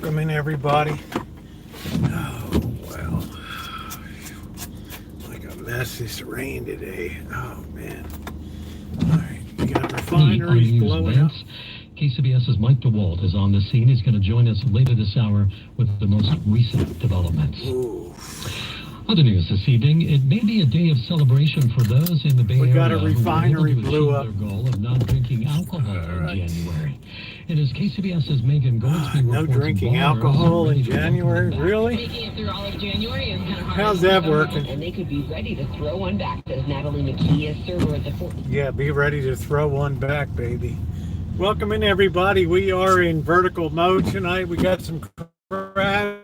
Welcome in, everybody. Oh, well. Like a mess this rain today. Oh, man. All right, we got refineries blowing up. KCBS's Mike DeWalt is on the scene. He's going to join us later this hour with the most recent developments. Ooh. Other news this evening, it may be a day of celebration for those in the Bay Area. We got a refinery blew up. Their goal of not drinking alcohol in January. And as KCBS's Megan Goldsby no reports, drinking alcohol in January? Really? Making it through all of January is kind of hard. How's that working? And they could be ready to throw one back, says Natalie McKee, a server at the Fort. Yeah, be ready to throw one back, baby. Welcome in, everybody. We are in vertical mode tonight. We got some crab.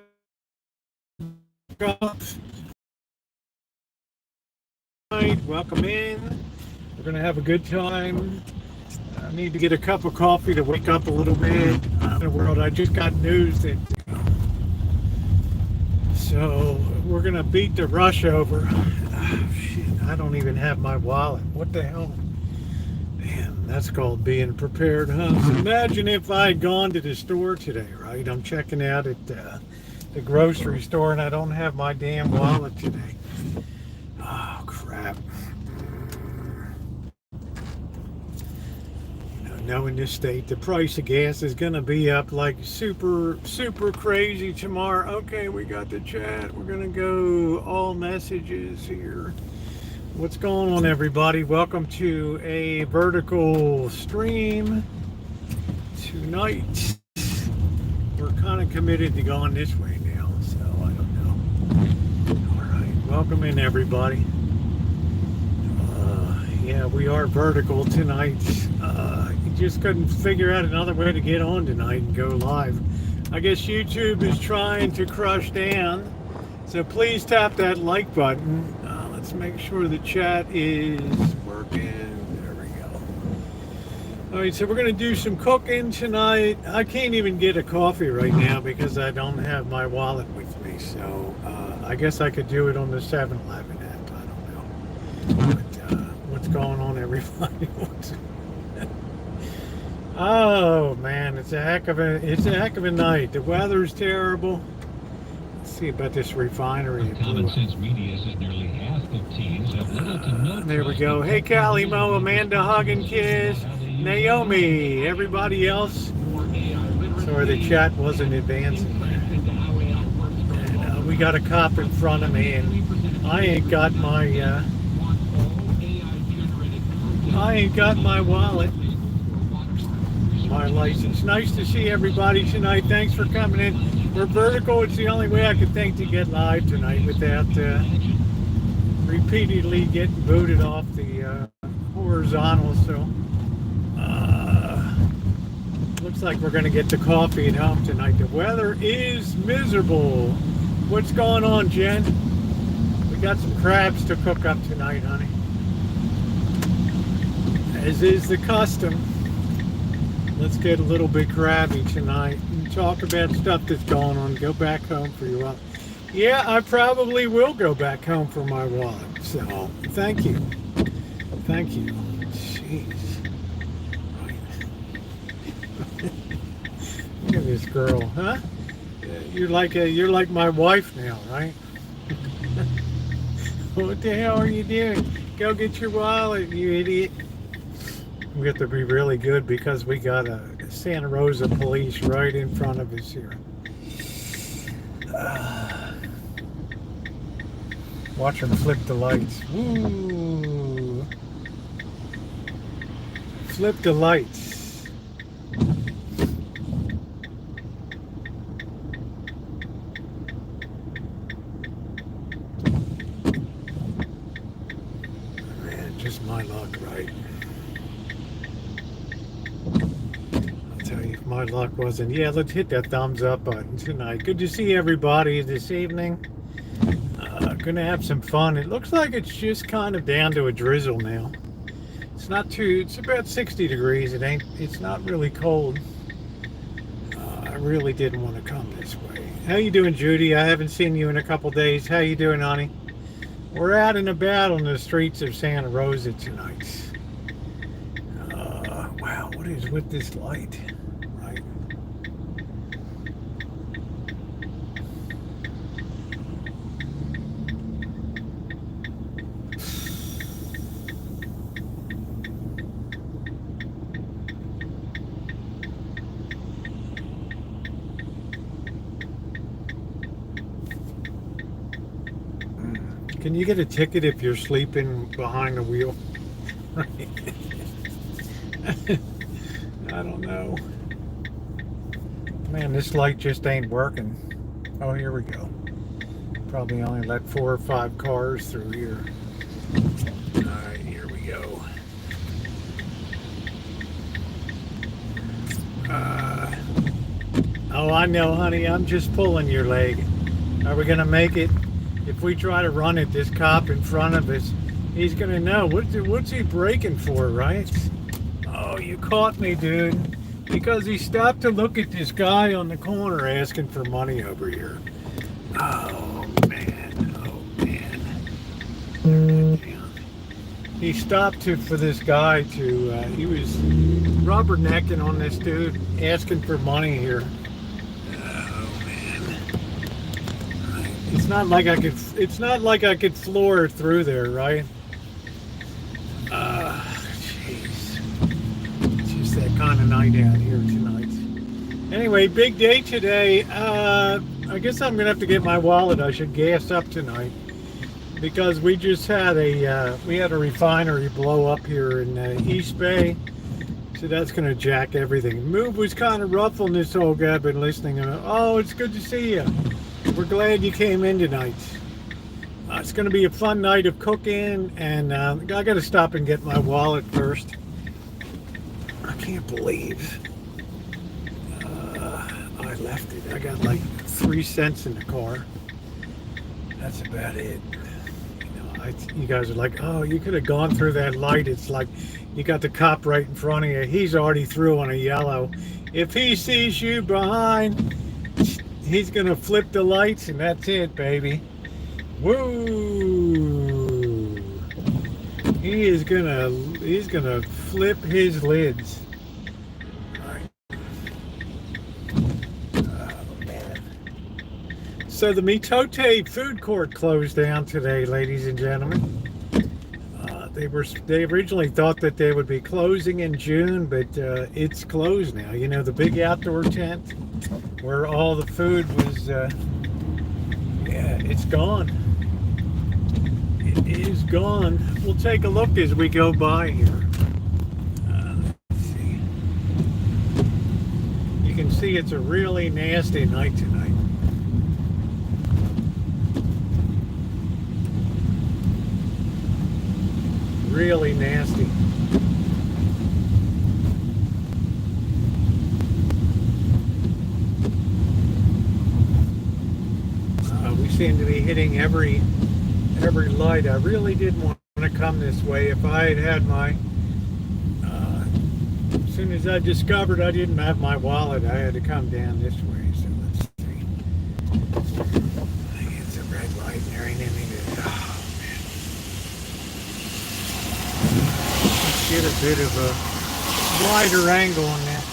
Welcome in. We're going to have a good time. I need to get a cup of coffee to wake up a little bit. In the world, I just got news that. So we're going to beat the rush over. Oh, shit, I don't even have my wallet. What the hell? Man, that's called being prepared, huh? So imagine if I had gone to the store today, right? I'm checking out at the grocery store and I don't have my damn wallet today. Oh, crap. Knowing this state, the price of gas is going to be up like super crazy tomorrow. Okay, we got the chat. We're going to go all messages here. What's going on, everybody? Welcome to a vertical stream tonight. We're kind of committed to going this way now, so I don't know. All right, welcome in, everybody. Yeah, we are vertical tonight. Just couldn't figure out another way to get on tonight and go live. I guess YouTube is trying to crush down, so please tap that like button. Let's make sure the chat is working. There we go. All right, so we're going to do some cooking tonight. I can't even get a coffee right now because I don't have my wallet with me, so I guess I could do it on the 7-Eleven app. I don't know. But what's going on, everybody? Oh man, it's a heck of a night. The weather's terrible. Let's see about this refinery. Common Sense Media says nearly half of teens have little to no. There we go. Hey, Callie Mo, Amanda, Hug and Kiss, Naomi, everybody else. Sorry, the chat wasn't advancing. And, we got a cop in front of me, and I ain't got my wallet. My license. Nice to see everybody tonight. Thanks for coming in. We're vertical. It's the only way I could think to get live tonight without repeatedly getting booted off the horizontal. So looks like we're going to get the coffee at home tonight. The weather is miserable. What's going on, Jen? We got some crabs to cook up tonight, honey. As is the custom. Let's get a little bit crabby tonight and talk about stuff that's going on. Go back home for your wallet. Yeah, I probably will go back home for my wallet. So, thank you. Thank you. Jeez. Look at this girl, huh? You're like my wife now, right? What the hell are you doing? Go get your wallet, you idiot. We have to be really good because we got a Santa Rosa police right in front of us here. Watch them flip the lights. Woo! Flip the lights. Man, just my luck, right? If my luck wasn't. Yeah, let's hit that thumbs up button tonight. Good to see everybody this evening. Gonna have some fun. It looks like it's just kind of down to a drizzle now. It's not too, it's about 60 degrees. It's not really cold. I really didn't want to come this way. How you doing, Judy? I haven't seen you in a couple days. How you doing, honey? We're out and about on the streets of Santa Rosa tonight. Wow, what is with this light? Right? Can you get a ticket if you're sleeping behind the wheel? I don't know. Man, this light just ain't working. Oh, here we go. Probably only let 4 or 5 cars through here. Alright, here we go. Oh, I know, honey. I'm just pulling your leg. Are we gonna make it? If we try to run it, this cop in front of us, he's gonna know. What's he braking for, right? Oh, you caught me, dude. Because he stopped to look at this guy on the corner asking for money over here. Oh, man. Oh, man. He stopped for this guy to, he was rubbernecking on this dude asking for money here. It's not like I could floor through there, right? Jeez. It's just that kind of night out here tonight. Anyway, big day today. I guess I'm gonna have to get my wallet. I should gas up tonight because we just had a refinery blow up here in East Bay. So that's gonna jack everything. Move was kind of rough on this whole guy. Been listening. Oh, it's good to see you. We're glad you came in tonight. It's going to be a fun night of cooking, and I got to stop and get my wallet first. I can't believe I left it. I got like 3 cents in the car. That's about it. You guys are like, oh, you could have gone through that light. It's like you got the cop right in front of you. He's already through on a yellow. If he sees you behind, he's gonna flip the lights and that's it, baby. Woo! He's gonna flip his lids. Right. Oh man. So the Mitote food court closed down today, ladies and gentlemen. They originally thought that they would be closing in June, but it's closed now. You know, the big outdoor tent where all the food was, yeah, it's gone. It is gone. We'll take a look as we go by here. Let's see. You can see it's a really nasty night tonight. Really nasty. We seem to be hitting every light. I really didn't want to come this way. If I had my, as soon as I discovered I didn't have my wallet, I had to come down this way. So let's see. I think it's a red light and there ain't anything. Oh man. Let's get a bit of a wider angle on that.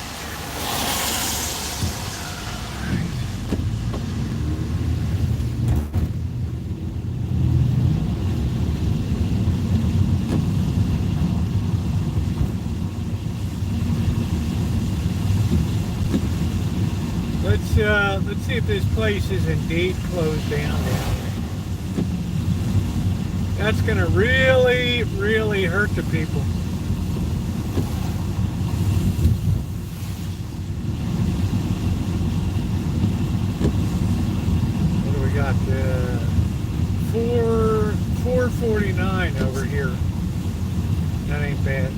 Let's see if this place is indeed closed down there. That's gonna really, really hurt the people. What do we got? 449 over here. That ain't bad.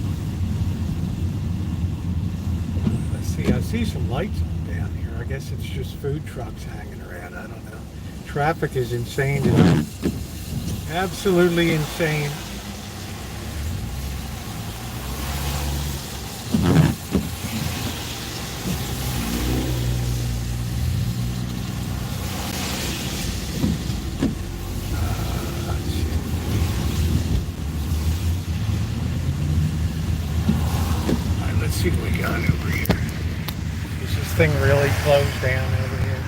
Let's see. I see some lights on down here. I guess it's just food trucks hanging around. I don't know. Traffic is insane today. Absolutely insane. Alright, let's see what we got over here. Is this thing really closed down over here?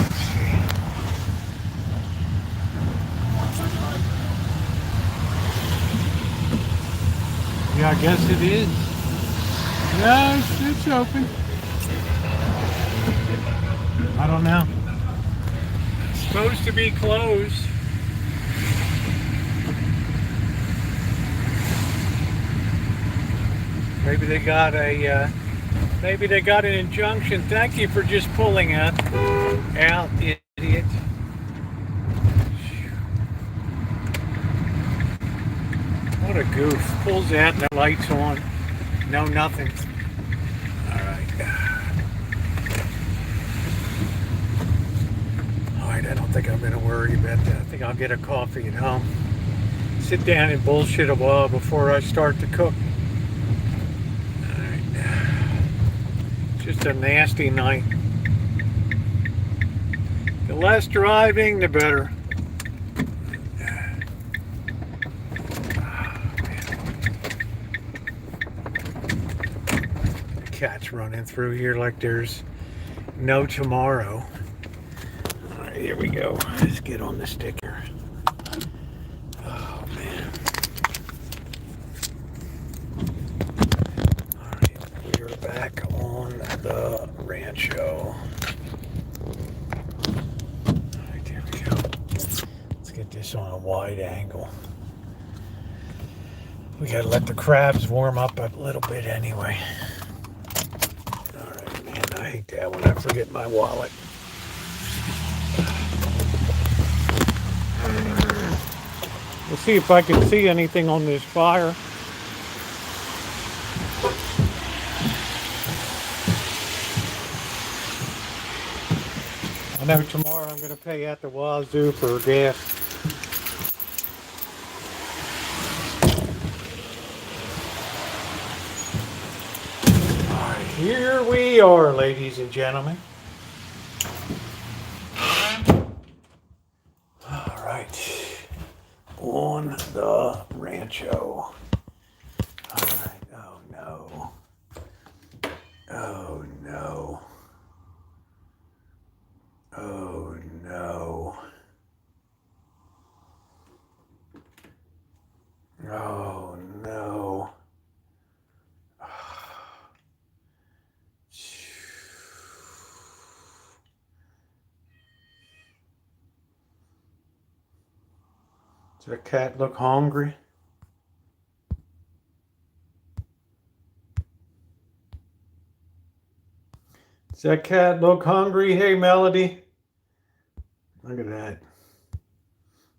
Let's see. Yeah, I guess it is. Yeah, it's open. I don't know. It's supposed to be closed. Maybe they got a, maybe they got an injunction. Thank you for just pulling out, idiot. What a goof. Pulls out and the lights on. No, nothing. Alright, I don't think I'm going to worry about that. I think I'll get a coffee at home. Sit down and bullshit a while before I start to cook. Alright. Just a nasty night. The less driving, the better. The cat's running through here like there's no tomorrow. Alright, here we go. Let's get on the sticker. Oh, man. Alright, we're back on the Rancho. Alright, there we go. Let's get this on a wide angle. We gotta let the crabs warm up a little bit anyway. Alright, man, I hate that when I forget my wallet. We'll see if I can see anything on this fire. I know tomorrow I'm going to pay at the wazoo for gas. All right, here we are, ladies and gentlemen. All right. On the Rancho. Alright, oh no. Oh no. Oh no. Oh no. Does that cat look hungry? Does that cat look hungry? Hey, Melody. Look at that.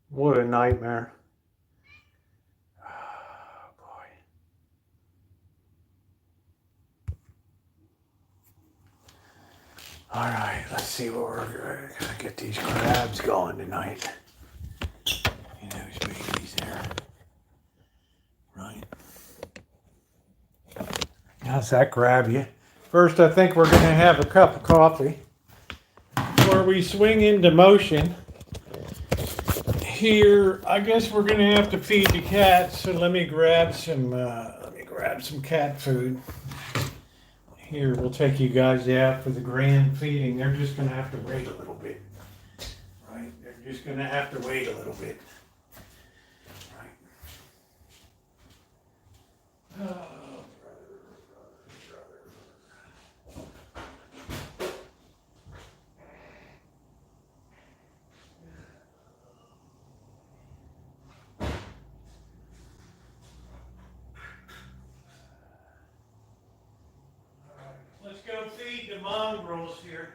What a nightmare. Oh, boy. All right, let's see what we're going to get these crabs going tonight. Those babies there, right? How's that grab you? First, I think we're going to have a cup of coffee before we swing into motion. Here, I guess we're going to have to feed the cats. So let me grab some cat food. Here, we'll take you guys out for the grand feeding. They're just going to have to wait a little bit, right? They're just going to have to wait a little bit. Oh, brother. Let's go feed the mongrels here.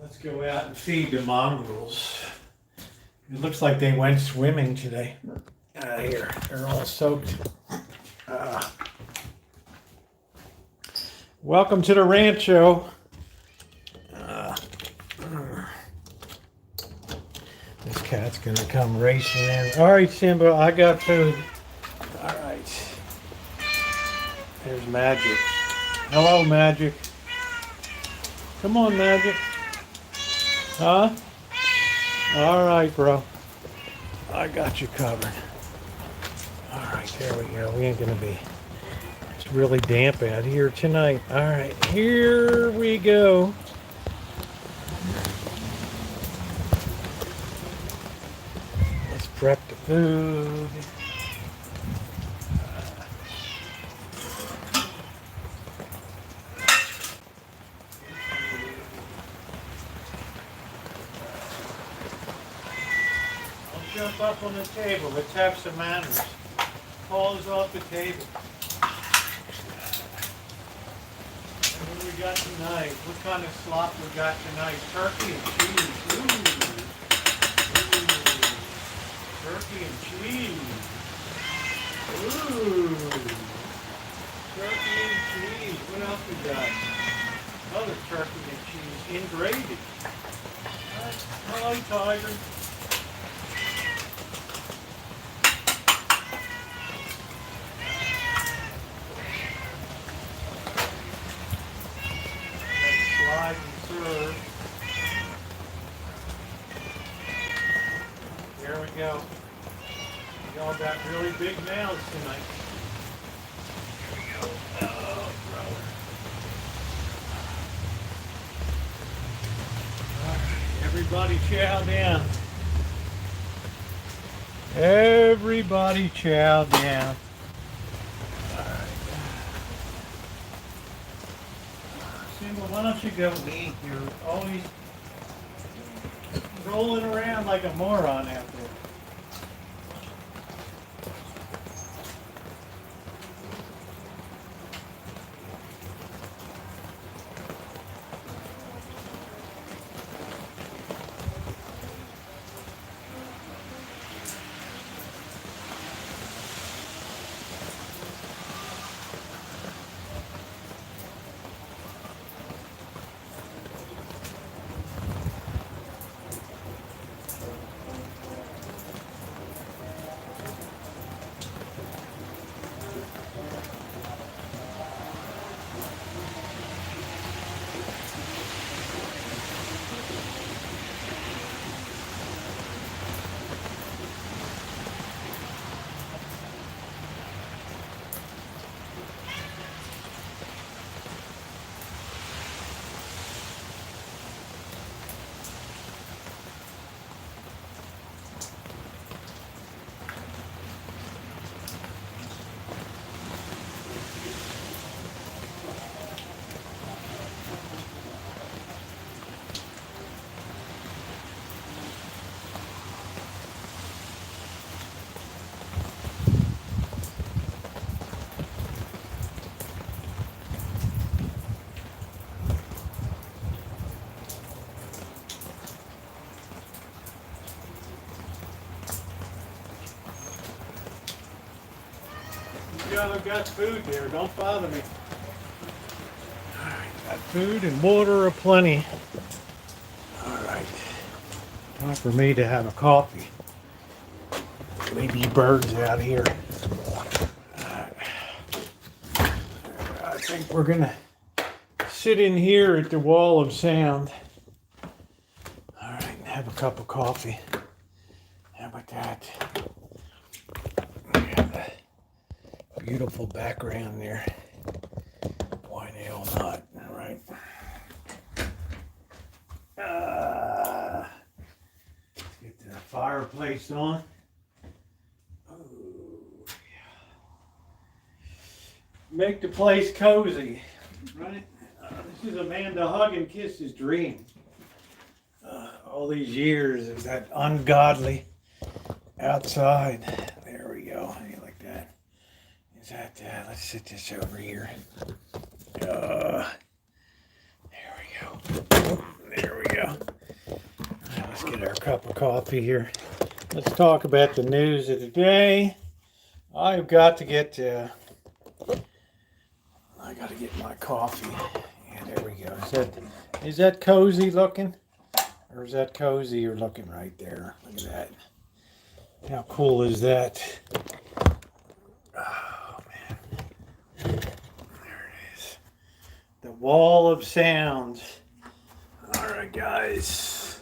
Let's go out and feed the mongrels. It looks like they went swimming today. Here, they're all soaked. Welcome to the Rancho. This cat's gonna come racing in. All right, Simba, I got food. All right. There's Magic. Hello, Magic. Come on, Magic. Huh? All right, bro. I got you covered. All right, there we go. We ain't gonna be. It's really damp out here tonight. All right, here we go. Let's prep the food. Jump up on the table. Let's have some manners. Paws off the table. And what do we got tonight? What kind of slop we got tonight? Turkey and cheese. Ooh. Turkey and cheese. Ooh. Turkey and cheese. What else we got? Another turkey and cheese. Ingraded. Hi, Tiger. Slide and serve. There we go. Y'all got really big mouths tonight. There we go. Oh, brother. All right, everybody chow down. Everybody chow down. All right. Simba, why don't you go eat? You're always rolling around like a moron out there. I've got food there. Don't bother me. All right, got food and water aplenty. All right, time for me to have a coffee. Leave you birds out here. I think we're gonna sit in here at the wall of sound. All right, and have a cup of coffee. How about that? Beautiful background there. Why the hell not? All right. Let's get the fireplace on. Oh, yeah. Make the place cozy, right? This is Amanda Hug and Kiss's dream. All these years of that ungodly outside. There we go. Is that, let's sit this over here. There we go. Oh, there we go. Let's get our cup of coffee here. Let's talk about the news of the day. I've got to get, I got to get my coffee. Yeah, there we go. Is that cozy looking? Or is that cozy you're looking right there? Look at that. How cool is that? The wall of sound. All right, guys.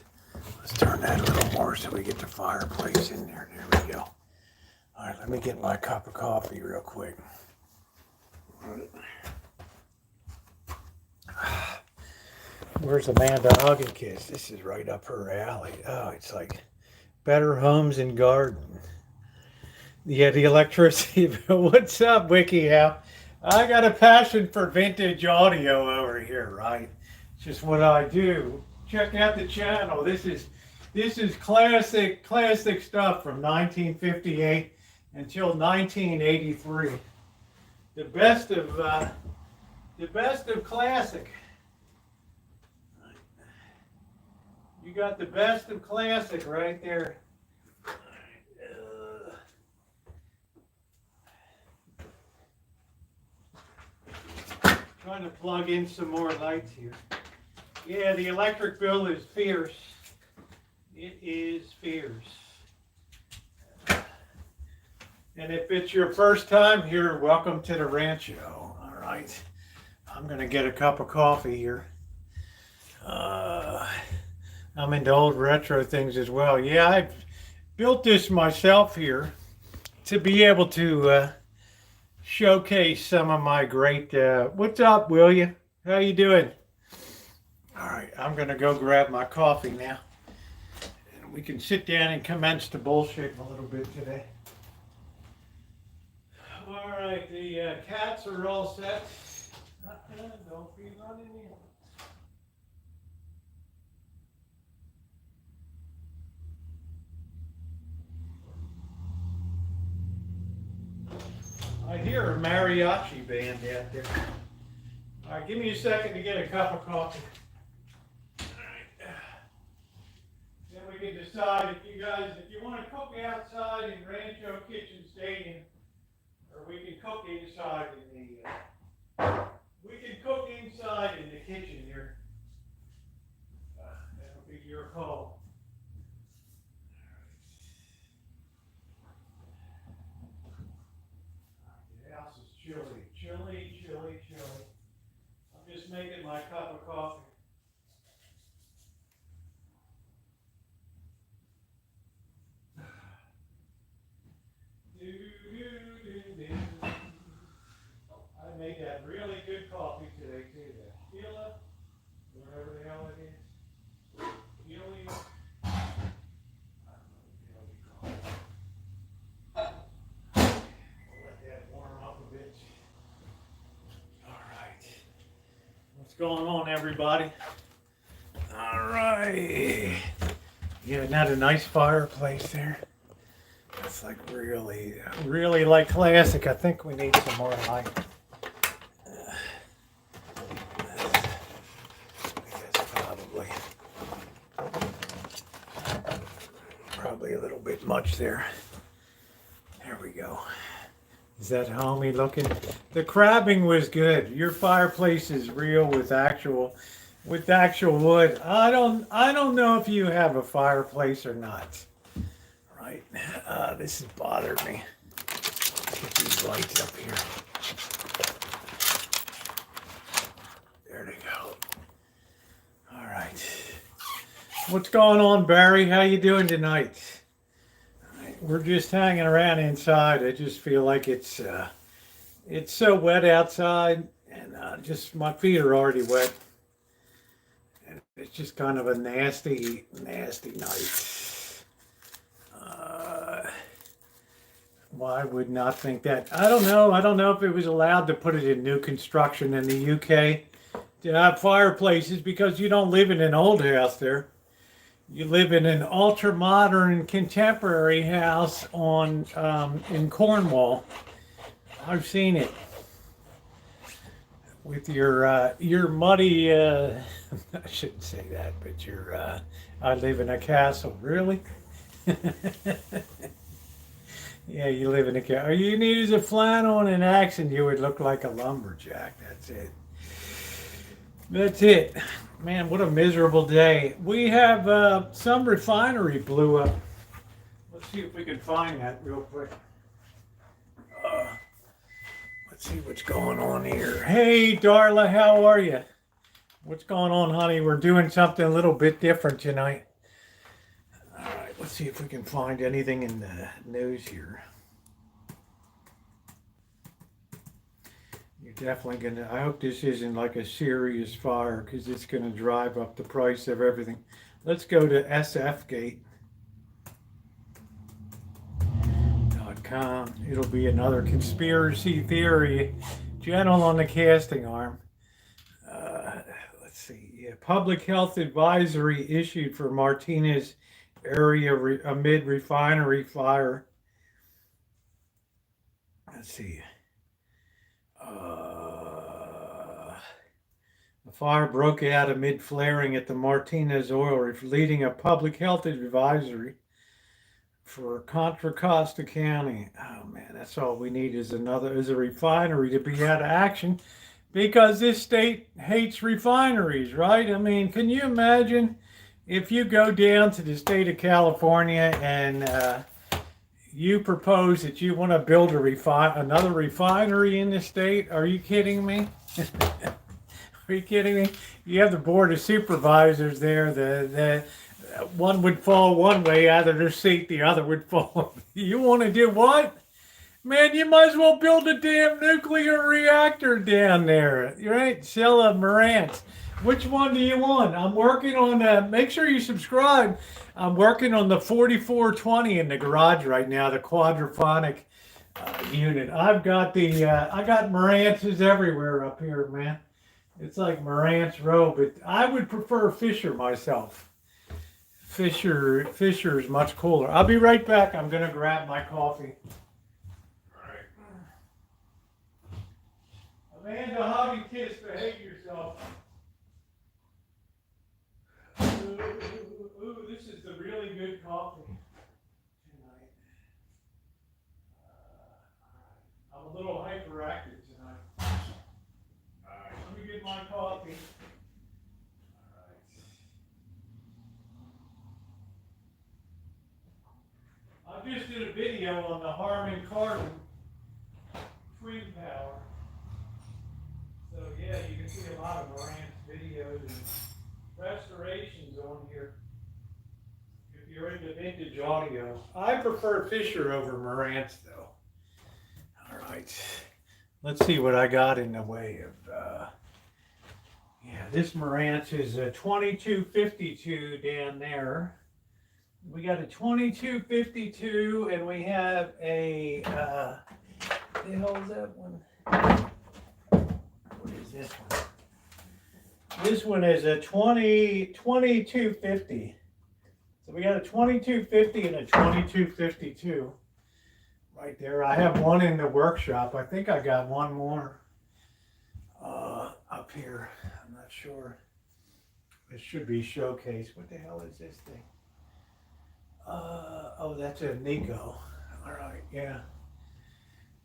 Let's turn that a little more so we get the fireplace in there. There we go. All right, let me get my cup of coffee real quick. Where's Amanda Hug and Kiss? This is right up her alley. Oh, it's like Better Homes and Garden. Yeah, the electricity. What's up, WikiHow? I got a passion for vintage audio over here, right? It's just what I do. Check out the channel. This is classic stuff from 1958 until 1983. The best of classic. You got the best of classic right there. Trying to plug in some more lights here. Yeah, the electric bill is fierce. It is fierce. And if it's your first time here, welcome to the Rancho. All right. I'm going to get a cup of coffee here. I'm into old retro things as well. Yeah, I built this myself here to be able to showcase some of my great... what's up, will you? How you doing? All right, I'm going to go grab my coffee now. And we can sit down and commence the bullshit a little bit today. All right, the cats are all set. Don't be running in. I hear a mariachi band out there. All right, give me a second to get a cup of coffee. All right. Then we can decide if you want to cook outside in Rancho Kitchen Stadium, or we can cook inside in the kitchen here. That'll be your call. The house is chilly. I'm just making my cup of coffee. I made that really good coffee today too. The Gila, whatever the hell it is. Gilly. I don't know what the hell you call it. We'll let that warm up a bit. All right. What's going on, everybody? All right. Yeah, not a nice fireplace there. It's like really like classic. I think we need some more light. I guess probably a little bit much there. There we go. Is that homey looking? The crabbing was good. Your fireplace is real with actual wood. I don't know if you have a fireplace or not. Right. This has bothered me. Get these lights up here. There they go. All right. What's going on, Barry? How you doing tonight? All right. We're just hanging around inside. I just feel like it's so wet outside, and just my feet are already wet. And it's just kind of a nasty night. Well, I would not think that. I don't know if it was allowed to put it in new construction in the UK to have fireplaces, because you don't live in an old house there. You live in an ultra-modern contemporary house in Cornwall. I've seen it. With your muddy, I shouldn't say that, but I live in a castle. Really? Yeah, you live in a castle. All you need is a flannel and an axe, and you would look like a lumberjack. That's it. Man, what a miserable day. We have some refinery blew up. Let's see if we can find that real quick. Let's see what's going on here. Hey, Darla, how are you? What's going on, honey? We're doing something a little bit different tonight. All right, let's see if we can find anything in the news here. You're definitely gonna, I hope this isn't like a serious fire, because it's gonna drive up the price of everything. Let's go to sfgate.com. It'll be another conspiracy theory channel on the casting arm. Let's see. Yeah, public health advisory issued for Martinez area amid refinery fire. let's see. The fire broke out amid flaring at the Martinez Oil Reef, leading a public health advisory for Contra Costa County. Oh man, that's all we need is a refinery to be out of action, because this state hates refineries, right? I mean, can you imagine if you go down to the state of California and you propose that you want to build another refinery in the state? Are you kidding me? Are you kidding me? You have the board of supervisors there. The one would fall one way out of their seat, the other would fall. You want to do what? Man, you might as well build a damn nuclear reactor down there, right? Sell a Marantz. Which one do you want? I'm working on, make sure you subscribe. I'm working on the 4420 in the garage right now, the quadraphonic unit. I got Marantzes everywhere up here, man. It's like Marantz Row, but I would prefer Fisher myself. Fisher is much cooler. I'll be right back. I'm going to grab my coffee. All right. Amanda, hug and kiss. Behave yourself. Ooh, this is the really good coffee tonight. I'm a little hyperactive tonight. All right, let me get my coffee. All right. I just did a video on the Harman Kardon twin power. So yeah, you can see a lot of Marantz videos and restorations on here. If you're into vintage audio, I prefer Fisher over Marantz though. All right, let's see what I got in the way of. Yeah, this Marantz is a 2252 down there. We got a 2252, and we have a. What the hell is that one? What is this one? This one is a 2250. So we got a 2250 and a 2252 right there. I have one in the workshop. I think I got one more up here. I'm not sure. It should be showcased. What the hell is this thing? Oh, that's a Nico. All right, yeah.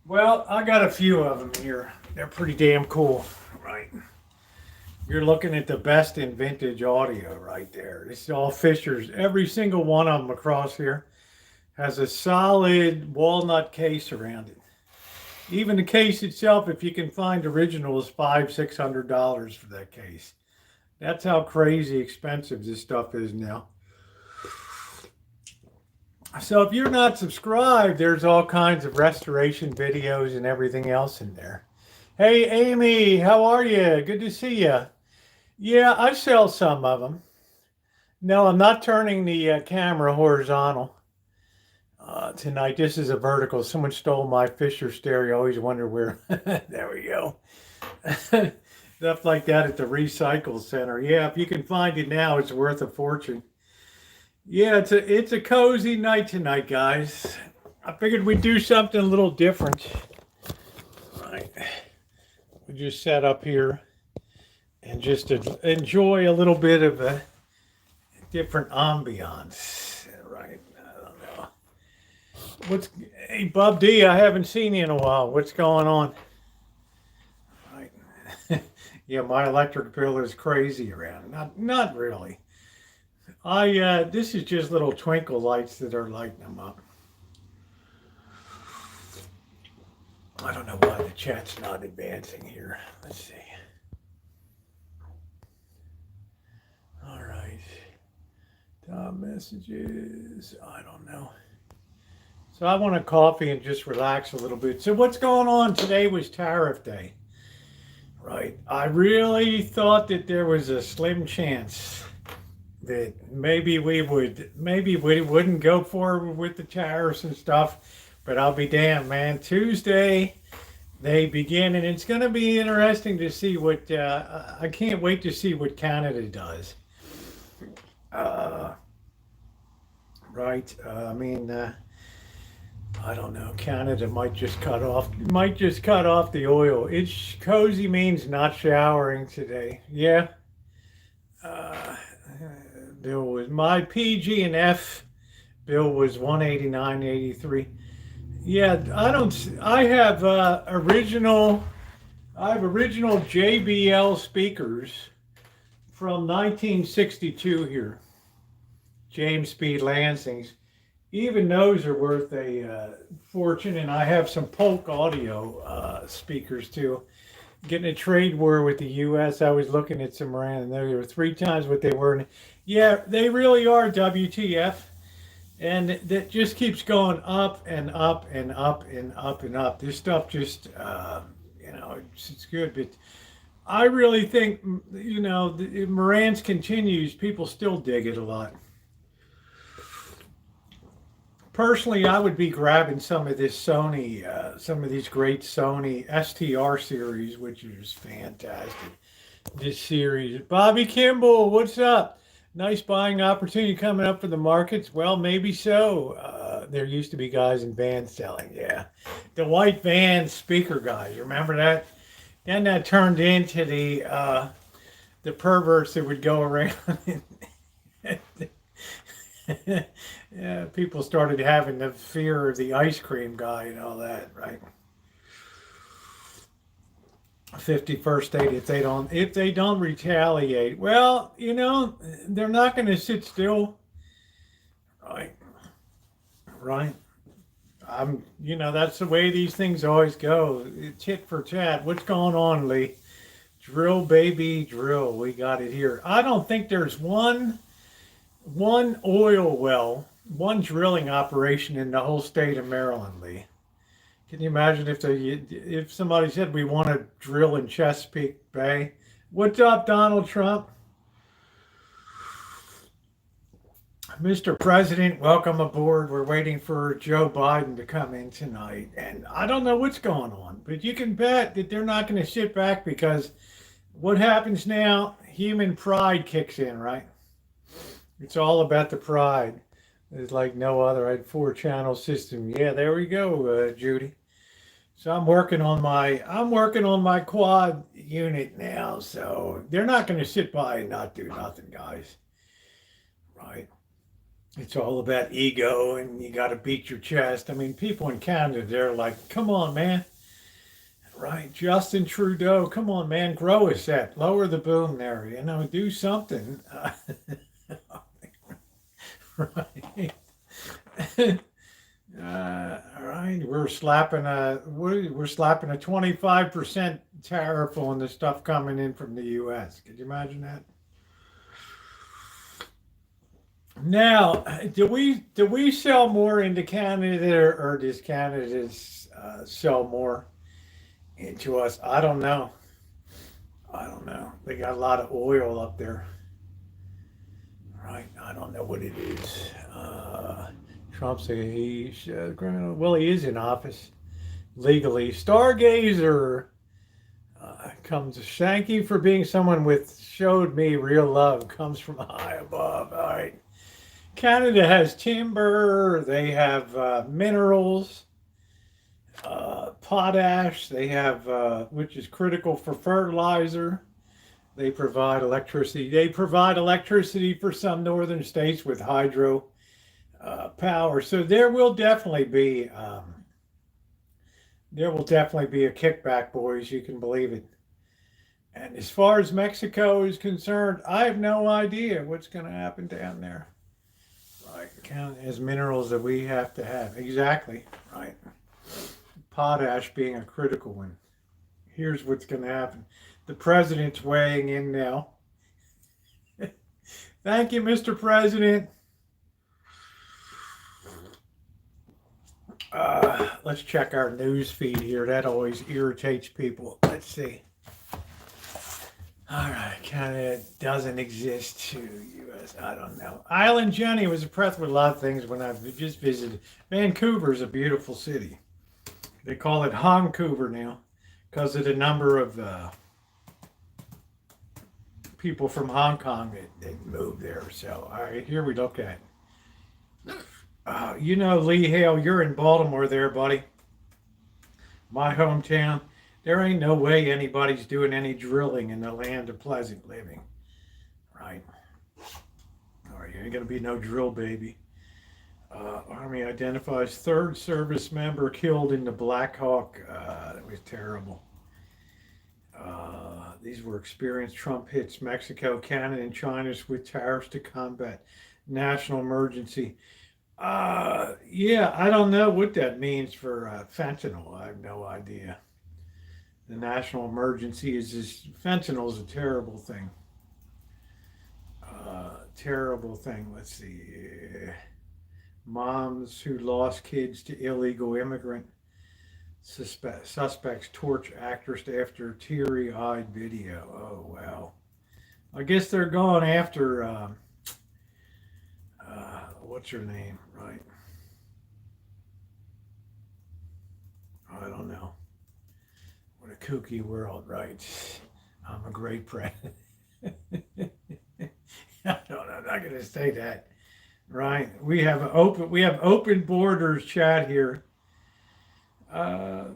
Well, I got a few of them here. They're pretty damn cool, right? You're looking at the best in vintage audio right there. It's all Fishers. Every single one of them across here has a solid walnut case around it. Even the case itself, if you can find original, is $500-600 for that case. That's how crazy expensive this stuff is now. So if you're not subscribed, there's all kinds of restoration videos and everything else in there. Hey, Amy, how are you? Good to see you. Yeah, I sell some of them. No, I'm not turning the camera horizontal tonight. This is a vertical. Someone stole my Fisher stereo. I always wonder where. There we go. Stuff like that at the recycle center. Yeah, if you can find it now, it's worth a fortune. Yeah, it's a cozy night tonight, guys. I figured we'd do something a little different. Right. We just sat up here and just enjoy a little bit of a different ambiance. Right. I don't know. Hey, Bub D, I haven't seen you in a while. What's going on? Right. Yeah, my electric bill is crazy around. Not really. This is just little twinkle lights that are lighting them up. I don't know why the chat's not advancing here. Let's see. All right. Top messages. I don't know. So I want a coffee and just relax a little bit. So what's going on today was Tariff Day. Right. I really thought that there was a slim chance that maybe we wouldn't go forward with the tariffs and stuff, but I'll be damned, man. Tuesday they begin, and it's going to be interesting to see what I can't wait to see what Canada does. Right? I don't know. Canada might just cut off the oil. It's cozy means not showering today. Yeah. Uh, bill was my PG and F bill was 189.83. Yeah, I don't. I have original JBL speakers from 1962 here. James Speed Lansing's. Even those are worth a fortune, and I have some Polk audio speakers too. Getting a trade war with the U.S. I was looking at some around, and they were 3 times what they were. Yeah, they really are WTF, and that just keeps going up and up and up and up and up. This stuff just, it's good, but I really think, if Marantz continues, people still dig it a lot. Personally, I would be grabbing some of this Sony, some of these great Sony STR series, which is fantastic. This series. Bobby Kimball, what's up? Nice buying opportunity coming up for the markets. Well, maybe so. There used to be guys in vans selling, yeah. The white van speaker guys, remember that? Then that turned into the perverts that would go around and yeah, people started having the fear of the ice cream guy and all that, right? 51st state, if they don't retaliate, well, they're not going to sit still, right? Right. That's the way these things always go. Tit for tat. What's going on, Lee? Drill, baby, drill. We got it here. I don't think there's one oil well, one drilling operation in the whole state of Maryland, Lee. Can you imagine if somebody said we want to drill in Chesapeake Bay? What's up, Donald Trump? Mr. President, welcome aboard. We're waiting for Joe Biden to come in tonight. And I don't know what's going on, but you can bet that they're not going to sit back, because what happens now, human pride kicks in, right? It's all about the pride. It's like no other. I had 4-channel system. Yeah, there we go, Judy. So I'm working on my quad unit now. So they're not going to sit by and not do nothing, guys. Right? It's all about ego, and you got to beat your chest. I mean, people in Canada, they're like, come on, man. Right? Justin Trudeau, come on, man. Grow a set. Lower the boom there. Do something. Right. All right. We're slapping a 25% tariff on the stuff coming in from the U.S. Could you imagine that? Now, do we sell more into Canada, or does Canada sell more into us? I don't know. They got a lot of oil up there. Right. I don't know what it is. Trump said he's criminal. Well, he is in office legally. Stargazer comes. Thank you for being someone showed me real love. Comes from high above. All right. Canada has timber. They have minerals, potash. They have, which is critical for fertilizer. They provide electricity. They provide electricity for some northern states with hydro power. So there will definitely be a kickback, boys. You can believe it. And as far as Mexico is concerned, I have no idea what's going to happen down there. Right, count as minerals that we have to have. Exactly. Right. Potash being a critical one. Here's what's going to happen. The president's weighing in now. Thank you, Mr. President. Let's check our news feed here. That always irritates people. Let's see. All right, Canada doesn't exist to U.S. I don't know. Island Jenny was impressed with a lot of things when I just visited. Vancouver is a beautiful city. They call it Vancouver now because of the number of people from Hong Kong that moved there. So, all right, here we look at You know, Lee Hale, you're in Baltimore there, buddy. My hometown. There ain't no way anybody's doing any drilling in the land of pleasant living, right? All right, you ain't gonna be no drill baby. Army identifies third service member killed in the Black Hawk. That was terrible. These were experienced. Trump hits Mexico, Canada, and China with tariffs to combat national emergency. Yeah, I don't know what that means for fentanyl. I have no idea. The national emergency is just fentanyl is a terrible thing. Terrible thing. Let's see. Moms who lost kids to illegal immigrant. Suspects torch actress after teary-eyed video. Oh, wow. I guess they're going after, what's her name, right? I don't know. What a kooky world, right? I'm a great president. I don't know, I'm not going to say that, right? We have open borders chat here.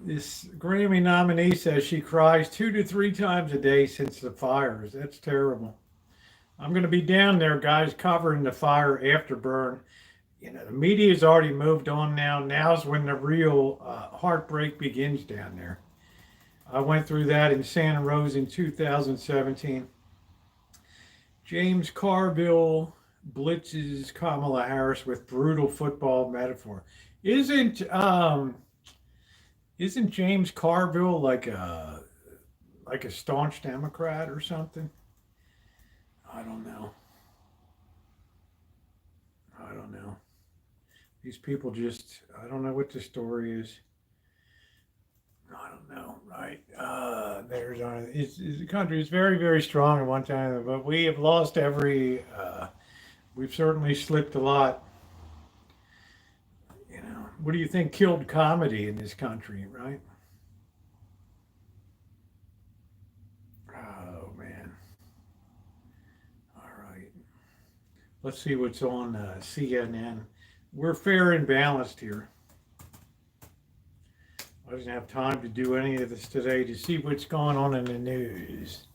This Grammy nominee says she cries 2 to 3 times a day since the fires. That's terrible. I'm going to be down there, guys, covering the fire afterburn. You know, the media's already moved on now. Now's when the real heartbreak begins down there. I went through that in Santa Rosa in 2017. James Carville blitzes Kamala Harris with brutal football metaphor. Isn't James Carville like a staunch Democrat or something? I don't know. These people just, I don't know what the story is. I don't know, right? The country is very, very strong at one time, but we have lost we've certainly slipped a lot. You know, what do you think killed comedy in this country, right? Oh, man. All right. Let's see what's on CNN. We're fair and balanced here. I didn't have time to do any of this today to see what's going on in the news.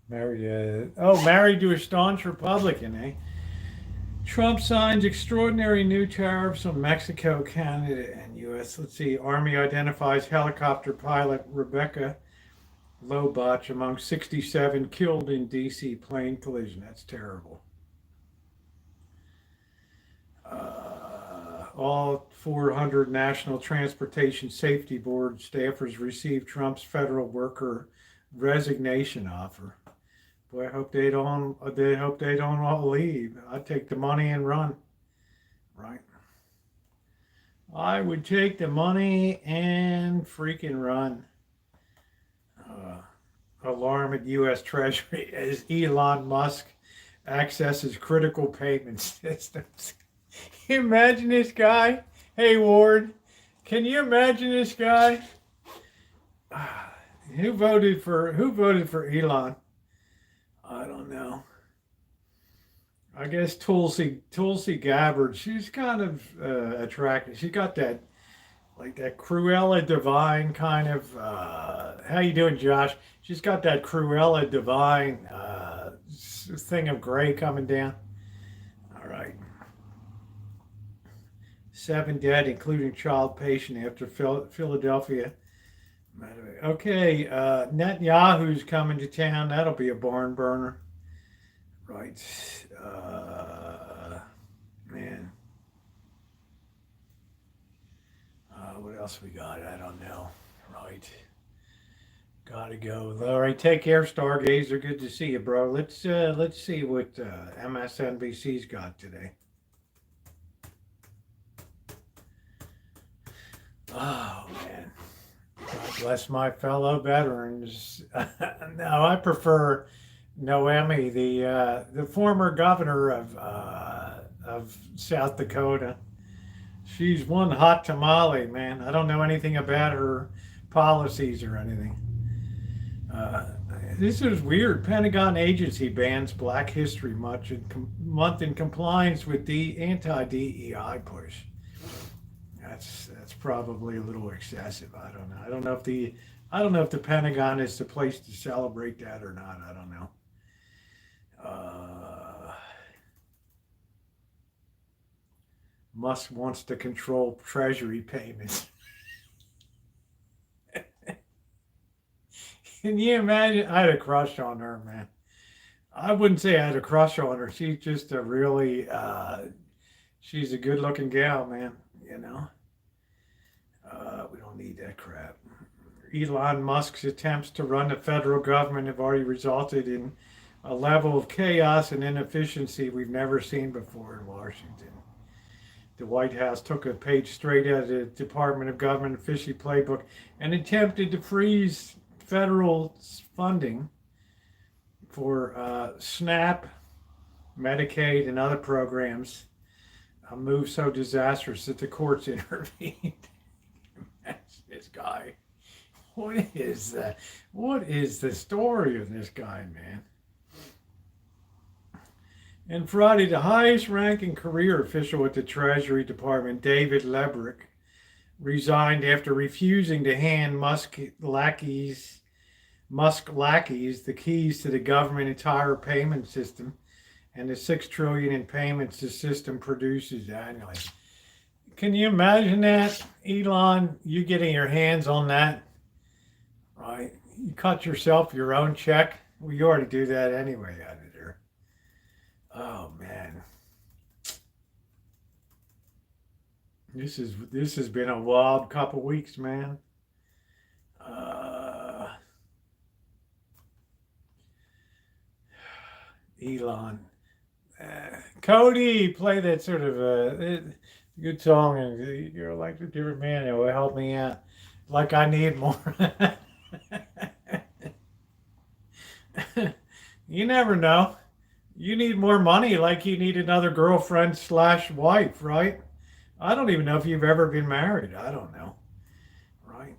Married to a staunch Republican, eh? Trump signs extraordinary new tariffs on Mexico, Canada, and U.S. Let's see. Army identifies helicopter pilot Rebecca Lobach among 67 killed in D.C. plane collision. That's terrible. All 400 National Transportation Safety Board staffers received Trump's federal worker resignation offer. Boy, I hope they don't all leave. I'd take the money and run. Right. I would take the money and freaking run. Alarm at U.S. Treasury as Elon Musk accesses critical payment systems. Can you imagine this guy? Hey, Ward, can you imagine this guy? Who voted for Elon? I don't know. I guess Tulsi Gabbard. She's kind of attractive. She got that Cruella Divine kind of. How you doing, Josh? She's got that Cruella Divine thing of gray coming down. All right. 7 dead, including child patient after Philadelphia. Okay, Netanyahu's coming to town. That'll be a barn burner. Right. Man. What else we got? I don't know. Right. Gotta go. All right, take care, Stargazer. Good to see you, bro. Let's see what MSNBC's got today. Oh, man. God bless my fellow veterans. No, I prefer Noemi, the former governor of South Dakota. She's one hot tamale, man. I don't know anything about her policies or anything. this is weird. Pentagon agency bans Black History Month in compliance with the anti-DEI push. That's probably a little excessive. I don't know. I don't know if the Pentagon is the place to celebrate that or not. I don't know. Musk wants to control Treasury payments. Can you imagine? I had a crush on her, man. I wouldn't say I had a crush on her. She's just a really, she's a good-looking gal, man. You know. We don't need that crap. Elon Musk's attempts to run the federal government have already resulted in a level of chaos and inefficiency we've never seen before in Washington. The White House took a page straight out of the Department of Government Efficiency playbook and attempted to freeze federal funding for SNAP, Medicaid, and other programs. A move so disastrous that the courts intervened. This guy. What is that? What is the story of this guy, man? And Friday, the highest ranking career official at the Treasury Department, David Lebrick, resigned after refusing to hand Musk lackeys the keys to the government entire payment system and the $6 trillion in payments the system produces annually. Can you imagine that, Elon? You getting your hands on that, right? You cut yourself your own check. Well, you already do that anyway, editor. Oh man, this has been a wild couple weeks, man. Elon, Cody, play that sort of good song, and you're like a different man. It will help me out. Like I need more. You never know. You need more money, like you need another girlfriend / wife, right? I don't even know if you've ever been married. I don't know, right?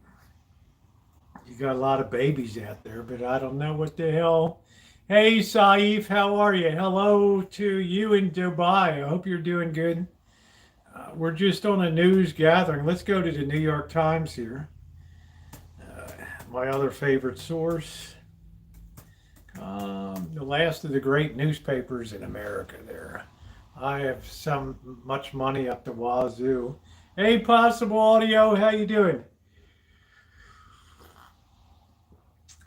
You got a lot of babies out there, but I don't know what the hell. Hey, Saif, how are you? Hello to you in Dubai. I hope you're doing good. We're just on a news gathering. Let's go to the New York Times here. My other favorite source. The last of the great newspapers in America there. I have much money up the wazoo. Hey, Possible Audio, how you doing?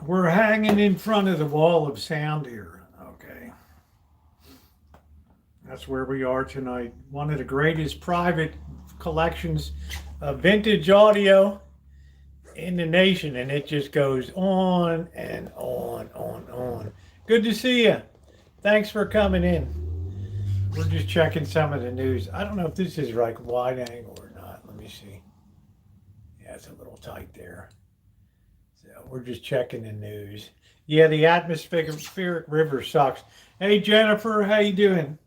We're hanging in front of the wall of sound here, okay? That's where we are tonight. One of the greatest private collections of vintage audio in the nation, and it just goes on and on. Good to see you. Thanks for coming in. We're just checking some of the news. I don't know if this is like wide angle or not. Let me see. Yeah, it's a little tight there. So we're just checking the news. Yeah, the atmospheric river sucks. Hey, Jennifer, how you doing?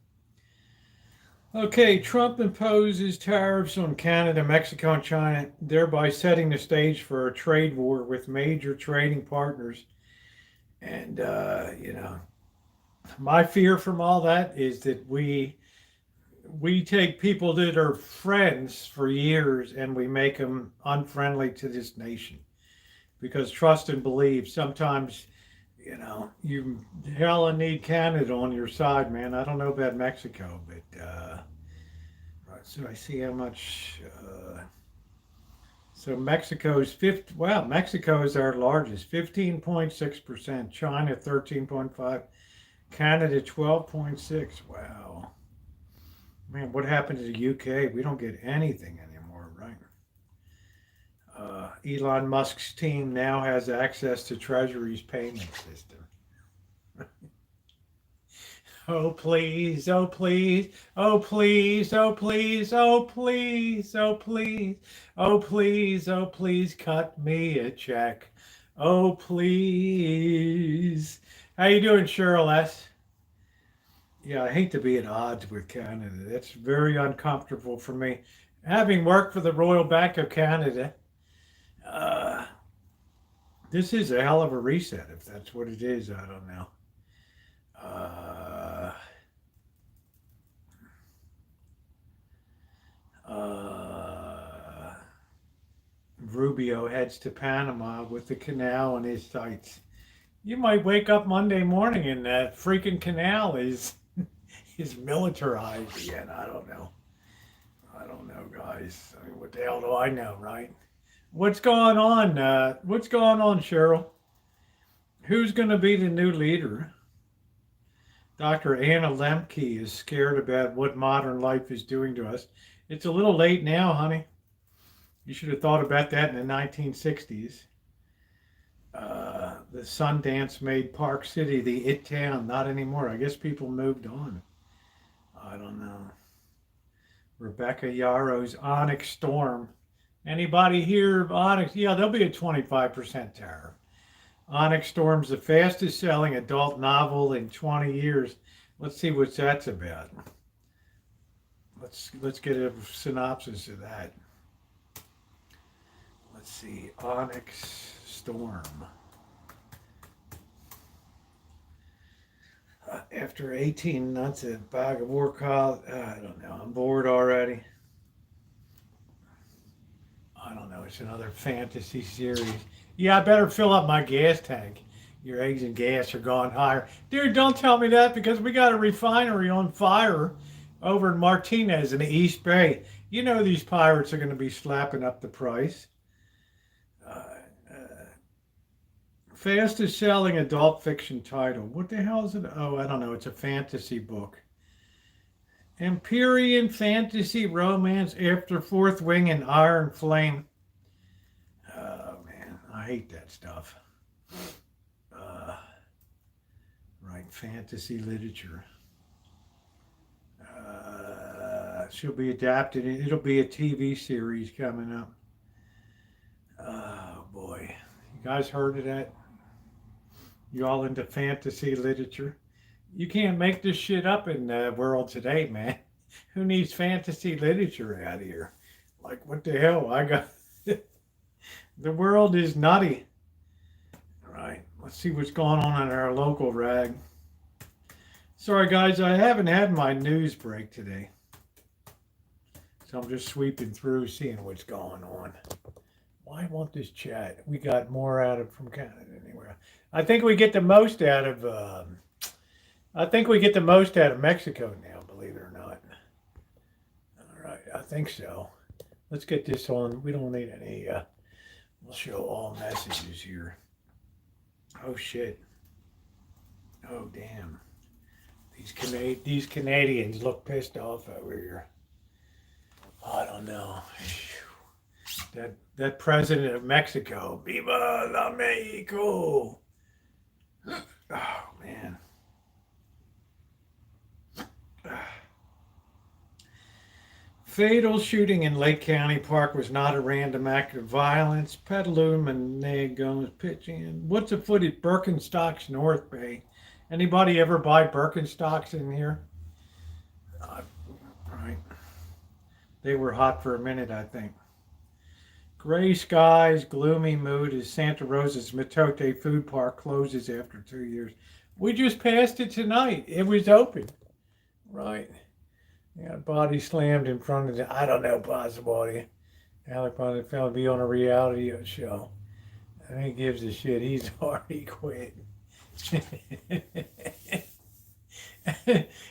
Okay, Trump imposes tariffs on Canada, Mexico, and China, thereby setting the stage for a trade war with major trading partners. And, my fear from all that is that we take people that are friends for years and we make them unfriendly to this nation. Because trust and believe, sometimes, you hella need Canada on your side, man. I don't know about Mexico, but, right, so I see how much, so Mexico's Mexico is our largest, 15.6%, China 13.5%, Canada 12.6%. Wow. Man, what happened to the UK? We don't get anything anymore, right? Elon Musk's team now has access to Treasury's payment system. Oh, please, oh, please, oh, please, oh, please, oh, please, oh, please, oh, please, oh, please, cut me a check. Oh, please. How you doing, Cheryl S? Yeah, I hate to be at odds with Canada. That's very uncomfortable for me. Having worked for the Royal Bank of Canada, This is a hell of a reset, if that's what it is. I don't know. Uh, uh, Rubio heads to Panama with the canal in his sights. You might wake up Monday morning and that freaking canal is militarized again. I don't know. I don't know, guys. I mean, what the hell do I know, right? What's going on? What's going on, Cheryl? Who's going to be the new leader? Dr. Anna Lemke is scared about what modern life is doing to us. It's a little late now, honey. You should have thought about that in the 1960s. The Sundance made Park City the it town. Not anymore. I guess people moved on. I don't know. Rebecca Yarrow's Onyx Storm. Anybody here? Onyx? Yeah, there'll be a 25% tariff. Onyx Storm's the fastest selling adult novel in 20 years. Let's see what that's about. Let's get a synopsis of that. Let's see. Onyx Storm. After 18 months at Bag of War College, I don't know. I'm bored already. I don't know. It's another fantasy series. Yeah, I better fill up my gas tank. Your eggs and gas are going higher. Dude, don't tell me that because we got a refinery on fire over in Martinez in the East Bay. You know these pirates are going to be slapping up the price. Fastest selling adult fiction title. What the hell is it? Oh, I don't know. It's a fantasy book. Empyrean fantasy romance after Fourth Wing and Iron Flame. Oh, man. I hate that stuff. Right. Fantasy literature. She'll be adapted. It'll be a TV series coming up. Oh, boy. You guys heard of that? You all into fantasy literature? You can't make this shit up in the world today, man. Who needs fantasy literature out here? Like, what the hell? I got... The world is nutty. All right, let's see what's going on in our local rag. Sorry, guys, I haven't had my news break today. So I'm just sweeping through, seeing what's going on. Why won't this chat? We got more out of from Canada anywhere. I think we get the most out of. Mexico now. Believe it or not. All right, I think so. Let's get this on. We don't need any. We'll show all messages here. Oh shit. Oh damn. These Canadians look pissed off over here. I don't know. That president of Mexico, Viva la Mexico. Oh, man. Fatal shooting in Lake County Park was not a random act of violence. Petaluma and Gomes pitching. What's afoot at Birkenstocks North Bay? Anybody ever buy Birkenstocks in here? Right. They were hot for a minute, I think. Gray skies, gloomy mood as Santa Rosa's Matote Food Park closes after 2 years. We just passed it tonight. It was open. Right. Yeah, body slammed in front of the, I don't know, possibility. Alec Baldwin found to be on a reality show. And he gives a shit. He's already quit.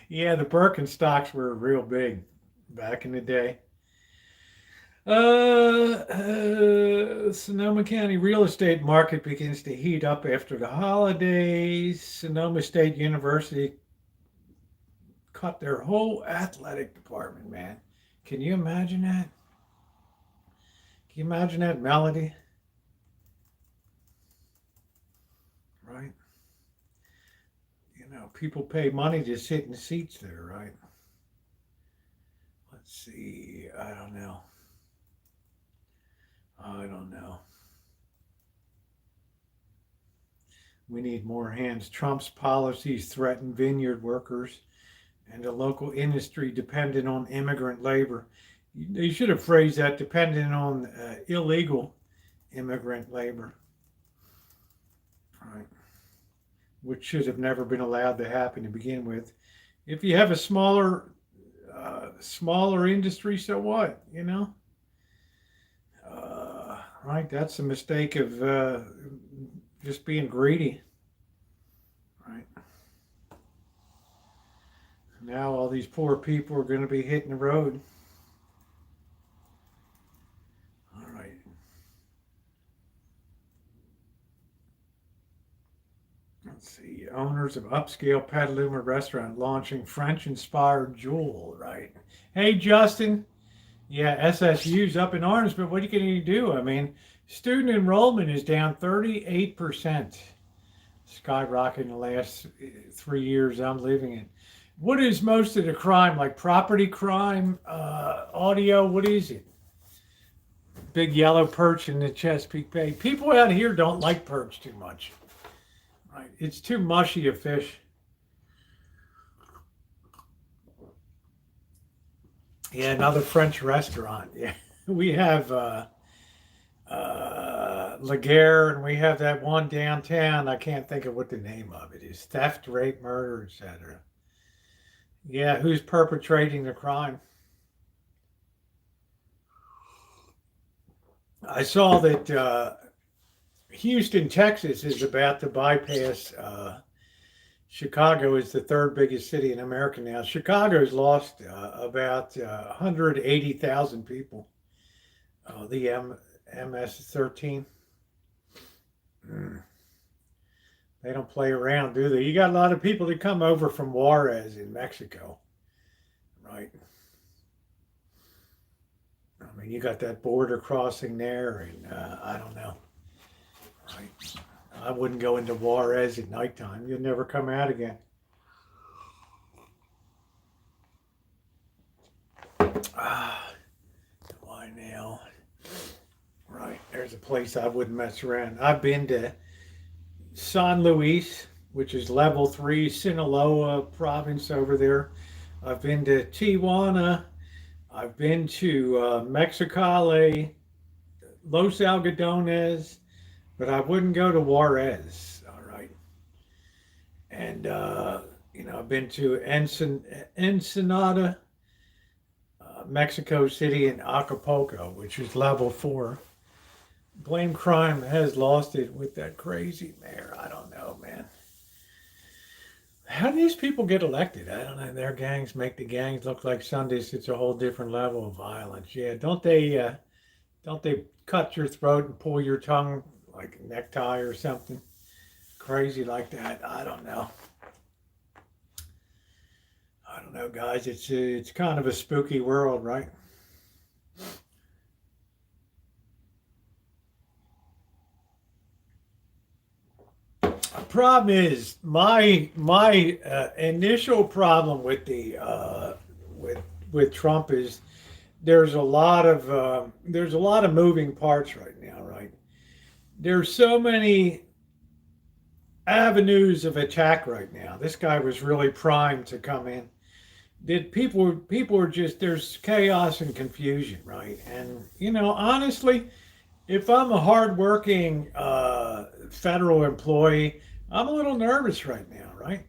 Yeah, the Birkenstocks were real big back in the day. Sonoma County real estate market begins to heat up after the holidays. Sonoma State University cut their whole athletic department, man. Can you imagine that? Can you imagine that, Melody? Right? You know, people pay money to sit in seats there, right? Let's see. I don't know. We need more hands. Trump's policies threaten vineyard workers and a local industry dependent on immigrant labor. They should have phrased that dependent on illegal immigrant labor. right? Which should have never been allowed to happen to begin with. If you have a smaller industry, so what? Right? That's a mistake of just being greedy, right? Now all these poor people are going to be hitting the road. All right. Let's see. Owners of upscale Petaluma restaurant launching French-inspired jewel, right? Hey, Justin. Yeah, SSU's up in arms, but what can you do? I mean, student enrollment is down 38%. Skyrocketing in the last 3 years I'm living in. What is most of the crime? Like property crime, audio? What is it? Big yellow perch in the Chesapeake Bay. People out here don't like perch too much. Right? It's too mushy a fish. Yeah, another French restaurant. Yeah, we have Laguerre, and we have that one downtown. I can't think of what the name of it is. Theft, rape, murder, etc. Yeah, who's perpetrating the crime? I saw that Houston, Texas is about to bypass Chicago is the third biggest city in America now. Chicago's lost about 180,000 people. The MS-13. They don't play around, do they? You got a lot of people that come over from Juarez in Mexico, right? I mean, you got that border crossing there, and I don't know. Right? I wouldn't go into Juarez at nighttime. You'll never come out again. Why now? Right, there's a place I wouldn't mess around. I've been to San Luis, which is level 3, Sinaloa province over there. I've been to Tijuana. I've been to Mexicali, Los Algodones, but I wouldn't go to Juarez. All right. And, I've been to Ensenada, Mexico City, and Acapulco, which is level 4. Blame crime has lost it with that crazy mayor. I don't know, man. How do these people get elected? I don't know. Their gangs make the gangs look like Sundays. It's a whole different level of violence. Yeah, don't they cut your throat and pull your tongue like a necktie or something crazy like that? I don't know. I don't know, guys. It's kind of a spooky world, right? Problem is my initial problem with the with Trump is there's a lot of moving parts right now, right? There's so many avenues of attack right now. This guy was really primed to come in. People are just, there's chaos and confusion, right? And honestly, if I'm a hardworking federal employee, I'm a little nervous right now, right?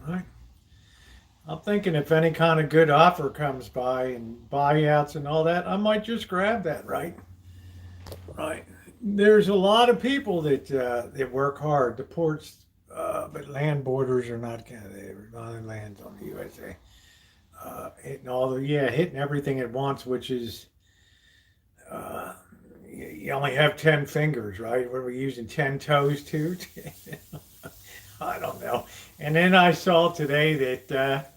Right. I'm thinking if any kind of good offer comes by and buyouts and all that, I might just grab that, right? Right. There's a lot of people that work hard. The ports, but land borders are not kind of there. Not lands on the USA. Hitting everything at once, which is. You only have 10 fingers, right? What are we using, 10 toes too? I don't know. And then I saw today that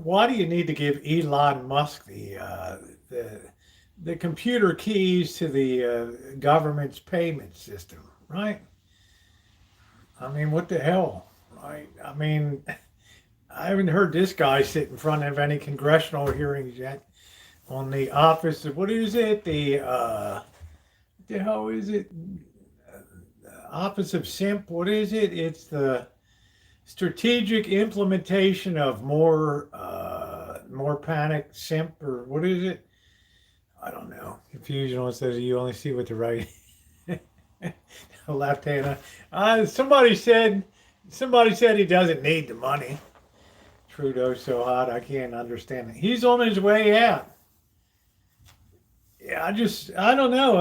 why do you need to give Elon Musk the computer keys to the government's payment system, right? I mean, what the hell, right? I mean, I haven't heard this guy sit in front of any congressional hearings yet. On the office of, what is it? The hell is it? Office of SIMP. What is it? It's the strategic implementation of more panic SIMP, or what is it? I don't know. Confusion says you only see what the right. Left hand. Somebody said he doesn't need the money. Trudeau's so hot, I can't understand it. He's on his way out. Yeah, I don't know.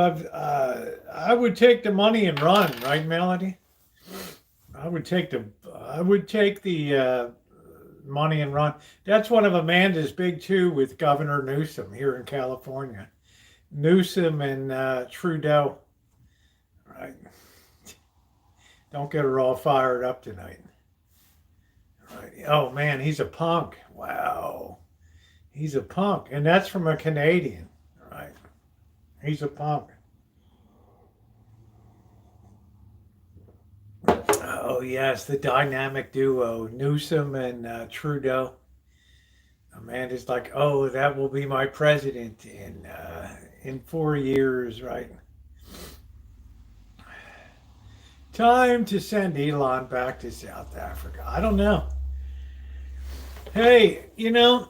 I would take the money and run, right, Melody? I would take the money and run. That's one of Amanda's big two with Governor Newsom here in California. Newsom and Trudeau. Right. Don't get her all fired up tonight. Right. Oh man, he's a punk. Wow. He's a punk. And that's from a Canadian. Right. He's a punk. Oh yes, the dynamic duo, Newsom and Trudeau. Amanda's like, oh, that will be my president in 4 years, right? Time to send Elon back to South Africa. I don't know. Hey,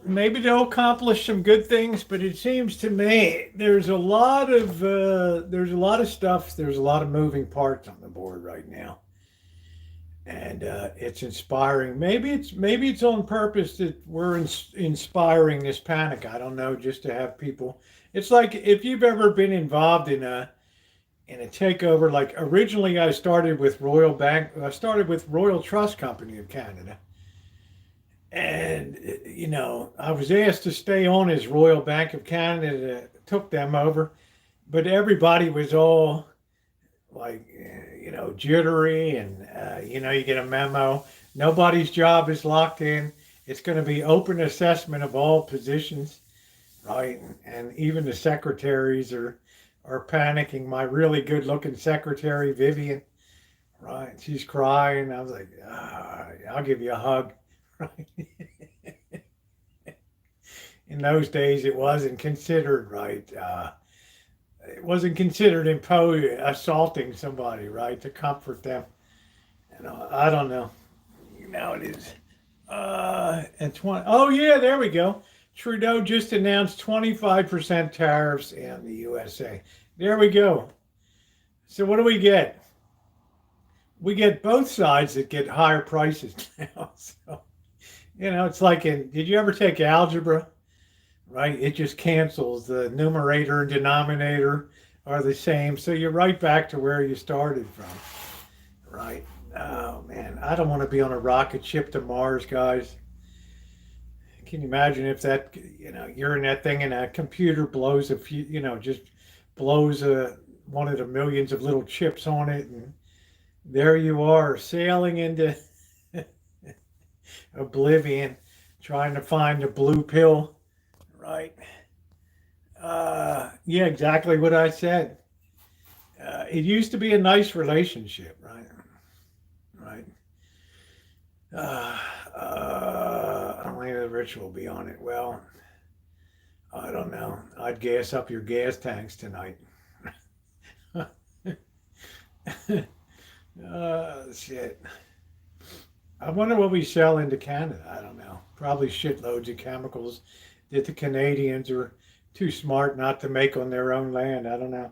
maybe they'll accomplish some good things, but it seems to me there's a lot of stuff. There's a lot of moving parts on the board right now, and it's inspiring. Maybe it's on purpose that we're inspiring this panic. I don't know, just to have people. It's like if you've ever been involved in a takeover. Like originally, I started with Royal Trust Company of Canada. And, I was asked to stay on as Royal Bank of Canada, took them over, but everybody was all like, jittery and, you get a memo. Nobody's job is locked in. It's going to be open assessment of all positions, right? And even the secretaries are panicking. My really good looking secretary, Vivian, right? She's crying. I was like, I'll give you a hug. Right. In those days, it wasn't considered right. It wasn't considered assaulting somebody, right, to comfort them. I don't know. Now it is. And 20. Oh yeah, there we go. Trudeau just announced 25% tariffs in the USA. There we go. So what do we get? We get both sides that get higher prices now. So. It's like did you ever take algebra? Right? It just cancels. The numerator and denominator are the same. So you're right back to where you started from. Right? Oh, man. I don't want to be on a rocket ship to Mars, guys. Can you imagine if that, you're in that thing and a computer blows a few, just blows one of the millions of little chips on it. And there you are sailing into oblivion, trying to find a blue pill, right? Yeah, exactly what I said. It used to be a nice relationship, right? Right. Only the rich will be on it. Well, I don't know. I'd gas up your gas tanks tonight. Shit. I wonder what we sell into Canada. I don't know. Probably shitloads of chemicals that the Canadians are too smart not to make on their own land. I don't know.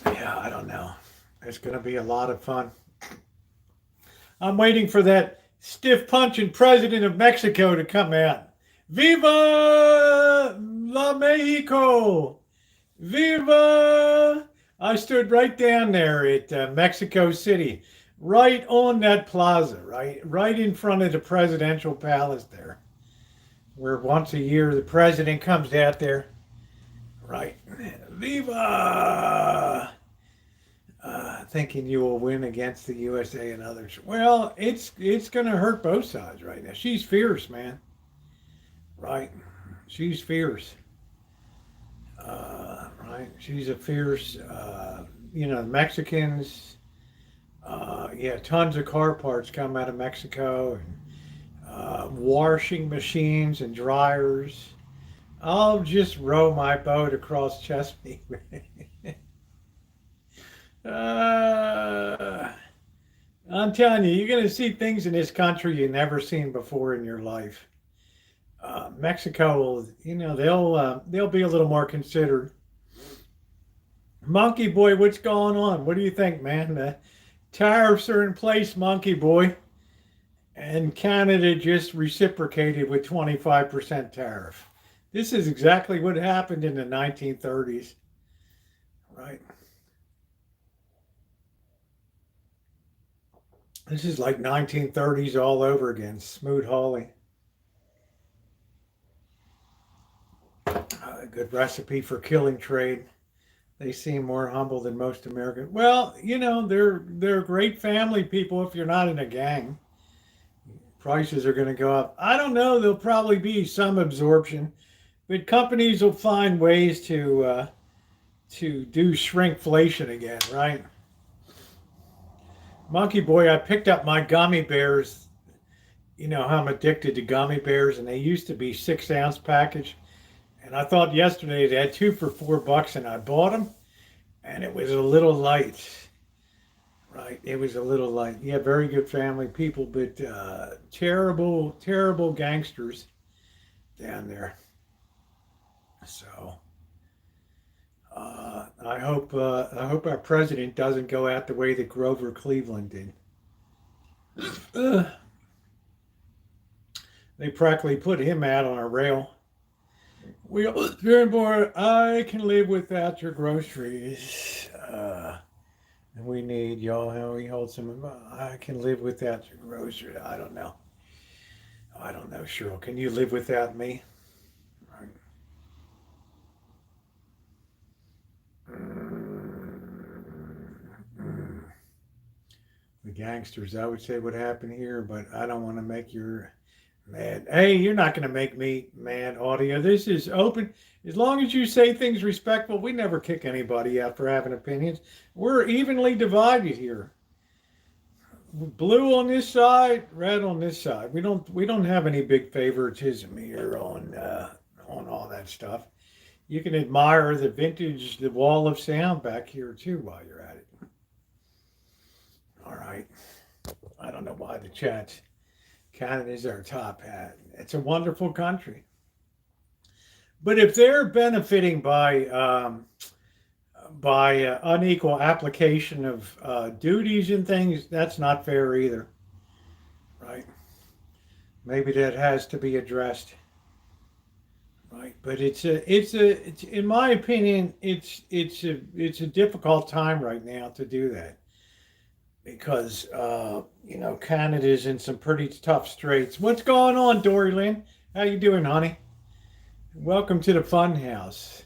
Yeah, I don't know. It's going to be a lot of fun. I'm waiting for that stiff punching president of Mexico to come out. Viva la Mexico! Viva! I stood right down there at Mexico City, right on that plaza, right in front of the presidential palace there, where once a year the president comes out there, right? Viva! Thinking you will win against the USA and others. Well, it's going to hurt both sides right now. She's fierce, man. Right? She's fierce. Right? She's a fierce, Mexicans, tons of car parts come out of Mexico, and washing machines and dryers. I'll just row my boat across Chesapeake. I'm telling you, you're going to see things in this country you've never seen before in your life. Mexico will, they'll be a little more considered. Monkey Boy, what's going on? What do you think, man? The tariffs are in place, Monkey Boy, and Canada just reciprocated with 25% tariff. This is exactly what happened in the 1930s, right? This is like 1930s all over again. Smoot Hawley. A good recipe for killing trade. They seem more humble than most Americans. Well, they're great family people if you're not in a gang. Prices are going to go up. I don't know. There'll probably be some absorption, but companies will find ways to do shrinkflation again, right? Monkey Boy, I picked up my gummy bears. You know how I'm addicted to gummy bears, and they used to be 6-ounce package. And I thought yesterday they had 2 for $4, and I bought them, and it was a little light. Right, it was a little light. Yeah, very good family people, but terrible, terrible gangsters down there. So I hope our president doesn't go out the way that Grover Cleveland did. They practically put him out on a rail. I can live without your groceries. And we need y'all. How we hold some. I can live without your groceries. I don't know. Cheryl, can you live without me? The gangsters, I would say, what happened here, but I don't want to make your mad. Hey, you're not going to make me mad, audio. This is open. As long as you say things respectful, we never kick anybody out for having opinions. We're evenly divided here. Blue on this side, red on this side. We don't have any big favoritism here on all that stuff. You can admire the wall of sound back here too while you're at it. All right. I don't know why the chat's Canada's our top hat. It's a wonderful country. But if they're benefiting by unequal application of duties and things, that's not fair either, right? Maybe that has to be addressed, right? But it's in my opinion, it's a difficult time right now to do that because Canada's in some pretty tough straits. What's going on, Dory Lynn? How you doing, honey? Welcome to the fun house.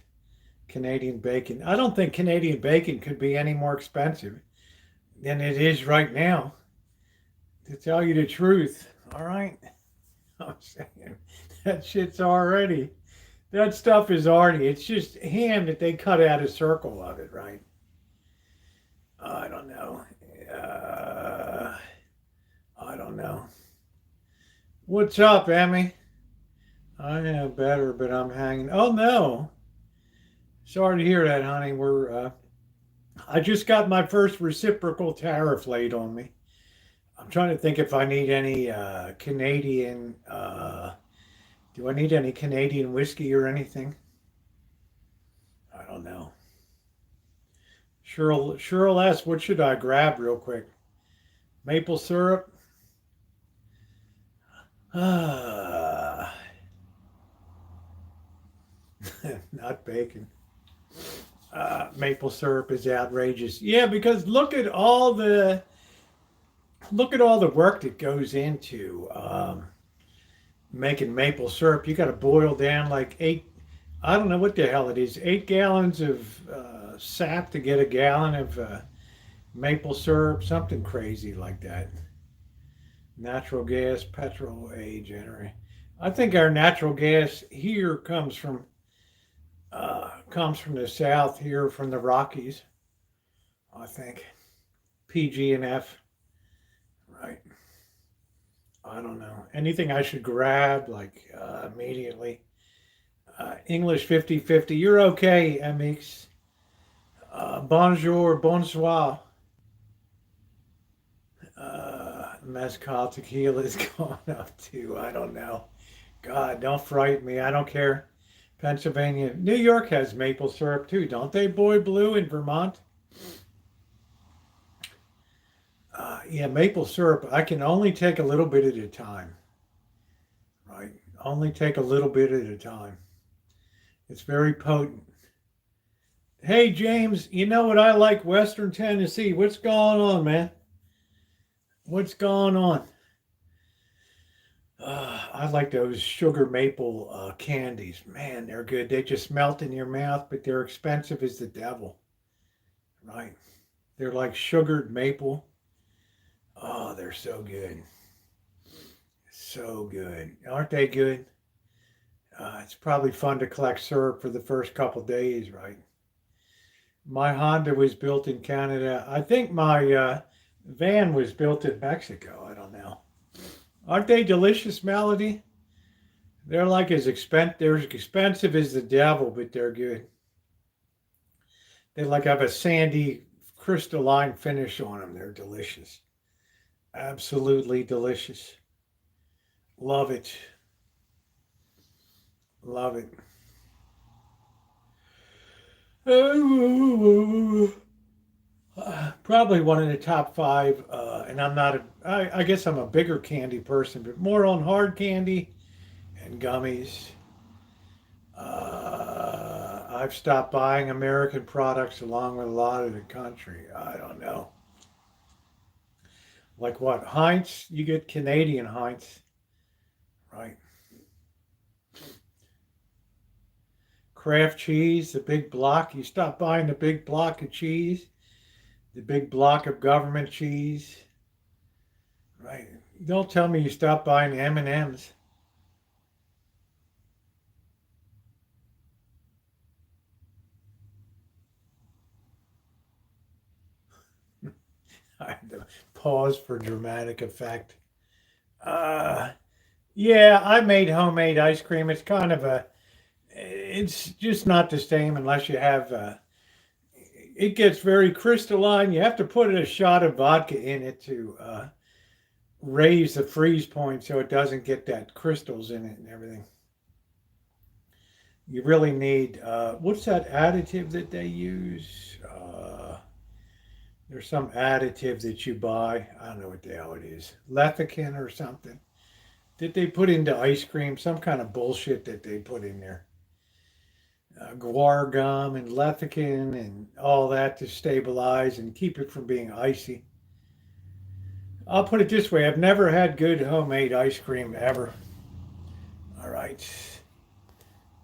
Canadian bacon. I don't think Canadian bacon could be any more expensive than it is right now. To tell you the truth, all right? I'm saying that stuff is already, it's just ham that they cut out a circle of it, right? I don't know. I don't know. What's up, Emmy? I know better, but I'm hanging. Oh, no. Sorry to hear that, honey. I just got my first reciprocal tariff laid on me. I'm trying to think if I need any Canadian. Do I need any Canadian whiskey or anything? I don't know. Cheryl asks, what should I grab real quick? Maple syrup? Not bacon. Maple syrup is outrageous. Yeah, because look at all the work that goes into making maple syrup. You got to boil down like I don't know what the hell it is, 8 gallons of sap to get a gallon of maple syrup, something crazy like that. Natural gas, petrol, generation. I think our natural gas here comes from the south here, from the Rockies. I think PG&F, right? I don't know. Anything I should grab like immediately? English 50-50. You're okay, MX. Bonjour, bonsoir. Mezcal tequila is going up too. I don't know. God, don't frighten me. I don't care. Pennsylvania. New York has maple syrup too, don't they? Boy Blue in Vermont. Yeah, maple syrup. I can only take a little bit at a time. Right? Only take a little bit at a time. It's very potent. Hey, James, you know what I like? Western Tennessee. What's going on, man? What's going on? I like those sugar maple candies. Man, they're good. They just melt in your mouth, but they're expensive as the devil. Right? They're like sugared maple. Oh, they're so good. So good. Aren't they good? It's probably fun to collect syrup for the first couple days, right? My Honda was built in Canada. I think my van was built in Mexico. I don't know. Aren't they delicious, Melody? They're like they're as expensive as the devil, but they're good. They like have a sandy crystalline finish on them. They're delicious. Absolutely delicious. Love it. Love it. Probably one of the top five, and I'm not I guess I'm a bigger candy person, but more on hard candy and gummies. I've stopped buying American products along with a lot of the country. I don't know. Like what? Heinz? You get Canadian Heinz, right? Kraft cheese, the big block. You stop buying the big block of cheese, the big block of government cheese, right? Don't tell me you stop buying M&Ms. I had to pause for dramatic effect. Uh, yeah, I made homemade ice cream. It's just not the same unless you have, it gets very crystalline. You have to put a shot of vodka in it to raise the freeze point so it doesn't get that crystals in it and everything. You really need, what's that additive that they use? There's some additive that you buy. I don't know what the hell it is. Lecithin or something. That they put into ice cream. Some kind of bullshit that they put in there. Guar gum and lecithin and all that to stabilize and keep it from being icy. I'll put it this way. I've never had good homemade ice cream ever. All right.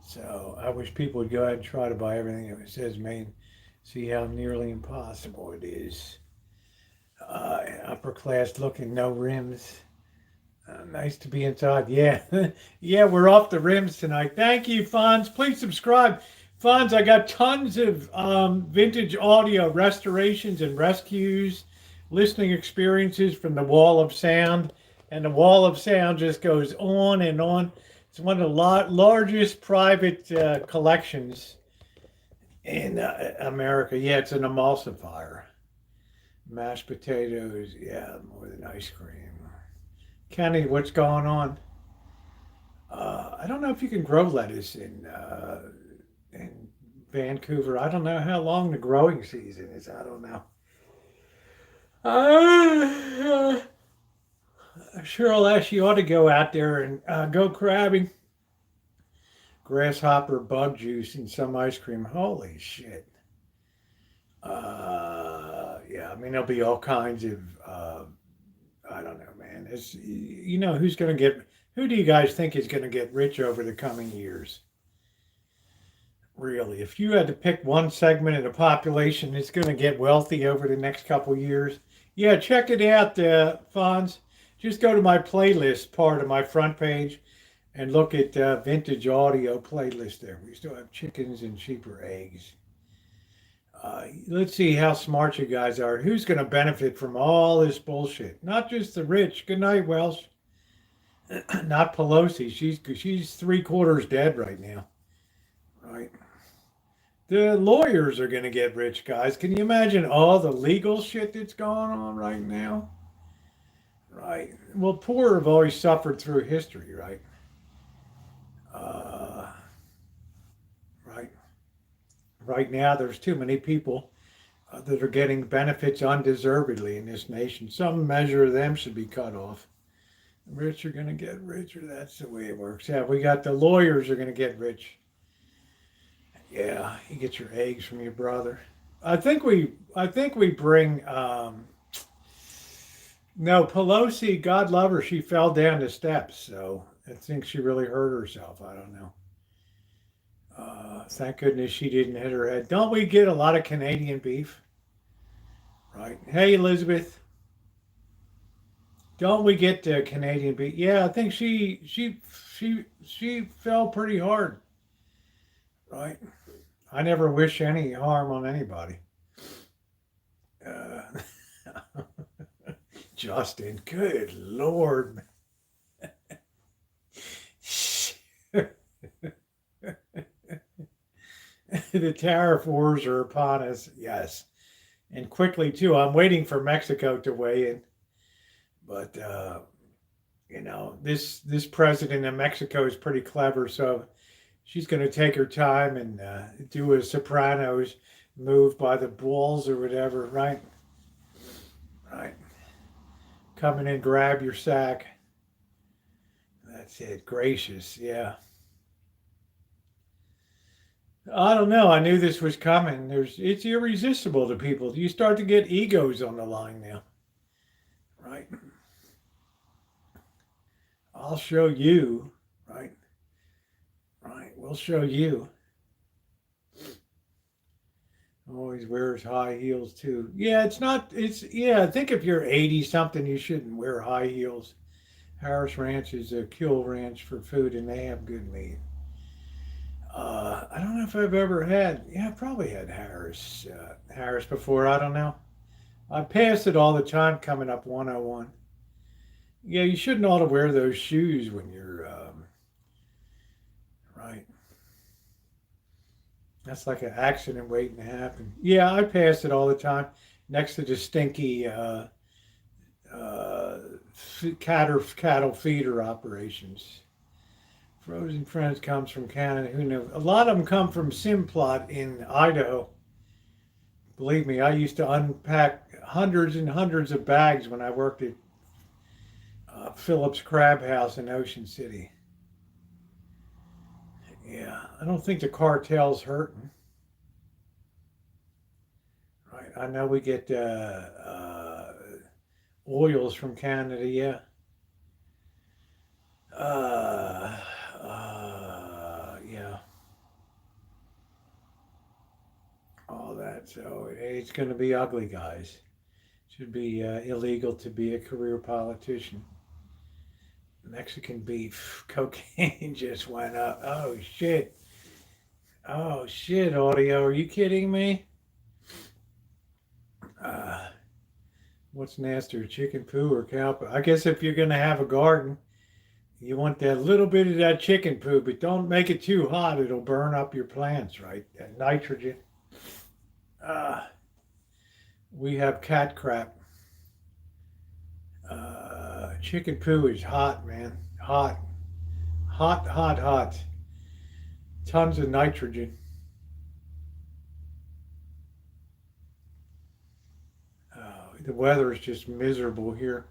So I wish people would go ahead and try to buy everything that says made. See how nearly impossible it is. Upper class looking, no rims. Nice to be inside. Yeah, yeah, we're off the rims tonight. Thank you, Fonz. Please subscribe. Fonz, I got tons of vintage audio restorations and rescues, listening experiences from the Wall of Sound. And the Wall of Sound just goes on and on. It's one of the largest private collections in America. Yeah, it's an emulsifier. Mashed potatoes, yeah, more than ice cream. Kenny, what's going on? I don't know if you can grow lettuce in Vancouver. I don't know how long the growing season is. I don't know. Cheryl Ash, you ought to go out there and go crabbing. Grasshopper bug juice and some ice cream. Holy shit. Yeah, I mean, there'll be all kinds of, I don't know, man. It's, you know, who do you guys think is going to get rich over the coming years? Really, if you had to pick one segment of the population that's going to get wealthy over the next couple years, yeah, check it out, Fonz. Just go to my playlist part of my front page and look at vintage audio playlist there. We still have chickens and cheaper eggs. Let's see how smart you guys are. Who's going to benefit from all this bullshit? Not just the rich. Good night, Welsh. Not Pelosi. She's 3/4 dead right now. Right. The lawyers are going to get rich, guys. Can you imagine all the legal shit that's going on right now? Right. Well, poor have always suffered through history, right? right now there's too many people that are getting benefits undeservedly in this nation. Some measure of them should be cut off. The rich are going to get richer. That's the way it works. Yeah, we got the lawyers are going to get rich. Yeah, you get your eggs from your brother. I think we bring. No, Pelosi, God love her, she fell down the steps, so I think she really hurt herself. I don't know. Thank goodness she didn't hit her head. Don't we get a lot of Canadian beef? Right. Hey, Elizabeth. Don't we get Canadian beef? Yeah, I think she fell pretty hard. Right. I never wish any harm on anybody. Uh, Justin, good Lord. The tariff wars are upon us, yes. And quickly, too. I'm waiting for Mexico to weigh in. But, this president of Mexico is pretty clever, so she's going to take her time and do a Sopranos move by the balls or whatever, right? Right. Come in and grab your sack. That's it. Gracious, yeah. I don't know. I knew this was coming. It's irresistible to people. You start to get egos on the line now, right? I'll show you, right? Right. We'll show you. Always wears high heels too. Yeah, it's not. I think if you're 80 something, you shouldn't wear high heels. Harris Ranch is a kill ranch for food, and they have good meat. I don't know if I've ever had. Yeah, I probably had Harris before. I don't know. I pass it all the time coming up 101. Yeah, you shouldn't ought to wear those shoes when you're right. That's like an accident waiting to happen. Yeah, I pass it all the time next to the stinky cattle feeder operations. Frozen Friends comes from Canada. Who knows? A lot of them come from Simplot in Idaho. Believe me, I used to unpack hundreds and hundreds of bags when I worked at Phillips Crab House in Ocean City. Yeah, I don't think the cartel's hurting. Right, I know we get oils from Canada, yeah. Yeah. All that. So it's going to be ugly, guys. Should be illegal to be a career politician. Mexican beef, cocaine just went up. Oh shit. Oh shit, audio. Are you kidding me? What's nastier, chicken poo or cow poo? I guess if you're going to have a garden, you want that little bit of that chicken poo, but don't make it too hot. It'll burn up your plants, right? That nitrogen. We have cat crap. Chicken poo is hot, man. Hot. Hot, hot, hot. Tons of nitrogen. The weather is just miserable here.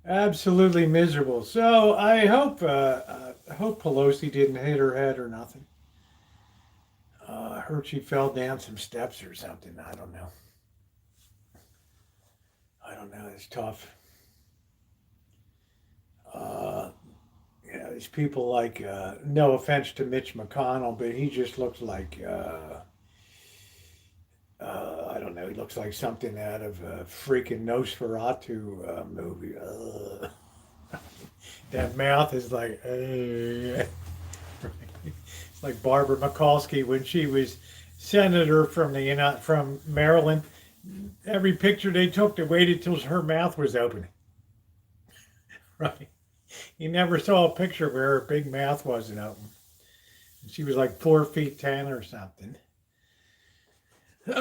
Absolutely miserable. So I hope Pelosi didn't hit her head or nothing. I heard she fell down some steps or something. I don't know. It's tough. These people like, no offense to Mitch McConnell, but he just looks like, I don't know, he looks like something out of a freaking Nosferatu movie. That mouth is like, it's like Barbara Mikulski when she was senator from from Maryland. Every picture they took, they waited till her mouth was open. Right. You never saw a picture where her big mouth wasn't open. She was like 4'10" or something. I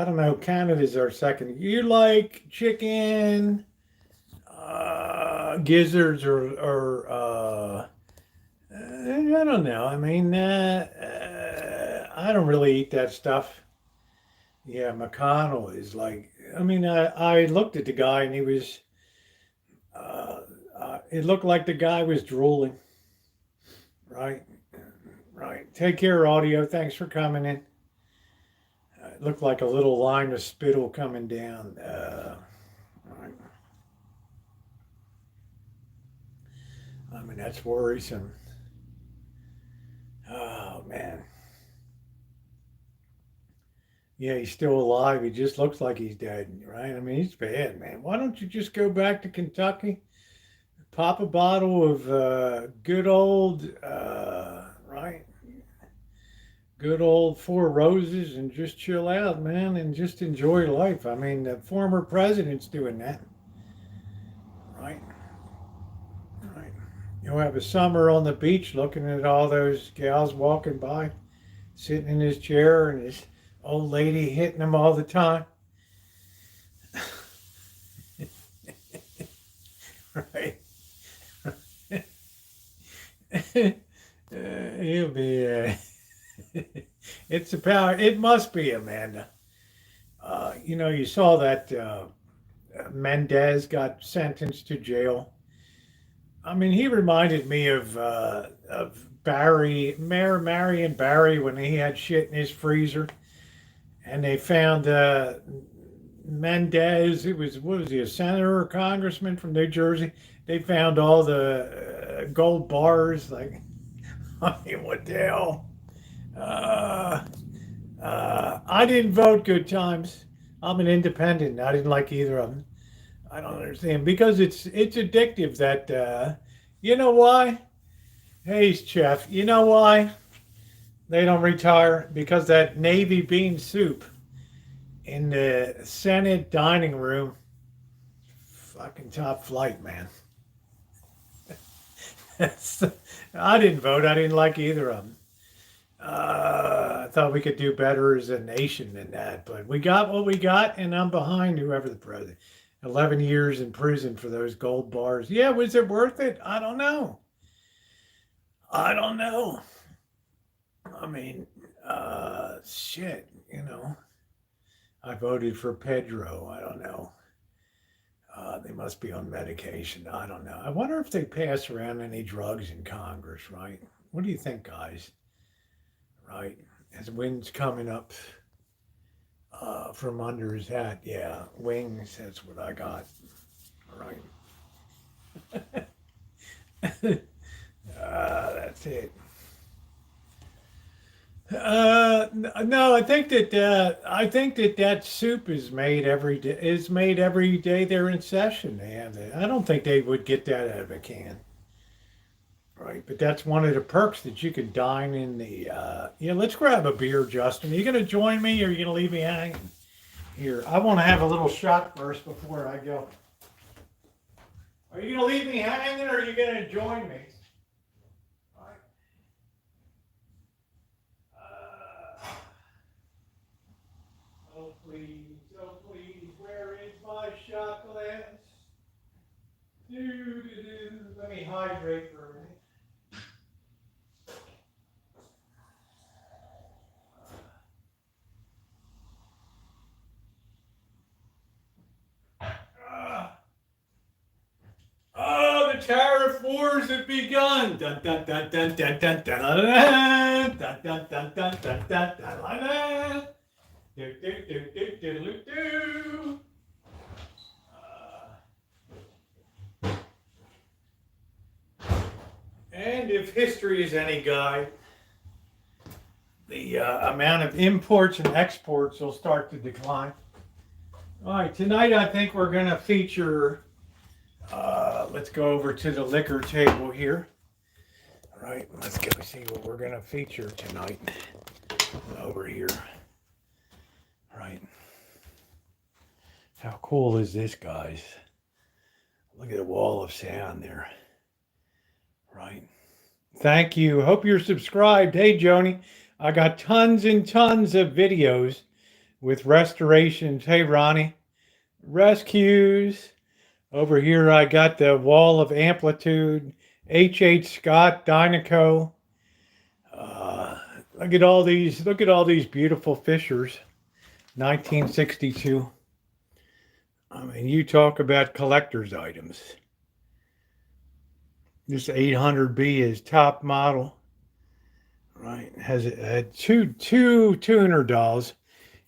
don't know. Canada's our second. You like chicken? gizzards or I don't know. I mean, I don't really eat that stuff. Yeah, McConnell is like, I mean, I looked at the guy and he was, it looked like the guy was drooling. Right, right. Take care, audio. Thanks for coming in. It looked like a little line of spittle coming down. Right. I mean, that's worrisome. Oh, man. Yeah, he's still alive. He just looks like he's dead, right? I mean, he's bad, man. Why don't you just go back to Kentucky, pop a bottle of good old, right? Good old Four Roses and just chill out, man, and just enjoy life. I mean, the former president's doing that, right? Right. You'll have a summer on the beach looking at all those gals walking by, sitting in his chair and his old lady hitting him all the time. Right. He'll be, it's a power, it must be, Amanda. You know, you saw that Mendez got sentenced to jail. I mean, he reminded me of Barry, Mayor Marion Barry, when he had shit in his freezer. And they found Mendez, it was, what was he, a senator or congressman from New Jersey? They found all the gold bars, like, I mean, what the hell? I didn't vote Good Times. I'm an independent. I didn't like either of them. I don't understand, because it's addictive that, you know why? Hey, Chef, you know why they don't retire? Because that Navy bean soup in the Senate dining room, fucking top flight, man. I didn't vote. I didn't like either of them. I thought we could do better as a nation than that, but we got what we got, and I'm behind whoever the president. 11 years in prison for those gold bars. Yeah, was it worth it? I don't know. I don't know. I mean, shit, you know. I voted for Pedro. I don't know. They must be on medication. I don't know. I wonder if they pass around any drugs in Congress, right? What do you think, guys? Right? As wind's coming up from under his hat. Yeah, wings, that's what I got. Right. That's it. No, I think that soup is made every day. Is made every day they're in session. They have it. I don't think they would get that out of a can. Right, but that's one of the perks that you can dine in the. Yeah, let's grab a beer, Justin. Are you going to join me, or are you going to leave me hanging? Here, I want to have a little shot first before I go. Are you going to leave me hanging, or are you going to join me? Oh please, where is my shot glass? Let me hydrate for a minute. Oh, the tariff wars have begun. Dun dun dun dun dun dun dun dun dun dun dun dun dun dun dun dun. Do do do do do do. And if history is any guide, the amount of imports and exports will start to decline. All right, tonight I think we're going to feature. Let's go over to the liquor table here. All right, let's go see what we're going to feature tonight over here. Right. How cool is this, guys? Look at the wall of sound there. Right. Thank you. Hope you're subscribed. Hey, Joni, I got tons and tons of videos with restorations. Hey, Ronnie. Rescues. Over here, I got the wall of amplitude, H.H. Scott, Dynaco. Look at all these. Look at all these beautiful Fishers, 1962. I mean, you talk about collector's items. This 800B is top model, right? Had two tuner dolls.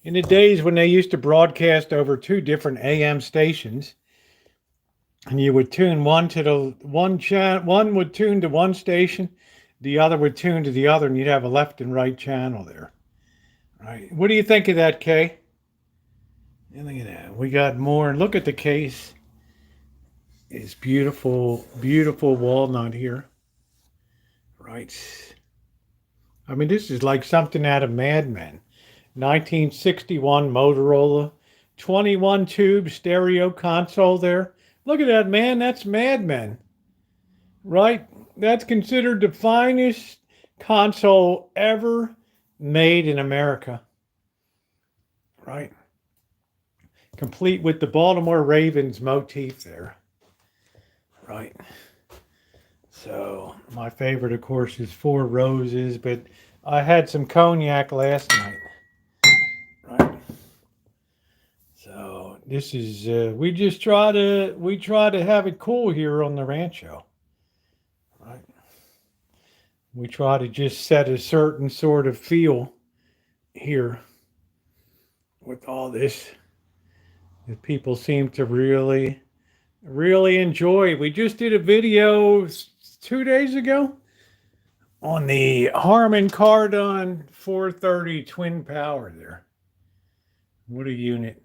In the days when they used to broadcast over two different AM stations, and you would tune one to the one would tune to one station, the other would tune to the other, and you'd have a left and right channel there. Right? What do you think of that, Kay? And look at that. We got more. Look at the case. It's beautiful, beautiful walnut here. Right. I mean, this is like something out of Mad Men. 1961 Motorola, 21 tube stereo console there. Look at that, man. That's Mad Men. Right? That's considered the finest console ever made in America. Right? Complete with the Baltimore Ravens motif there. Right. So my favorite, of course, is Four Roses, but I had some cognac last night. Right. So this is we try to have it cool here on the Rancho. Right. We try to just set a certain sort of feel here with all this that people seem to really enjoy. We just did a video 2 days ago on the Harman Kardon 430 twin power there. What a unit.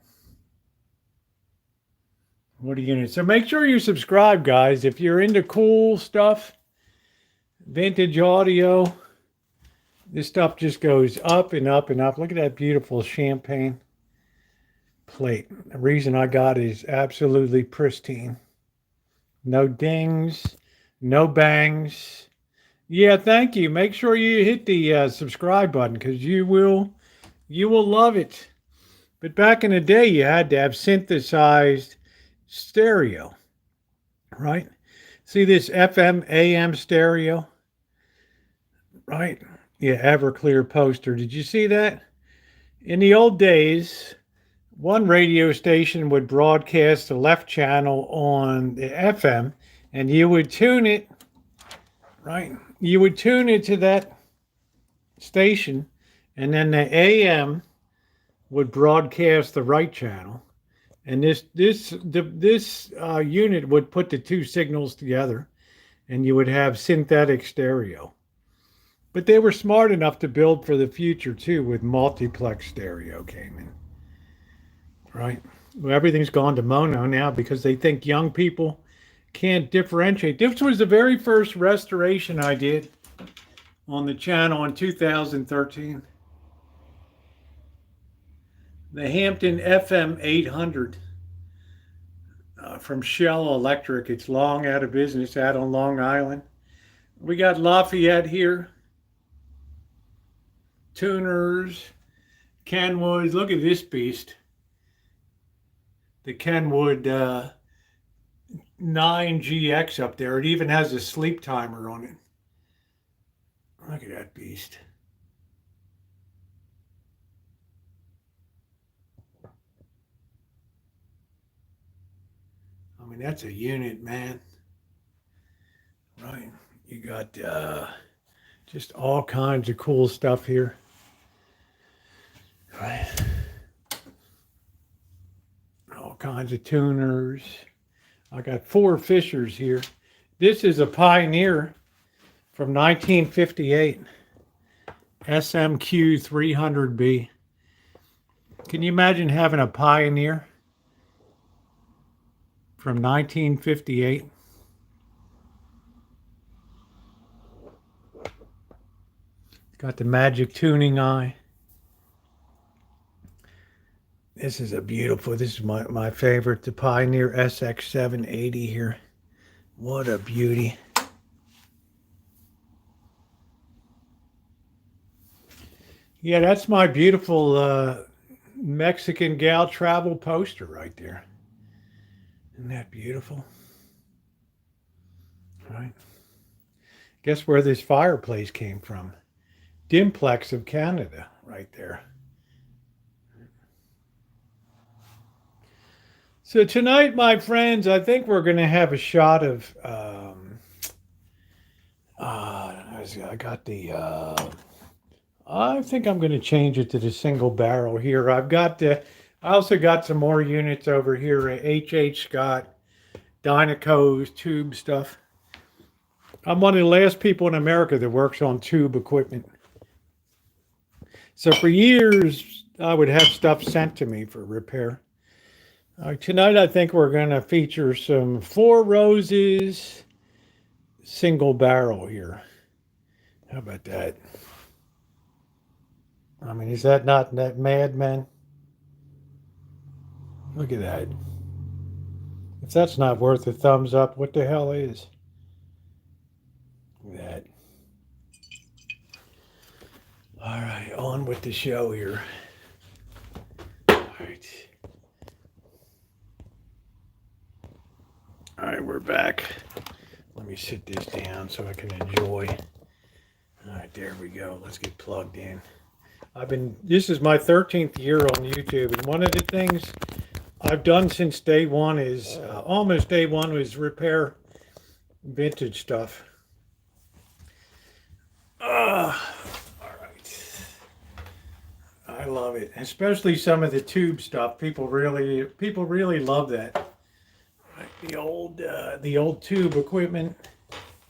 What a unit. So make sure you subscribe, guys. If you're into cool stuff, vintage audio, this stuff just goes up and up and up. Look at that beautiful champagne plate. The reason I got it is absolutely pristine. No dings, no bangs. Yeah, thank you. Make sure you hit the subscribe button because you will love it. But back in the day, you had to have synthesized stereo, right? See this FM AM stereo, right? Yeah, Everclear poster. Did you see that? In the old days, one radio station would broadcast the left channel on the FM, and you would tune it, right? You would tune it to that station, and then the AM would broadcast the right channel, and this unit would put the two signals together, and you would have synthetic stereo. But they were smart enough to build for the future too, with multiplex stereo came in. Right. Well, everything's gone to mono now because they think young people can't differentiate. This was the very first restoration I did on the channel in 2013. The Hampton FM 800 from Shell Electric. It's long out of business out on Long Island. We got Lafayette here. Tuners. Kenwoods. Look at this beast. The Kenwood 9GX up there. It even has a sleep timer on it. Look at that beast. I mean, that's a unit, man. Right. You got just all kinds of cool stuff here. Right. All kinds of tuners. I got 4 Fishers here. This is a Pioneer from 1958. SMQ 300B. Can you imagine having a Pioneer from 1958? It's got the magic tuning eye. This is a beautiful, this is my favorite, the Pioneer SX780 here. What a beauty. Yeah, that's my beautiful Mexican gal travel poster right there. Isn't that beautiful? Right. Guess where this fireplace came from? Dimplex of Canada, right there. So tonight, my friends, I think we're going to have a shot of. I got the. I think I'm going to change it to the single barrel here. I've got the. I also got some more units over here at HH Scott, Dynaco's tube stuff. I'm one of the last people in America that works on tube equipment. So for years, I would have stuff sent to me for repair. Tonight, I think we're going to feature some Four Roses single barrel here. How about that? I mean, is that not that Mad Men? Look at that. If that's not worth a thumbs up, what the hell is? Look at that. All right, on with the show here. All right. All right, we're back. Let me sit this down so I can enjoy. All right, there we go. Let's get plugged in. This is my 13th year on YouTube, and one of the things I've done since day one is, almost day one, was repair vintage stuff. All right. I love it, especially some of the tube stuff. People really love that. The old tube equipment.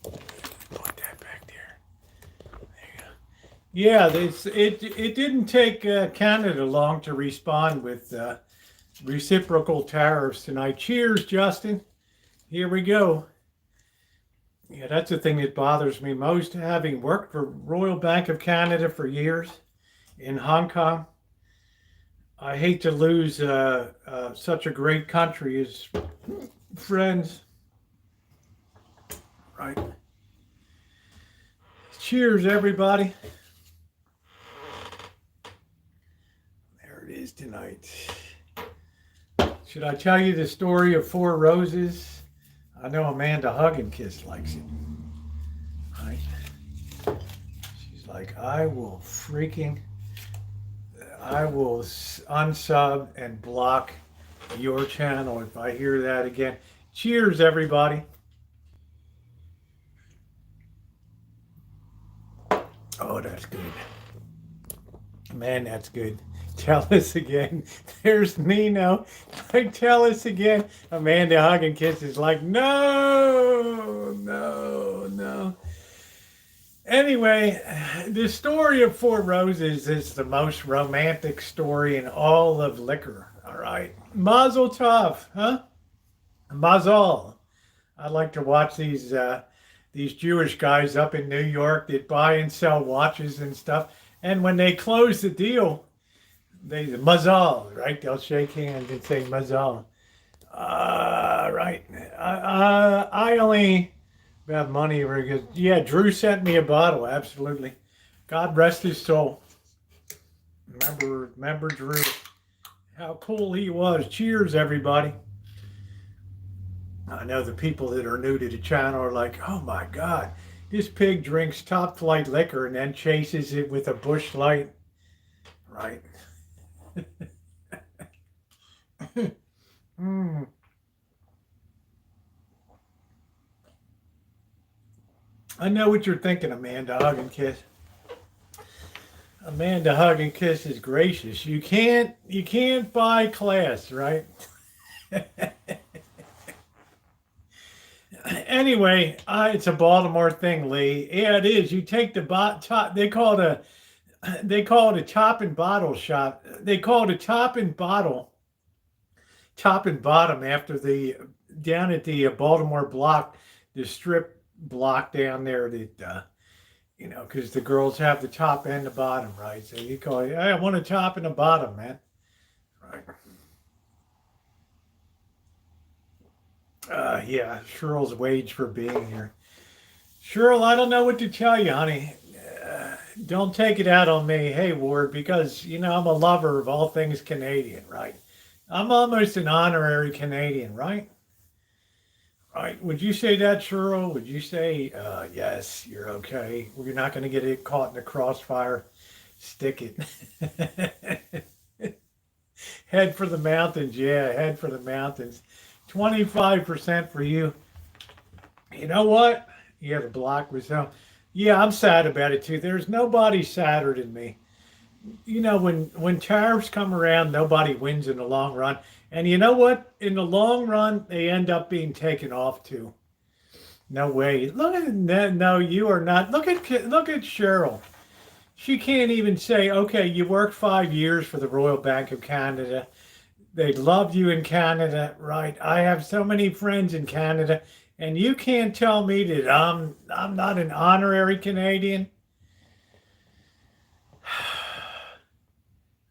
Put that back there. There you go. Yeah, it didn't take Canada long to respond with reciprocal tariffs tonight. Cheers, Justin. Here we go. Yeah, that's the thing that bothers me most, having worked for Royal Bank of Canada for years in Hong Kong. I hate to lose such a great country as friends. Right. Cheers, everybody. There it is tonight. Should I tell you the story of Four Roses? I know Amanda Hug and Kiss likes it. Right? She's like, I will unsub and block your channel if I hear that again. Cheers, everybody. Oh, that's good. Man, that's good. Tell us again. There's Nino. Like, tell us again. Amanda Hug and Kiss is like, no. Anyway, the story of Four Roses is the most romantic story in all of liquor. All right. Mazel tov, huh? Mazel. I like to watch these Jewish guys up in New York that buy and sell watches and stuff. And when they close the deal, they Mazel, right? They'll shake hands and say Mazel. Right. I only about money because yeah, Drew sent me a bottle. Absolutely. God rest his soul. Remember Drew. How cool he was. Cheers, everybody. I know the people that are new to the channel are like, oh my God, this pig drinks top flight liquor and then chases it with a Busch Light. Right. I know what you're thinking, Amanda Hug and Kiss. Amanda Hug and Kiss is gracious. You can't buy class, right? Anyway, it's a Baltimore thing, Lee. Yeah, it is. You take the top. They call it a top and bottle shop. They call it a top and bottom after down at the Baltimore block, the strip block down there that because the girls have the top and the bottom, right? So you call it, hey, I want a top and a bottom, man. Right. Yeah, Cheryl's wage for being here. Cheryl, I don't know what to tell you, honey. Don't take it out on me, hey, Ward, because, I'm a lover of all things Canadian, right? I'm almost an honorary Canadian, right? Right. Would you say that, Cheryl? Would you say, yes, you're okay? We're not going to get it caught in the crossfire. Stick it. Head for the mountains. Yeah, head for the mountains. 25% for you. You know what? You have a block with some. Yeah, I'm sad about it too. There's nobody sadder than me. You know, when tariffs come around, nobody wins in the long run. And you know what? In the long run, they end up being taken off too. No way. Look at that. No, you are not. Look at Cheryl. She can't even say, okay, you worked 5 years for the Royal Bank of Canada. They love you in Canada, right? I have so many friends in Canada, and you can't tell me that I'm not an honorary Canadian.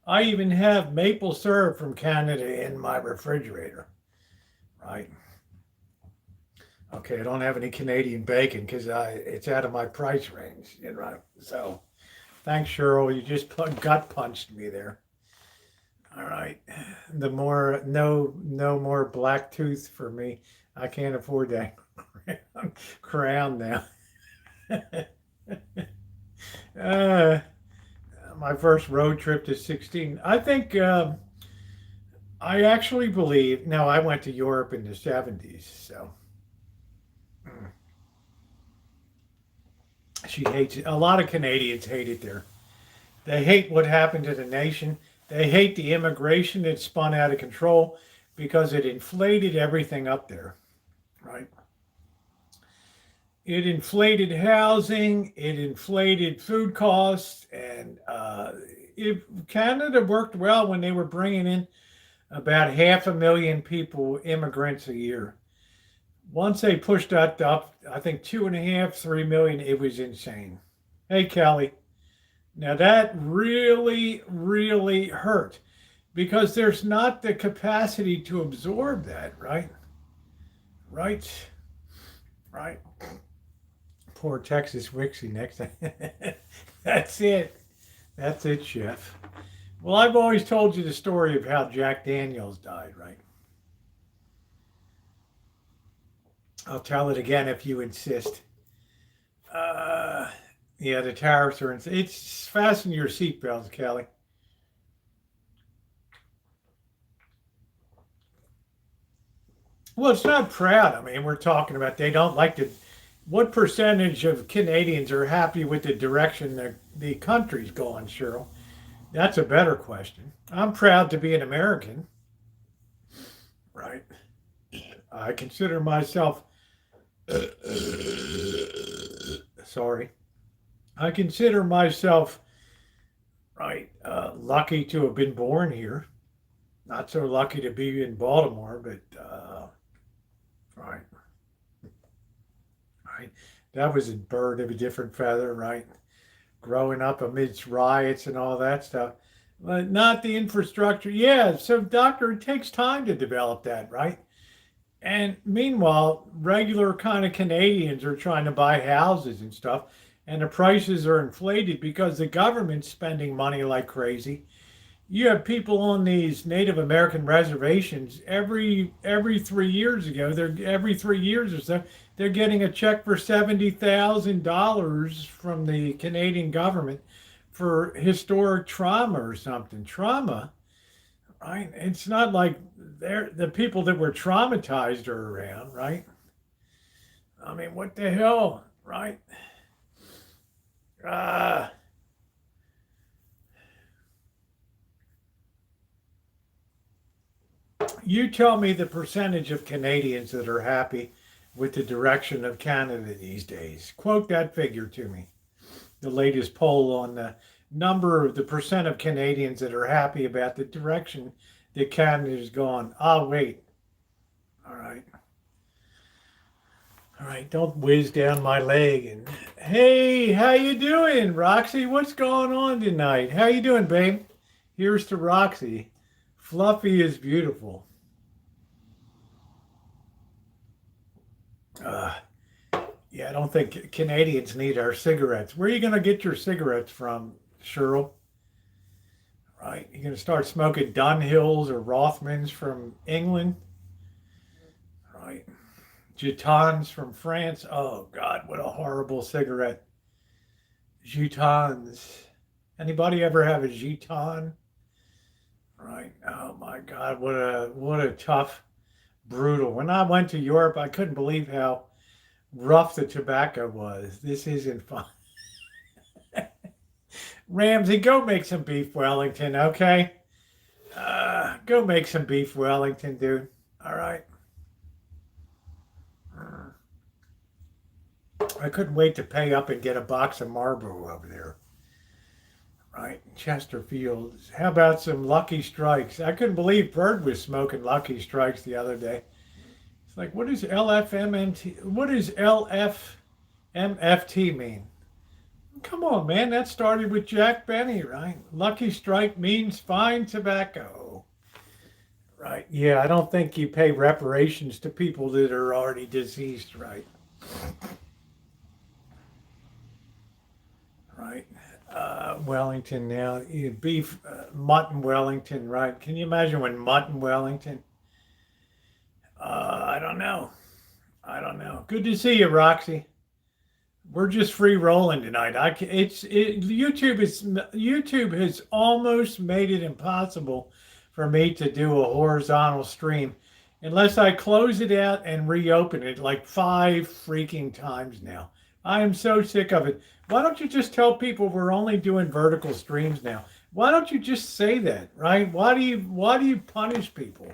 I even have maple syrup from Canada in my refrigerator, right? Okay, I don't have any Canadian bacon because it's out of my price range, you know. So, thanks, Cheryl. You just gut punched me there. All right, no more black tooth for me. I can't afford that crown now. uh, my first road trip to 16. I think I actually believe. No, I went to Europe in the 70s, so. She hates it. A lot of Canadians hate it there. They hate what happened to the nation. They hate the immigration that spun out of control because it inflated everything up there, right? It inflated housing, it inflated food costs, and if Canada worked well when they were bringing in about 500,000 people, immigrants a year. Once they pushed that up, I think 2.5, 3 million, it was insane. Hey, Kelly. Now that really, really hurt because there's not the capacity to absorb that, right? Right? Right. Poor Texas Wixie next time. That's it. That's it, Chef. Well, I've always told you the story of how Jack Daniels died, right? I'll tell it again if you insist. Yeah, the tariffs are. It's fasten your seatbelts, Kelly. Well, it's not proud. I mean, we're talking about they don't like the. What percentage of Canadians are happy with the direction the country's going, Cheryl? That's a better question. I'm proud to be an American, right? I consider myself. Sorry. I consider myself, right, lucky to have been born here. Not so lucky to be in Baltimore, but, right. Right. That was a bird of a different feather, right? Growing up amidst riots and all that stuff. But not the infrastructure. Yeah, so, doctor, it takes time to develop that, right? And meanwhile, regular kind of Canadians are trying to buy houses and stuff, and the prices are inflated because the government's spending money like crazy. You have people on these Native American reservations every 3 years ago. They're every 3 years or so they're getting a check for $70,000 from the Canadian government for historic trauma or something. Trauma, right? It's not like the people that were traumatized are around, right? I mean, what the hell, right? You tell me the percentage of Canadians that are happy with the direction of Canada these days. Quote that figure to me. The latest poll on the the percent of Canadians that are happy about the direction that Canada's gone. Ah, wait. All right. All right, don't whiz down my leg. And hey, how you doing, Roxy? What's going on tonight? How you doing, babe? Here's to Roxy. Fluffy is beautiful. Yeah, I don't think Canadians need our cigarettes. Where are you going to get your cigarettes from, Cheryl? Right, you're going to start smoking Dunhills or Rothmans from England? Right. Gitans from France. Oh God, what a horrible cigarette. Gitans. Anybody ever have a gitan? Right. Oh my God, what a tough, brutal. When I went to Europe, I couldn't believe how rough the tobacco was. This isn't fun. Ramsey, go make some beef Wellington, okay? Go make some beef Wellington, dude. All right. I couldn't wait to pay up and get a box of Marlboro over there. Right, Chesterfield. How about some Lucky Strikes? I couldn't believe Bird was smoking Lucky Strikes the other day. It's like, what does LFMNT? What does LFMFT mean? Come on, man. That started with Jack Benny, right? Lucky Strike means fine tobacco. Right. Yeah, I don't think you pay reparations to people that are already deceased, right? Right. Wellington now. Beef, mutton Wellington, right? Can you imagine when mutton Wellington? I don't know. I don't know. Good to see you, Roxy. We're just free rolling tonight. YouTube has almost made it impossible for me to do a horizontal stream unless I close it out and reopen it like 5 freaking times now. I am so sick of it. Why don't you just tell people we're only doing vertical streams now? Why don't you just say that, right? Why do you punish people?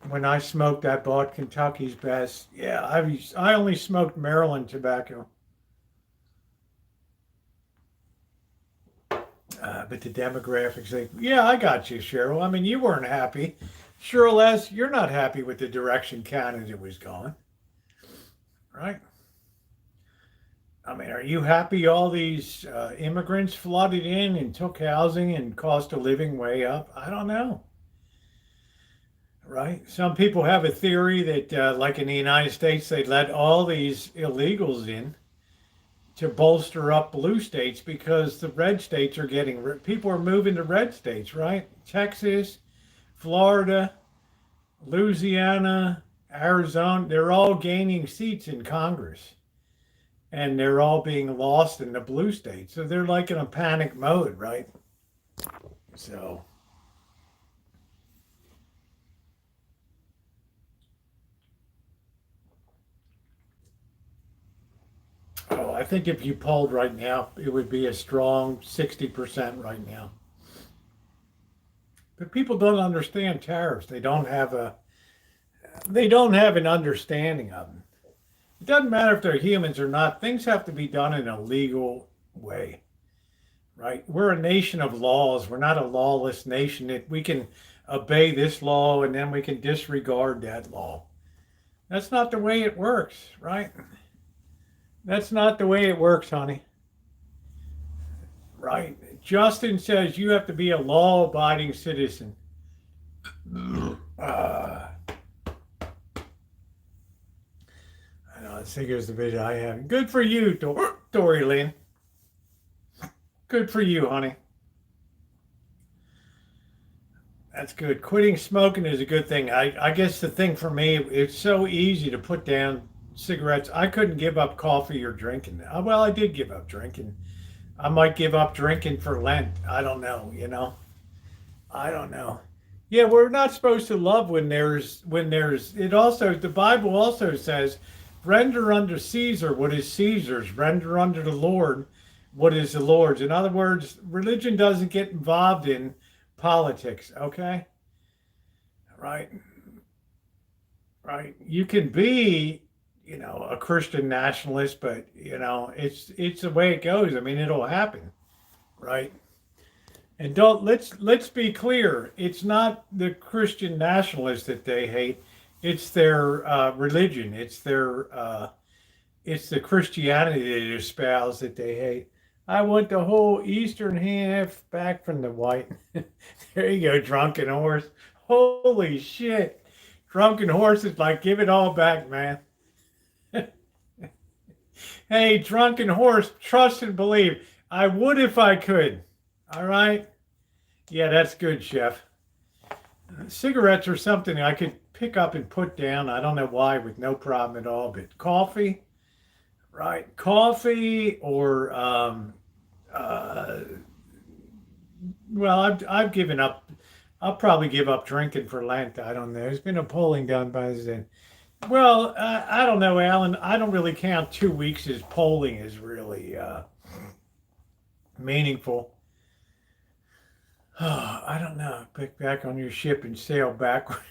When I smoked, I bought Kentucky's Best. Yeah, I only smoked Maryland tobacco. But the demographics, yeah, I got you, Cheryl. I mean, you weren't happy. Cheryl S., you're not happy with the direction Canada was going, right? I mean, are you happy all these immigrants flooded in and took housing and cost of living way up? I don't know. Right? Some people have a theory that, like in the United States, they let all these illegals in to bolster up blue states because the red states are people are moving to red states, right? Texas, Florida, Louisiana, Arizona, they're all gaining seats in Congress. And they're all being lost in the blue states. So they're like in a panic mode, right? So. Oh, I think if you polled right now, it would be a strong 60% right now. But people don't understand tariffs. They don't have an understanding of them. It doesn't matter if they're humans or not. Things have to be done in a legal way, right? We're a nation of laws. We're not a lawless nation that we can obey this law and then we can disregard that law. That's not the way it works, right? That's not the way it works, honey. Right? Justin says you have to be a law-abiding citizen. Let's see, here's the video I have. Good for you, Dory Lynn. Good for you, honey. That's good. Quitting smoking is a good thing. I guess the thing for me, it's so easy to put down cigarettes. I couldn't give up coffee or drinking. Well, I did give up drinking. I might give up drinking for Lent. I don't know, I don't know. Yeah, we're not supposed to love the Bible also says, render unto Caesar what is Caesar's, render unto the Lord what is the Lord's. In other words, religion doesn't get involved in politics, okay? Right? Right. You can be, a Christian nationalist, but, it's the way it goes. I mean, it'll happen, right? And let's be clear. It's not the Christian nationalists that they hate. It's their religion. It's the Christianity they espouse that they hate. I want the whole eastern half back from the white. There you go, drunken horse. Holy shit. Drunken horse is like, give it all back, man. Hey, drunken horse, trust and believe. I would if I could. All right? Yeah, that's good, Chef. Cigarettes are something I could pick up and put down. I don't know why, with no problem at all. But coffee, right? Coffee or well, I've given up. I'll probably give up drinking for Lent. I don't know. There's been a polling done by the. Well, I don't know, Alan. I don't really count 2 weeks as polling is really meaningful. Oh, I don't know. Pick back on your ship and sail backward.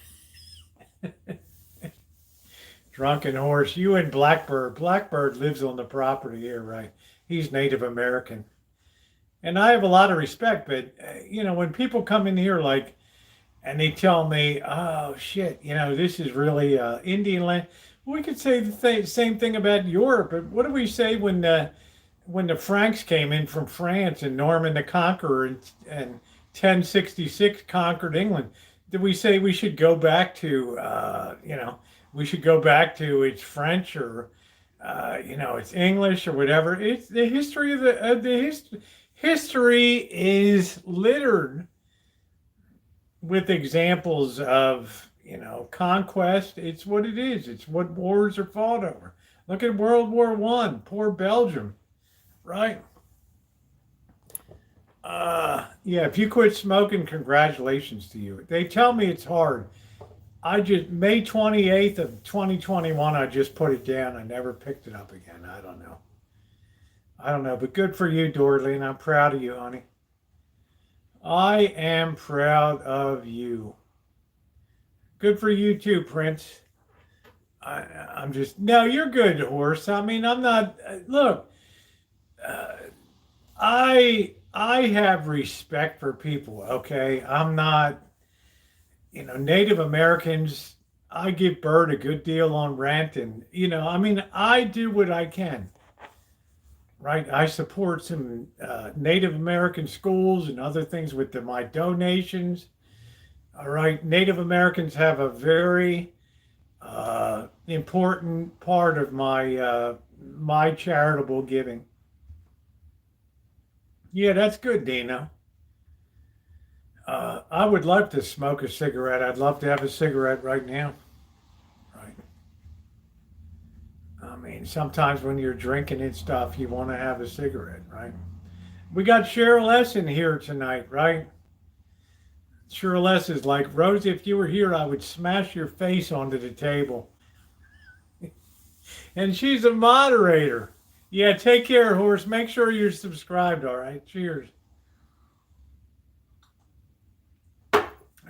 Drunken horse. You and Blackbird. Blackbird lives on the property here, right? He's Native American. And I have a lot of respect, but, when people come in here and they tell me, oh, shit, this is really Indian land. We could say the same thing about Europe, but what do we say when the Franks came in from France and Norman the Conqueror and 1066 conquered England? Did we say we should go back to, we should go back to it's French or, it's English or whatever? It's the history of the history is littered with examples of, conquest. It's what it is. It's what wars are fought over. Look at World War I, poor Belgium, right? If you quit smoking, congratulations to you. They tell me it's hard. May 28th of 2021, I just put it down. I never picked it up again. I don't know, but good for you, Dorleen. I'm proud of you, honey. I am proud of you. Good for you too, Prince. I'm just, no, you're good, horse. I mean, I'm not, look, I have respect for people, okay? I'm not, Native Americans, I give Bird a good deal on rent and, I do what I can. Right, I support some Native American schools and other things with my donations. All right, Native Americans have a very important part of my charitable giving. Yeah, that's good, Dina. I would love to smoke a cigarette. I'd love to have a cigarette right now. I mean, sometimes when you're drinking and stuff, you want to have a cigarette, right? We got Cheryl S. in here tonight, right? Cheryl S. is like, Rosie, if you were here, I would smash your face onto the table. And she's a moderator. Yeah, take care, horse. Make sure you're subscribed, all right? Cheers.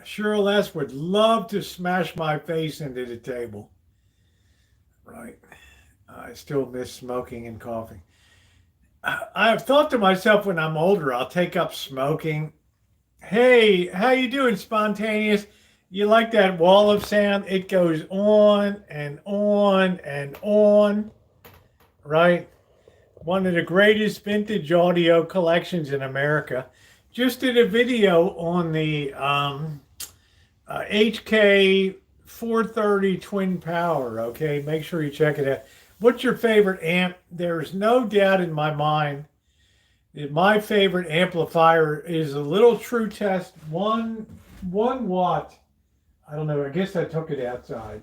Cheryl S. would love to smash my face into the table. Right. I still miss smoking and coughing. I've thought to myself when I'm older, I'll take up smoking. Hey, how you doing, Spontaneous? You like that wall of sound? It goes on and on and on, right? One of the greatest vintage audio collections in America. Just did a video on the HK 430 Twin Power, okay? Make sure you check it out. What's your favorite amp? There's no doubt in my mind that my favorite amplifier is a little True Test 1 watt. I don't know, I guess I took it outside.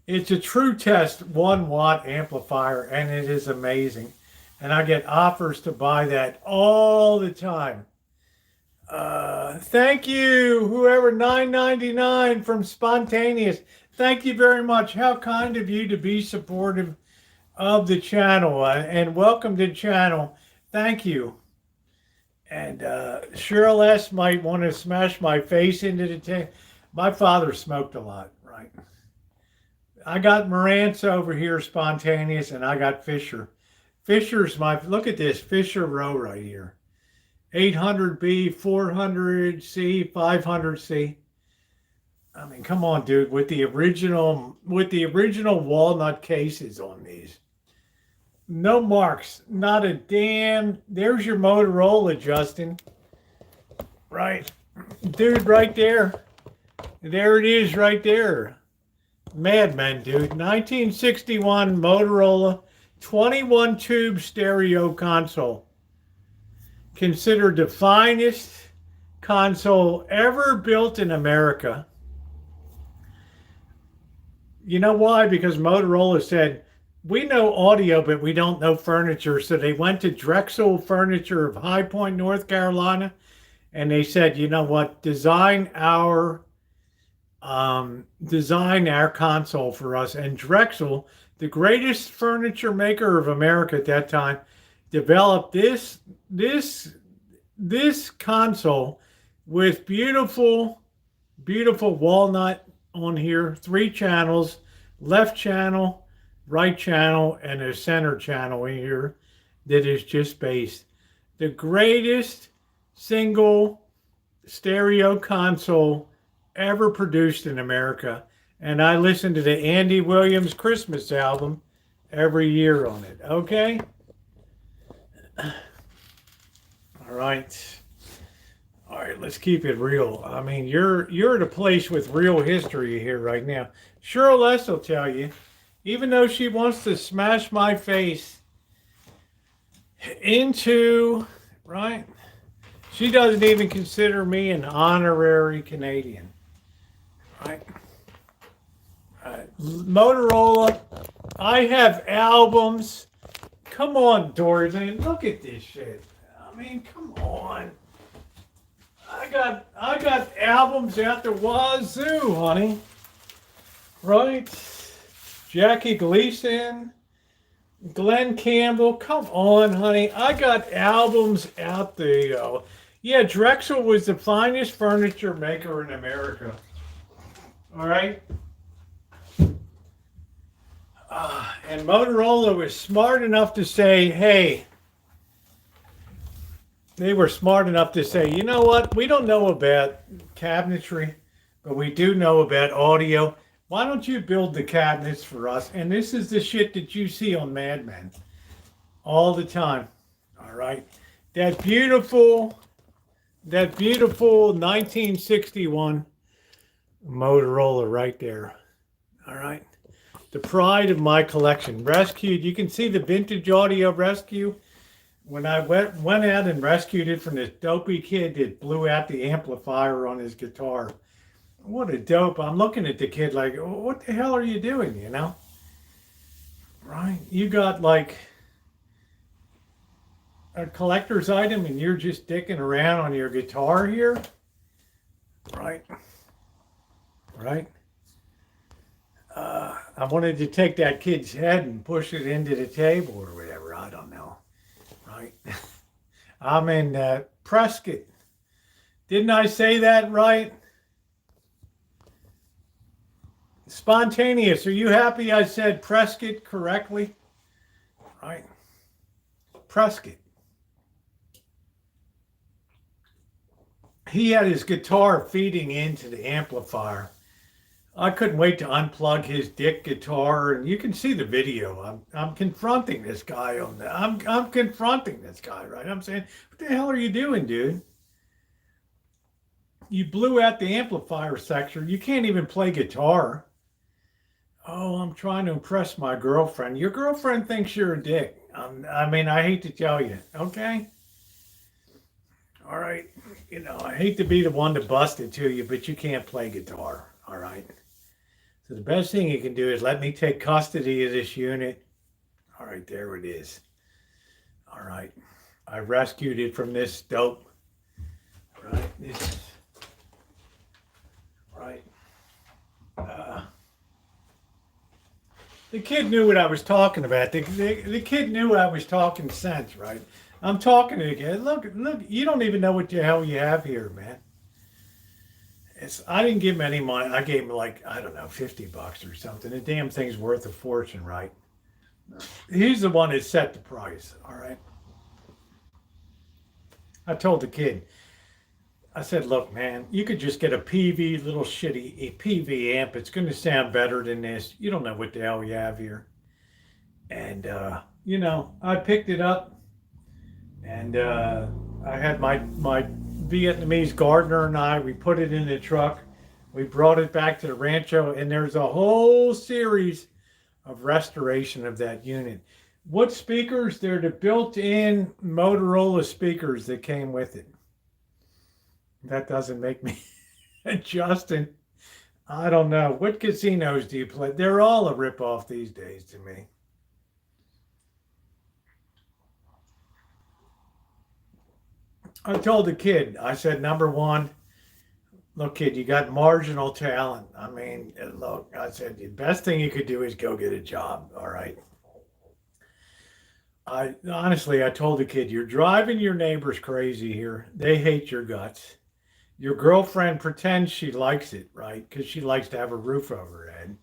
It's a True Test 1 watt amplifier and it is amazing. And I get offers to buy that all the time. Thank you, whoever, $9.99 from Spontaneous. Thank you very much. How kind of you to be supportive of the channel, and welcome to the channel. Thank you. And Cheryl S. might want to smash my face into the table. My father smoked a lot, right? I got Marantz over here, Spontaneous, and I got Fisher. Fisher's look at this, Fisher row right here. 800B, 400C, 500C. I mean, come on, dude, with the original walnut cases on these. No marks, not a damn. There's your Motorola, Justin. Right. Dude, right there. There it is right there. Madman, dude. 1961 Motorola 21 tube stereo console. Considered the finest console ever built in America. You know why? Because Motorola said, we know audio, but we don't know furniture. So they went to Drexel Furniture of High Point, North Carolina, and they said, you know what, design our console for us. And Drexel, the greatest furniture maker of America at that time, developed this console with beautiful walnut on here, 3 channels, left channel, right channel, and a center channel in here that is just bass. The greatest single stereo console ever produced in America. And I listen to the Andy Williams Christmas album every year on it. Okay? All right. All right, let's keep it real. I mean, you're at a place with real history here right now. Cheryl S will tell you, even though she wants to smash my face into, right? She doesn't even consider me an honorary Canadian, right? Motorola, I have albums. Come on, Dorothy, look at this shit. I mean, come on. I got albums out the wazoo, honey. Right? Jackie Gleason, Glenn Campbell. Come on, honey. I got albums out there. Yeah, Drexel was the finest furniture maker in America. All right? And Motorola was smart enough to say, hey, they were smart enough to say, you know what? We don't know about cabinetry, but we do know about audio. Why don't you build the cabinets for us? And this is the shit that you see on Mad Men all the time. All right. That beautiful 1961 Motorola right there. All right. The pride of my collection. Rescued. You can see the vintage audio rescue. When I went out and rescued it from this dopey kid that blew out the amplifier on his guitar. What a dope. I'm looking at the kid like, what the hell are you doing, you know? Right? You got like a collector's item and you're just dicking around on your guitar here? Right? Right? I wanted to take that kid's head and push it into the table or whatever. I don't know. Right? I'm in Prescott. Didn't I say that right? Spontaneous. Are you happy I said Prescott correctly? Right? Prescott. He had his guitar feeding into the amplifier. I couldn't wait to unplug his dick guitar, and you can see the video. I'm confronting this guy on that. I'm confronting this guy, right? I'm saying, what the hell are you doing, dude? You blew out the amplifier section. You can't even play guitar. Oh, I'm trying to impress my girlfriend. Your girlfriend thinks you're a dick. I mean, I hate to tell you, okay? All right. You know, I hate to be the one to bust it to you, but you can't play guitar, all right? So the best thing you can do is let me take custody of this unit. All right, there it is. All right. I rescued it from this dope. Right. This. Right. The kid knew what I was talking about. The kid knew I was talking sense, right? I'm talking to the kid. Look, you don't even know what the hell you have here, man. I didn't give him any money. I gave him like, I don't know, $50 or something. The damn thing's worth a fortune, right? He's the one that set the price, all right? I told the kid, I said, look, man, you could just get a PV, little shitty PV amp. It's going to sound better than this. You don't know what the hell you have here. And, you know, I picked it up and I had my Vietnamese gardener and we put it in the truck. We brought it back to the Rancho, and there's a whole series of restoration of that unit. What speakers? They're the built-in Motorola speakers that came with it. That doesn't make me Justin. I don't know. What casinos do you play? They're all a ripoff these days to me. I told the kid, I said, number one, look, kid, you got marginal talent. I mean, look, I said, the best thing you could do is go get a job. All right. I told the kid, you're driving your neighbors crazy here. They hate your guts. Your girlfriend pretends she likes it, right? Because she likes to have a roof over her head,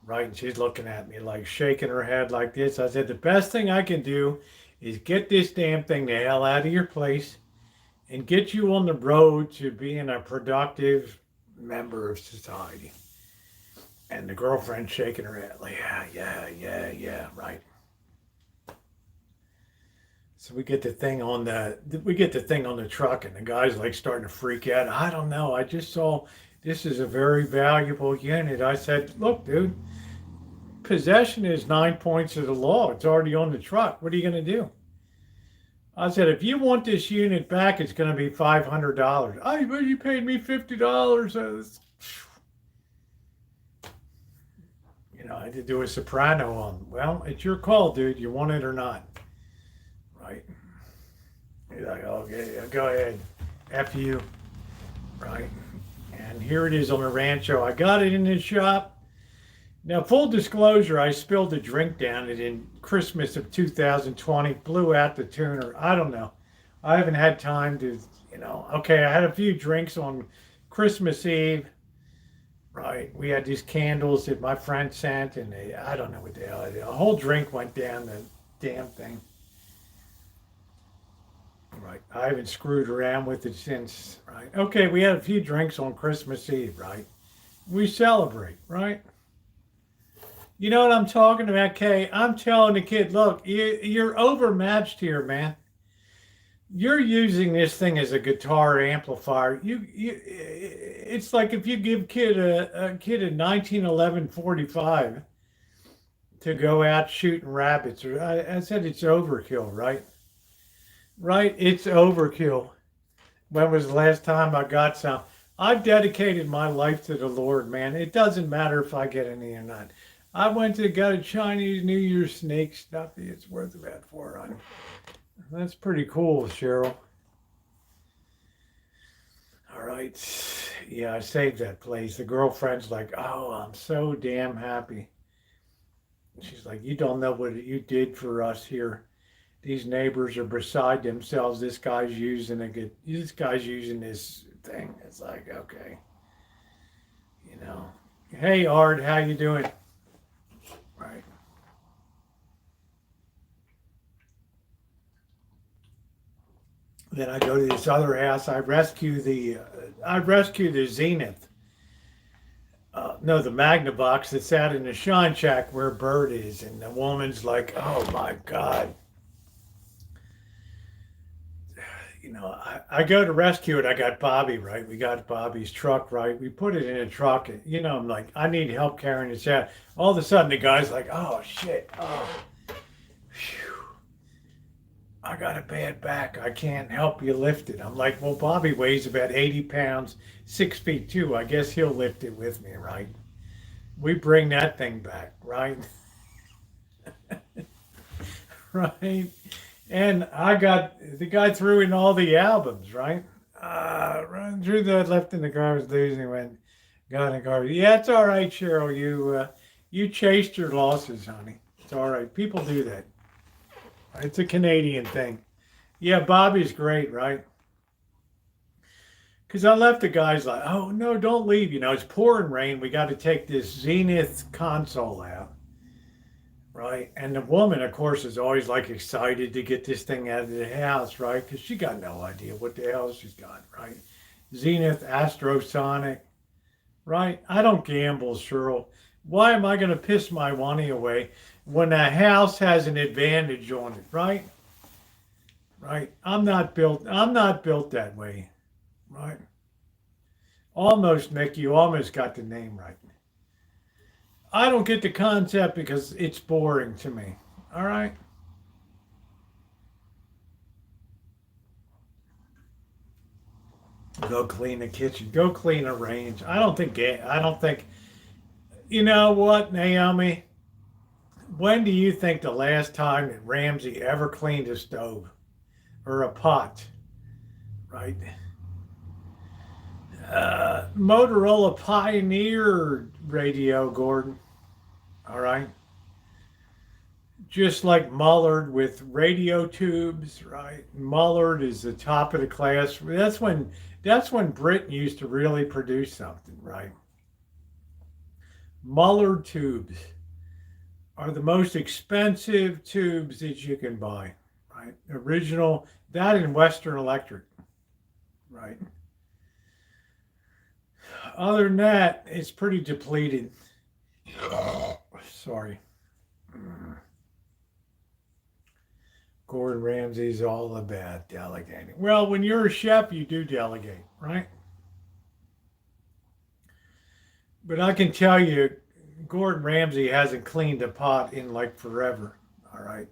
right? And she's looking at me like shaking her head like this. I said, the best thing I can do is get this damn thing the hell out of your place and get you on the road to being a productive member of society. And the girlfriend shaking her head like, yeah, right. So we get the thing on the truck, and the guy's like starting to freak out. I don't know. I just saw this is a very valuable unit. I said, look, dude, possession is 9 points of the law. It's already on the truck. What are you going to do? I said, if you want this unit back, it's going to be $500. But you paid me $50. I had to do a soprano on. Well, it's your call, dude. You want it or not? Right? He's like, okay, go ahead. F you. Right? And here it is on the Rancho. I got it in the shop. Now, full disclosure, I spilled a drink down it in Christmas of 2020, blew out the tuner. I don't know. I haven't had time to, okay, I had a few drinks on Christmas Eve. Right. We had these candles that my friend sent, and I don't know what the hell. A whole drink went down the damn thing. Right. I haven't screwed around with it since. Right. Okay, we had a few drinks on Christmas Eve, right? We celebrate, right? You know what I'm talking about, Kay? I'm telling the kid, look, you're overmatched here, man. You're using this thing as a guitar amplifier. It's like if you give a kid a 1911 45 to go out shooting rabbits. I said it's overkill, right? Right, it's overkill. When was the last time I got some? I've dedicated my life to the Lord, man. It doesn't matter if I get any or not. I got a Chinese New Year's snake stuffy. It's worth about $400. That's pretty cool, Cheryl. All right. Yeah, I saved that place. The girlfriend's like, oh, I'm so damn happy. She's like, you don't know what you did for us here. These neighbors are beside themselves. This guy's using this thing. It's like, okay. Hey, Art, how you doing? Right. Then I go to this other house. I rescue the Zenith. No, the Magnavox that's out in the Shine Shack where Bird is. And the woman's like, oh my God. I go to rescue it. I got Bobby, right? We got Bobby's truck, right? We put it in a truck. And, I'm like, I need help carrying this out. All of a sudden, the guy's like, oh, shit. Oh, phew. I got a bad back. I can't help you lift it. I'm like, well, Bobby weighs about 80 pounds, 6'2". I guess he'll lift it with me, right? We bring that thing back, right? Right? And I got, the guy threw in all the albums, right? Run through the left in the car was losing when got in the car. Yeah, it's all right, Cheryl. You chased your losses, honey. It's all right. People do that. It's a Canadian thing. Yeah, Bobby's great, right? Because I left the guys like, oh, no, don't leave. It's pouring rain. We got to take this Zenith console out. Right. And the woman, of course, is always like excited to get this thing out of the house, right? Because she got no idea what the hell she's got, right? Zenith, Astrosonic, right? I don't gamble, Cheryl. Why am I going to piss my money away when the house has an advantage on it, right? Right. I'm not built that way, right? Almost, Mick, you almost got the name right. I don't get the concept because it's boring to me. All right. Go clean the kitchen. Go clean a range. I don't think. You know what, Naomi? When do you think the last time that Ramsey ever cleaned a stove or a pot? Right. Motorola Pioneer radio, Gordon. All right. Just like Mullard with radio tubes, right? Mullard is the top of the class. That's when Britain used to really produce something, right? Mullard tubes are the most expensive tubes that you can buy, right? Original, that in Western Electric, right? Other than that, it's pretty depleted. Sorry. Gordon Ramsay's all about delegating. Well, when you're a chef, you do delegate, right? But I can tell you, Gordon Ramsay hasn't cleaned a pot in like forever, all right?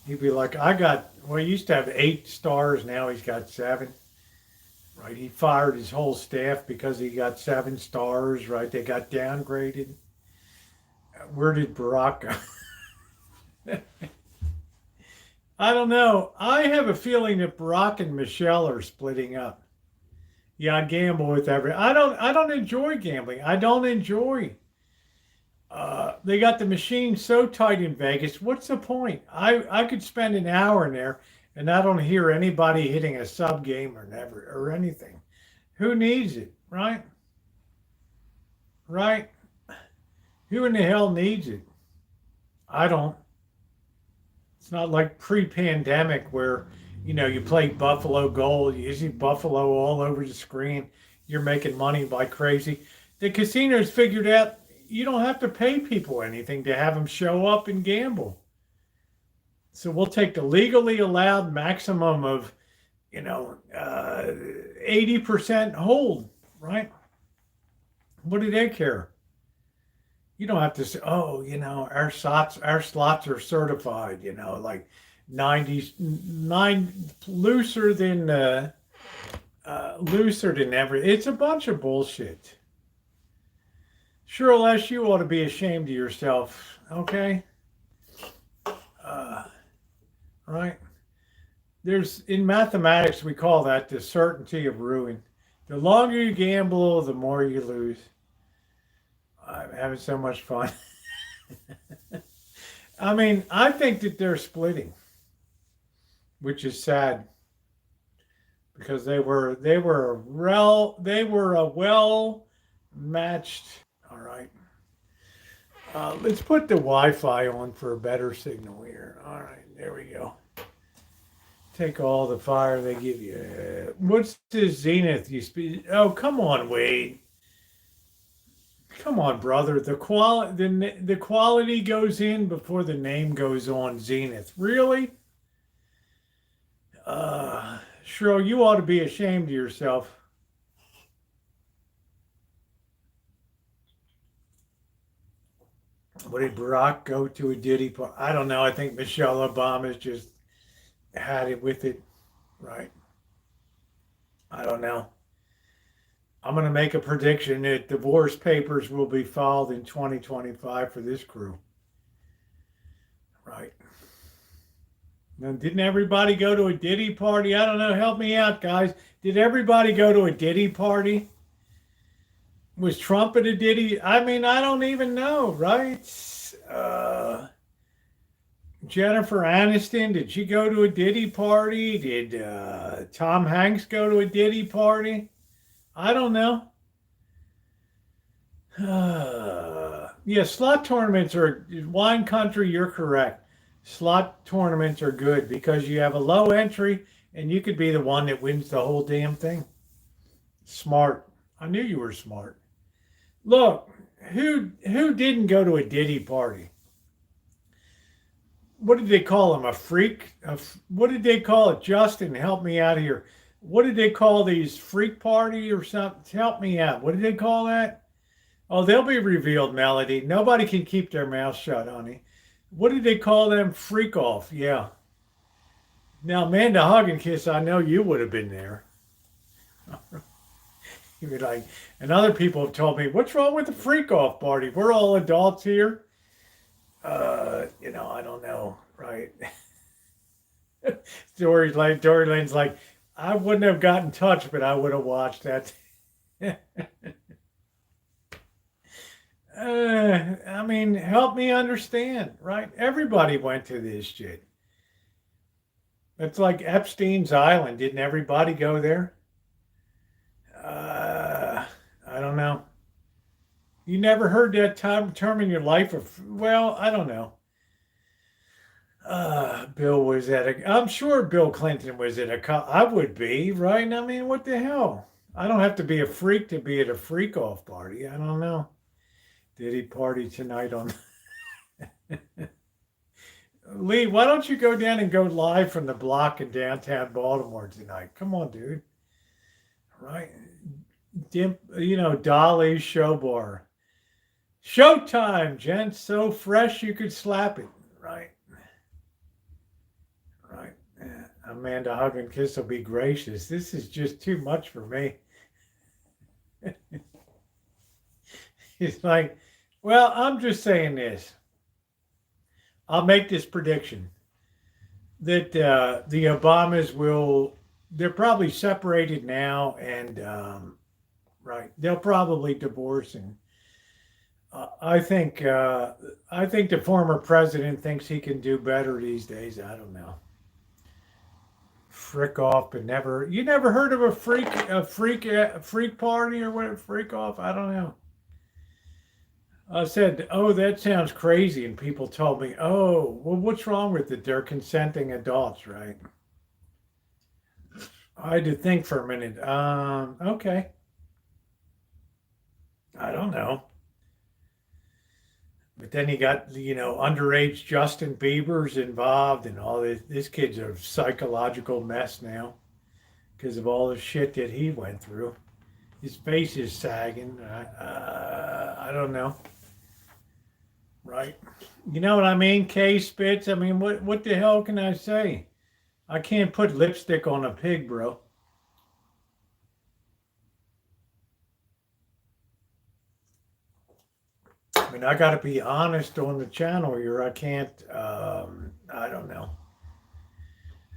He'd be like, he used to have 8 stars, now he's got 7, right? He fired his whole staff because he got 7 stars, right? They got downgraded. Where did Barack go? I don't know. I have a feeling that Barack and Michelle are splitting up. Yeah, I gamble with I don't enjoy gambling. I don't enjoy. They got the machine so tight in Vegas. What's the point? I could spend an hour in there and I don't hear anybody hitting a sub game or anything. Who needs it, right? Right? Who in the hell needs it? I don't. It's not like pre-pandemic where, you play Buffalo Gold. You see Buffalo all over the screen. You're making money like crazy. The casinos figured out you don't have to pay people anything to have them show up and gamble. So we'll take the legally allowed maximum of, 80% hold, right? What do they care? You don't have to say, our slots are certified, like 99 looser than ever. It's a bunch of bullshit. Sure, Les, you ought to be ashamed of yourself, okay? Right? In mathematics, we call that the certainty of ruin. The longer you gamble, the more you lose. I'm having so much fun. I mean, I think that they're splitting, which is sad because they were a well matched. All right. Let's put the Wi-Fi on for a better signal here. All right, there we go. Take all the fire they give you. What's this Zenith you speak? Oh, come on, Wade. Come on, brother. The quality goes in before the name goes on. Zenith, really? Cheryl, you ought to be ashamed of yourself. What did Barack go to a Diddy party? I don't know. I think Michelle Obama's just had it with it, right? I don't know. I'm going to make a prediction that divorce papers will be filed in 2025 for this crew. Right. Now, didn't everybody go to a Diddy party? I don't know. Help me out, guys. Did everybody go to a Diddy party? Was Trump at a Diddy? I mean, I don't even know, right? Jennifer Aniston, did she go to a Diddy party? Did Tom Hanks go to a Diddy party? I don't know. Yeah, slot tournaments are, wine country, you're correct. Slot tournaments are good because you have a low entry and you could be the one that wins the whole damn thing. Smart. I knew you were smart. Look, who didn't go to a Diddy party? What did they call him? A freak? What did they call it? Justin, help me out here. What did they call these? Freak party or something? Help me out. What did they call that? Oh, they'll be revealed, Melody. Nobody can keep their mouth shut, honey. What did they call them? Freak off. Yeah. Now, Amanda Hug and Kiss, I know you would have been there. You'd be like, and other people have told me, what's wrong with the freak off party? We're all adults here. I don't know, right? Dory Lane's like, I wouldn't have got in touch, but I would have watched that. I mean, help me understand, right? Everybody went to this shit. It's like Epstein's Island. Didn't everybody go there? I don't know. You never heard that term in your life? Well, I don't know. Bill was I'm sure Bill Clinton was at I would be, right? I mean, what the hell? I don't have to be a freak to be at a freak off party. I don't know. Did he party tonight on Lee, why don't you go down and go live from the block in downtown Baltimore tonight? Come on, dude. Right? Dolly's Show Bar. Showtime, gents. So fresh you could slap it. Right. Right. Amanda Hug and Kiss will be gracious. This is just too much for me. It's like, well, I'm just saying this. I'll make this prediction that the Obamas they're probably separated now, and right, they'll probably divorce. And I think the former president thinks he can do better these days. I don't know. Frick off, but you never heard of a freak party or what? Freak off? I don't know. I said, oh, that sounds crazy. And people told me, oh, well, what's wrong with it? They're consenting adults, right? I had to think for a minute. Okay. I don't know. But then you got, underage Justin Bieber's involved and all this. This kid's a psychological mess now because of all the shit that he went through. His face is sagging. I don't know. Right. You know what I mean? K Spitz. I mean, what the hell can I say? I can't put lipstick on a pig, bro. I mean, I got to be honest on the channel here. I can't, I don't know.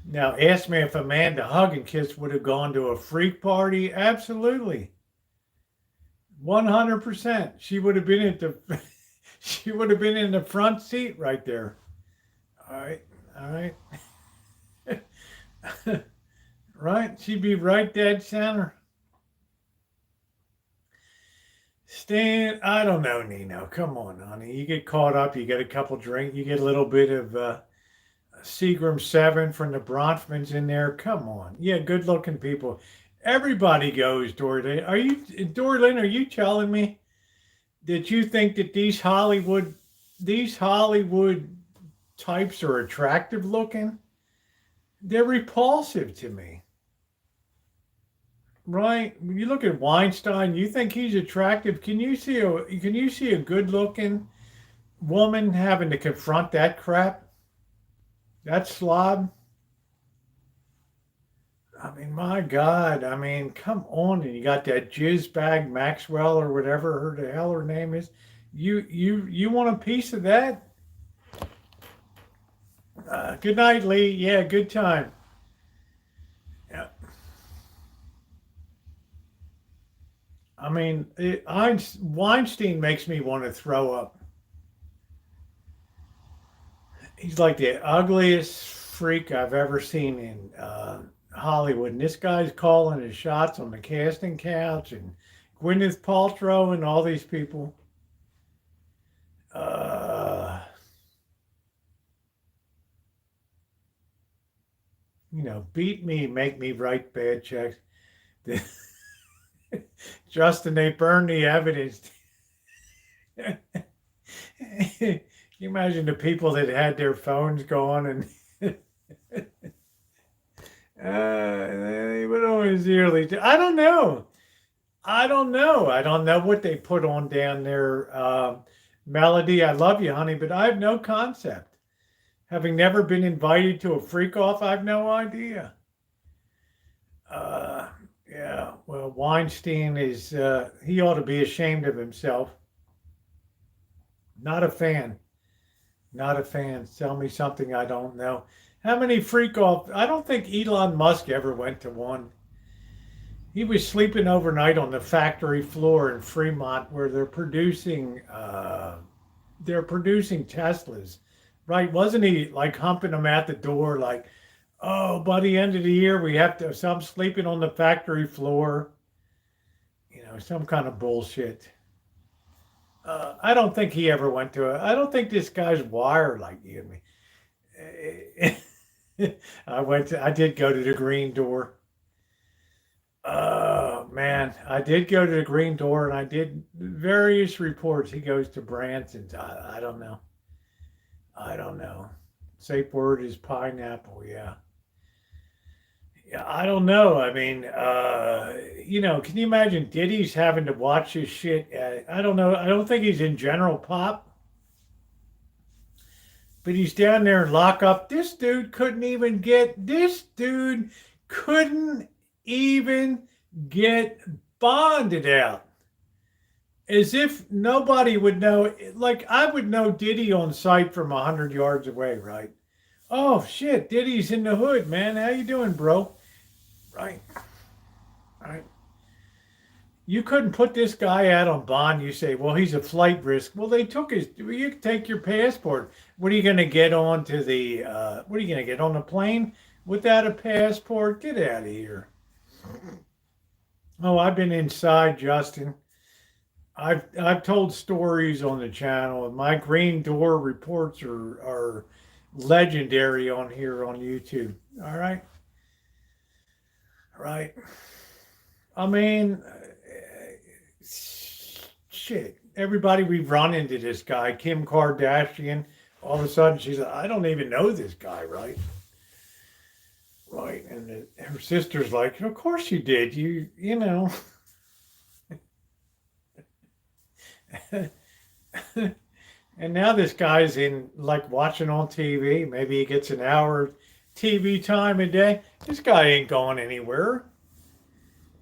Now, ask me if Amanda Hug and Kiss would have gone to a freak party. Absolutely. 100%. She would have been she would have been in the front seat right there. All right. Right? She'd be right dead center. Stan, I don't know, Nino. Come on, honey. You get caught up. You get a couple drinks. You get a little bit of Seagram 7 from the Bronfmans in there. Come on. Yeah, good-looking people. Everybody goes, Dory Lynn. Dory Lynn, are you telling me that you think that these Hollywood types are attractive looking? They're repulsive to me. Right? When you look at Weinstein, you think he's attractive. Can you see a good-looking woman having to confront that crap? That slob? I mean, my God. I mean, come on. And you got that jizz bag Maxwell or whatever the hell her name is. You want a piece of that? Good night, Lee. Yeah, good time. Yeah. I mean, Weinstein makes me want to throw up. He's like the ugliest freak I've ever seen in Hollywood. And this guy's calling his shots on the casting couch, and Gwyneth Paltrow and all these people. Beat me, make me write bad checks. Justin, they burned the evidence. Can you imagine the people that had their phones going and they would always yearly. I don't know. I don't know what they put on down there. Melody, I love you, honey, but I have no concept. Having never been invited to a freak off, I have no idea. Yeah. Weinstein is, he ought to be ashamed of himself. Not a fan. Not a fan. Tell me something I don't know. How many freak off? I don't think Elon Musk ever went to one. He was sleeping overnight on the factory floor in Fremont where they're producing Teslas, right? Wasn't he like humping them at the door like, oh, by the end of the year, we have to, so I'm sleeping on the factory floor, some kind of bullshit. I don't think he ever went to I don't think this guy's wired like you and me. I did go to the Green Door. Oh man, I did go to the Green Door and I did various reports. He goes to Branson's. I don't know. I don't know. Safe word is pineapple. Yeah. Yeah, I don't know. I mean, can you imagine Diddy's having to watch his shit? I don't know. I don't think he's in general pop, but he's down there in lockup. This dude couldn't even get bonded out. As if nobody would know. Like, I would know Diddy on sight from 100 yards away, right? Oh, shit, Diddy's in the hood, man. How you doing, bro? Right. You couldn't put this guy out on bond. You say, well, he's a flight risk. Well, they took you take your passport. What are you going to get on to what are you going to get on a plane without a passport? Get out of here. Oh, I've been inside, Justin. I've told stories on the channel. My Green Door reports are legendary on here on YouTube. All right. Right. I mean, shit. Everybody we've run into this guy, Kim Kardashian, all of a sudden she's like, I don't even know this guy, right? Right. And her sister's like, of course you did. You know. And now this guy's in like watching on TV. Maybe he gets an hour TV time a day. This guy ain't going anywhere.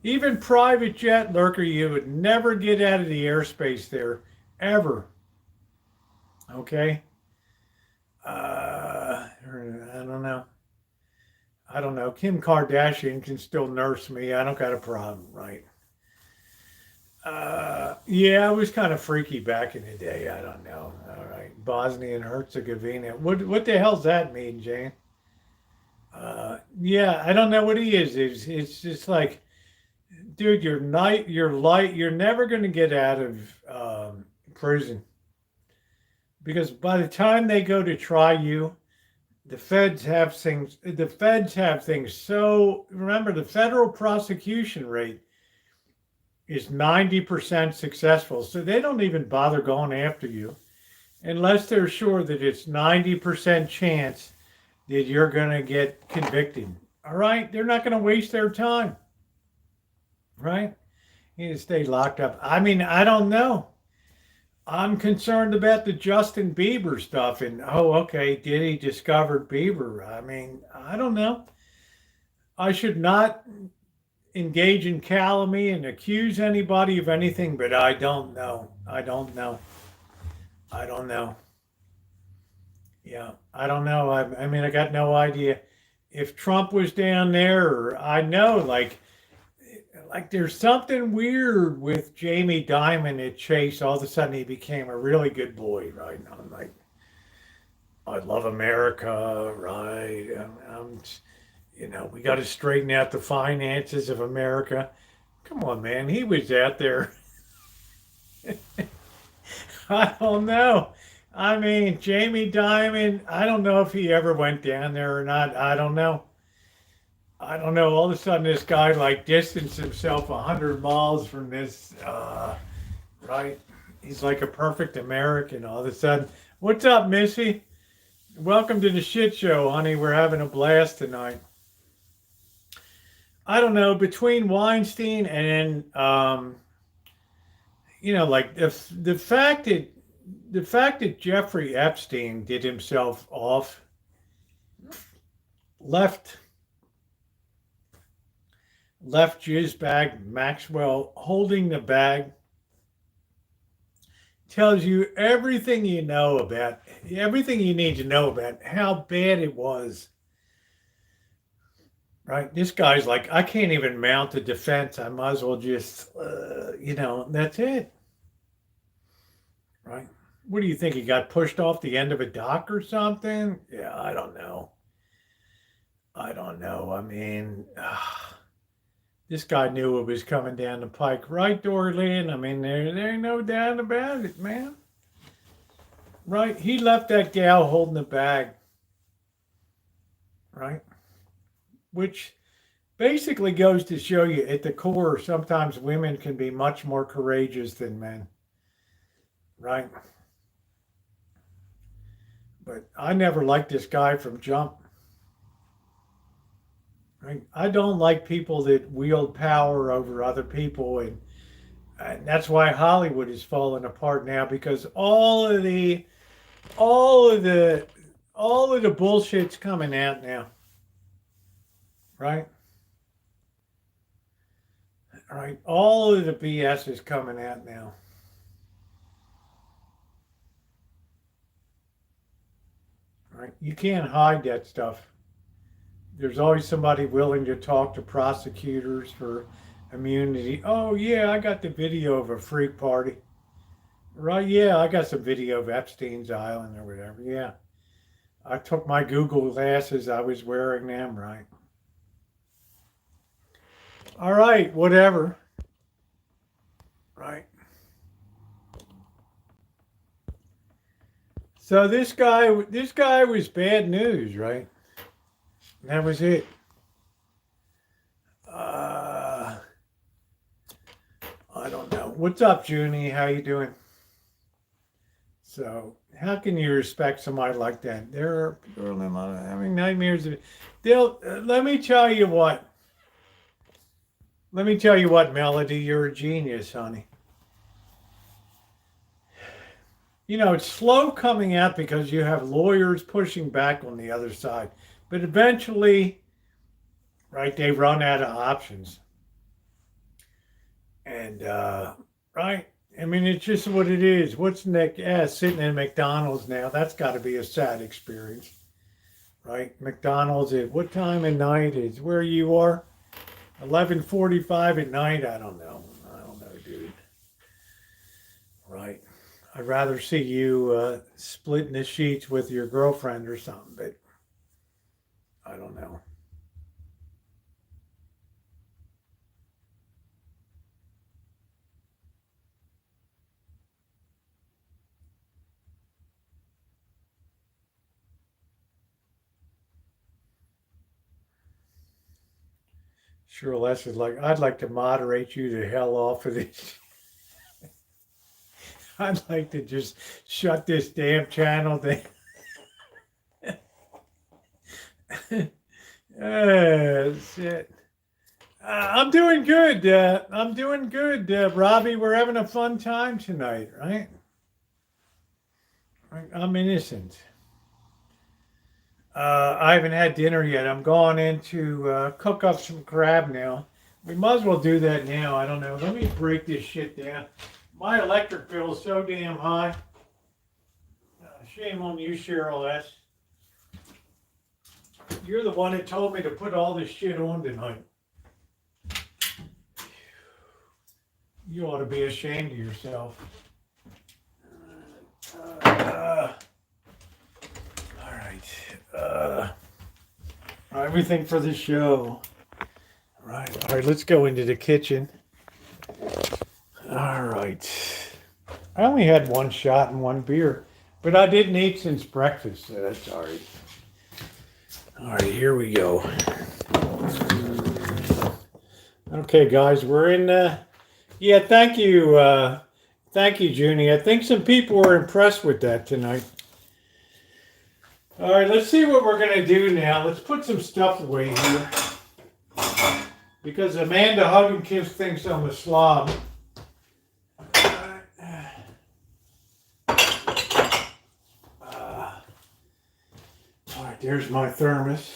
Even private jet lurker, you would never get out of the airspace there, ever. Okay? I don't know. Kim Kardashian can still nurse me. I don't got a problem, right? Yeah, it was kind of freaky back in the day. I don't know. All right. Bosnia and Herzegovina. What the hell's that mean, Jane? Yeah, I don't know what he is. It's just like, dude, you're never going to get out of prison. Because by the time they go to try you, the feds have things so, remember, the federal prosecution rate is 90% successful. So they don't even bother going after you unless they're sure that it's 90% chance that you're going to get convicted. All right? They're not going to waste their time. Right? You need to stay locked up. I mean, I don't know. I'm concerned about the Justin Bieber stuff. And, okay, did he discover Bieber? I mean, I don't know. I should not engage in calumny and accuse anybody of anything, but I don't know. I don't know. Yeah, I don't know. I mean, I got no idea. If Trump was down there, or I know, like there's something weird with Jamie Dimon at Chase. All of a sudden, he became a really good boy, right? I'm like, I love America, right? We got to straighten out the finances of America. Come on, man. He was out there. I don't know. I mean, Jamie Dimon, I don't know if he ever went down there or not. I don't know. All of a sudden, this guy like distanced himself 100 miles from this, right? He's like a perfect American all of a sudden. What's up, Missy? Welcome to the shit show, honey. We're having a blast tonight. I don't know, between Weinstein and, like the fact that Jeffrey Epstein did himself off, left left jizz bag, Maxwell holding the bag, tells you everything you know about, everything you need to know about how bad it was. Right? This guy's like, I can't even mount a defense. I might as well just, that's it. Right? What do you think? He got pushed off the end of a dock or something? Yeah, I don't know. I mean, this guy knew it was coming down the pike, right, Dorleen? I mean, there ain't no doubt about it, man. Right? He left that gal holding the bag. Right? Which basically goes to show you at the core, sometimes women can be much more courageous than men. Right? But I never liked this guy from jump. Right? I don't like people that wield power over other people, and that's why Hollywood is falling apart now, because all of the bullshit's coming out now. Right? Right? All of the BS is coming out now. Right? You can't hide that stuff. There's always somebody willing to talk to prosecutors for immunity. Oh, yeah, I got the video of a freak party. Right? Yeah, I got some video of Epstein's Island or whatever. Yeah. I took my Google glasses. I was wearing them, right? All right, whatever. Right. So this guy was bad news, right? That was it. I don't know. What's up, Junie? How you doing? So, how can you respect somebody like that? There are people having nightmares. Let me tell you what. Let me tell you what, Melody. You're a genius, honey. It's slow coming out because you have lawyers pushing back on the other side. But eventually, right, they run out of options. And, right, I mean, it's just what it is. What's Nick? Sitting in McDonald's now. That's got to be a sad experience. Right? McDonald's at what time of night is where you are? 11:45 at night? I don't know, dude. Right? I'd rather see you splitting the sheets with your girlfriend or something, but I don't know. Sure, Les is like, I'd like to moderate you to hell off of this. I'd like to just shut this damn channel down. Shit. I'm doing good. I'm doing good, Robbie. We're having a fun time tonight, right? I'm innocent. I haven't had dinner yet. I'm going in to cook up some crab now. We might as well do that now. I don't know. Let me break this shit down. My electric bill is so damn high. Shame on you, Cheryl S. You're the one that told me to put all this shit on tonight. You ought to be ashamed of yourself. All right. Everything for the show. All right, let's go into the kitchen. All right. I only had one shot and one beer, but I didn't eat since breakfast, so that's all right. All right, here we go. Okay, guys, we're in. Yeah, thank you, Junie. I think some people were impressed with that tonight. All right, let's see what we're gonna do now. Let's put some stuff away here, because Amanda Hugginkiss thinks I'm a slob. All right, there's my thermos.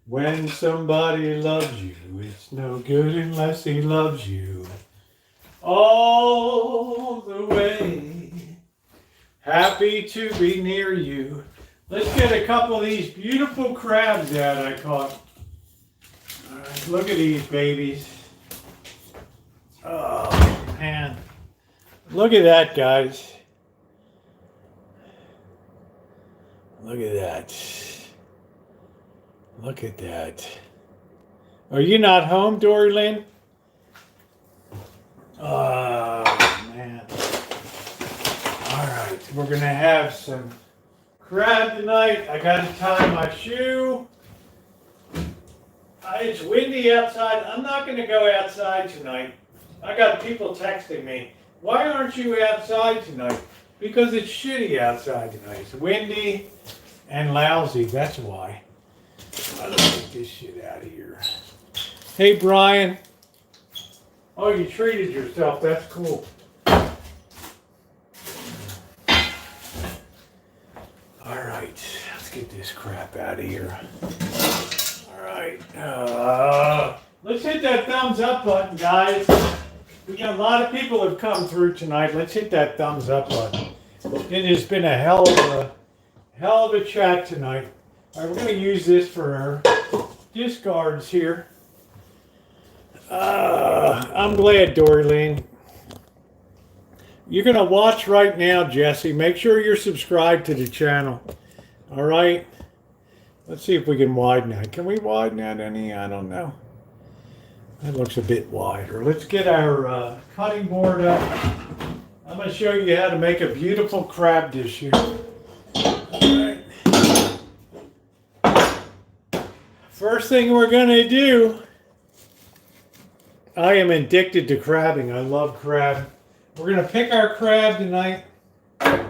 When somebody loves you, it's no good unless he loves you all the way. Happy to be near you. Let's get a couple of these beautiful crabs out I caught. All right, look at these babies. Oh, man. Look at that, guys. Look at that. Look at that. Are you not home, Dory Lynn? Oh, man. All right, we're going to have some crab tonight. I got to tie my shoe. It's windy outside. I'm not going to go outside tonight. I got people texting me. Why aren't you outside tonight? Because it's shitty outside tonight. It's windy and lousy. That's why. Let's get this shit out of here. Hey, Brian. Oh, you treated yourself. That's cool. All right. Let's get this crap out of here. All right. Let's hit that thumbs up button, guys. We got a lot of people have come through tonight. Let's hit that thumbs up button. It has been a hell of a chat tonight. All right, we're going to use this for our discards here. I'm glad, Doreen. You're going to watch right now, Jesse. Make sure you're subscribed to the channel. All right? Let's see if we can widen that. Can we widen that any? I don't know. That looks a bit wider. Let's get our cutting board up. I'm going to show you how to make a beautiful crab dish here. All right. First thing we're going to do, I am addicted to crabbing. I love crab. We're going to pick our crab tonight. All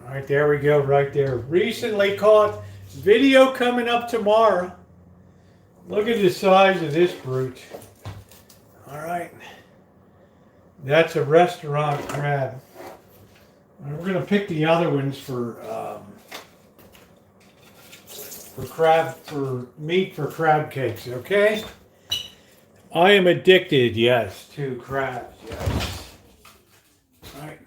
right, there we go, right there. Recently caught. Video coming up tomorrow. Look at the size of this brute. All right. That's a restaurant crab. We're going to pick the other ones for meat for crab cakes, okay? I am addicted, yes, to crabs, yes. All right.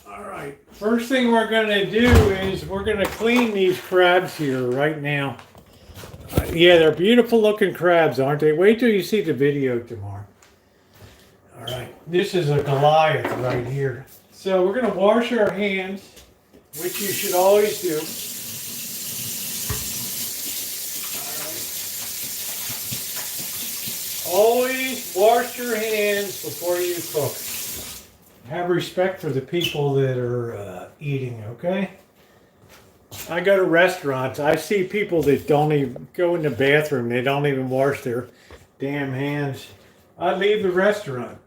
All right. First thing we're going to do is we're going to clean these crabs here right now. Yeah, they're beautiful looking crabs, aren't they? Wait till you see the video tomorrow. All right. This is a Goliath right here. So we're going to wash our hands, which you should always do. Always wash your hands before you cook. Have respect for the people that are eating, okay? I go to restaurants. I see people that don't even go in the bathroom. They don't even wash their damn hands. I leave the restaurant.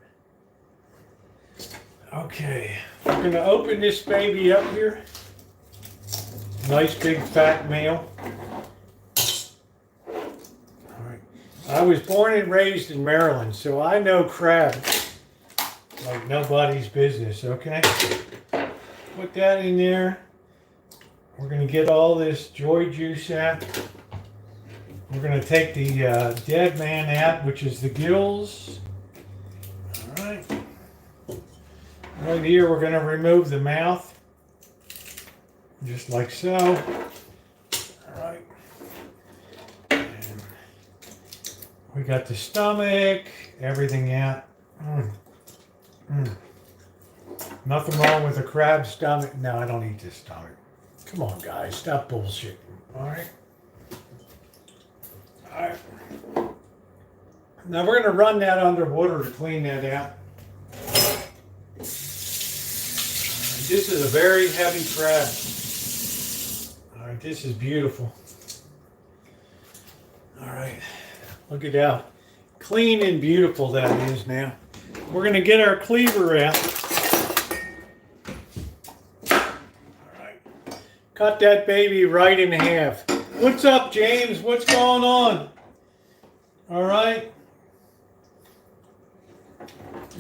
Okay. We're going to open this baby up here. Nice big fat male. I was born and raised in Maryland, so I know crab like nobody's business, okay? Put that in there. We're going to get all this joy juice out. We're going to take the dead man out, which is the gills. All right. Right here, we're going to remove the mouth, just like so. All right. We got the stomach, everything out. Nothing wrong with a crab stomach. No, I don't eat this stomach. Come on, guys. Stop bullshitting. All right? All right. Now we're going to run that under water to clean that out. This is a very heavy crab. All right, this is beautiful. All right. Look at how clean and beautiful that is now. We're going to get our cleaver out. All right. Cut that baby right in half. What's up, James? What's going on? All right.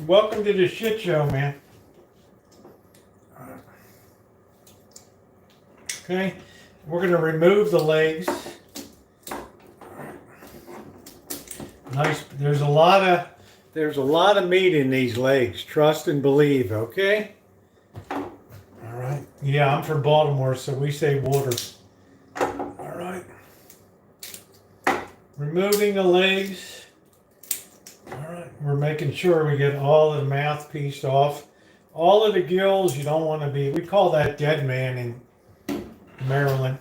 Welcome to the shit show, man. Okay, we're going to remove the legs. Nice. There's a lot of meat in these legs. Trust and believe. Okay. All right. Yeah, I'm from Baltimore, so we say water. All right. Removing the legs. All right. We're making sure we get all of the mouthpiece off. All of the gills. You don't want to be. We call that dead man in Maryland.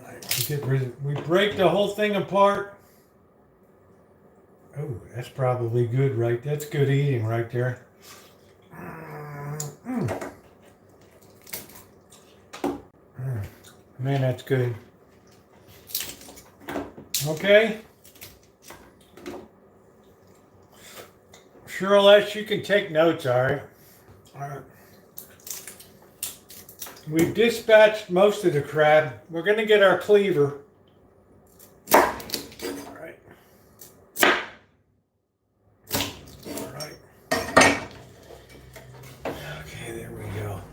All right. We break the whole thing apart. Oh, that's probably good, right? That's good eating right there. Man, that's good. Okay. Charlotte, you can take notes, all right? All right. We've dispatched most of the crab. We're going to get our cleaver.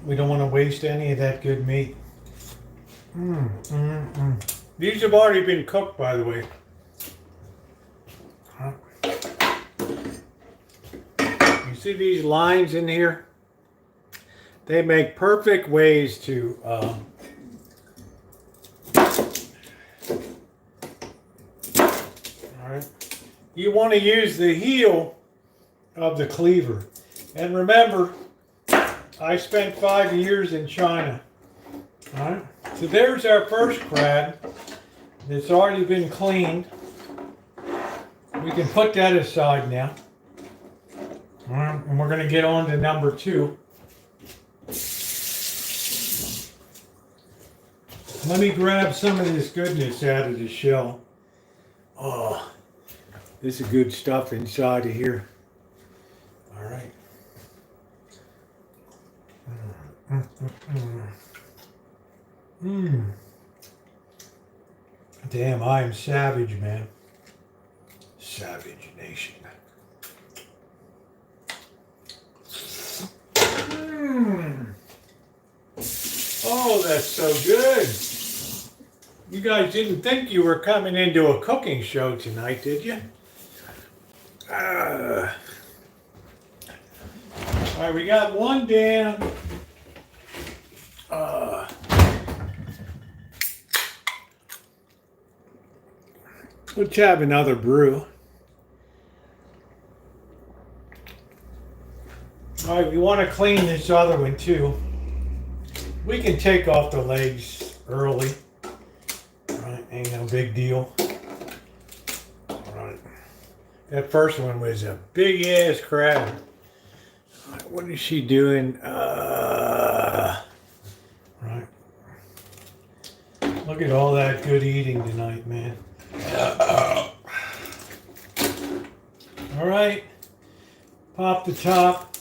We don't want to waste any of that good meat. These have already been cooked, by the way. You see these lines in here? They make perfect ways to all right. You want to use the heel of the cleaver. And remember, I spent 5 years in China. All right. So there's our first crab that's already been cleaned. We can put that aside now. All right. And we're going to get on to number 2. Let me grab some of this goodness out of the shell. Oh, this is good stuff inside of here. All right. Damn, I am savage, man. Savage nation. Oh, that's so good. You guys didn't think you were coming into a cooking show tonight, did you? All right, we got one down. Let's have another brew. All right, we want to clean this other one too. We can take off the legs early. All right, ain't no big deal. All right. That first one was a big ass crab. What is she doing? Right. Look at all that good eating tonight, man. All right. Pop the top.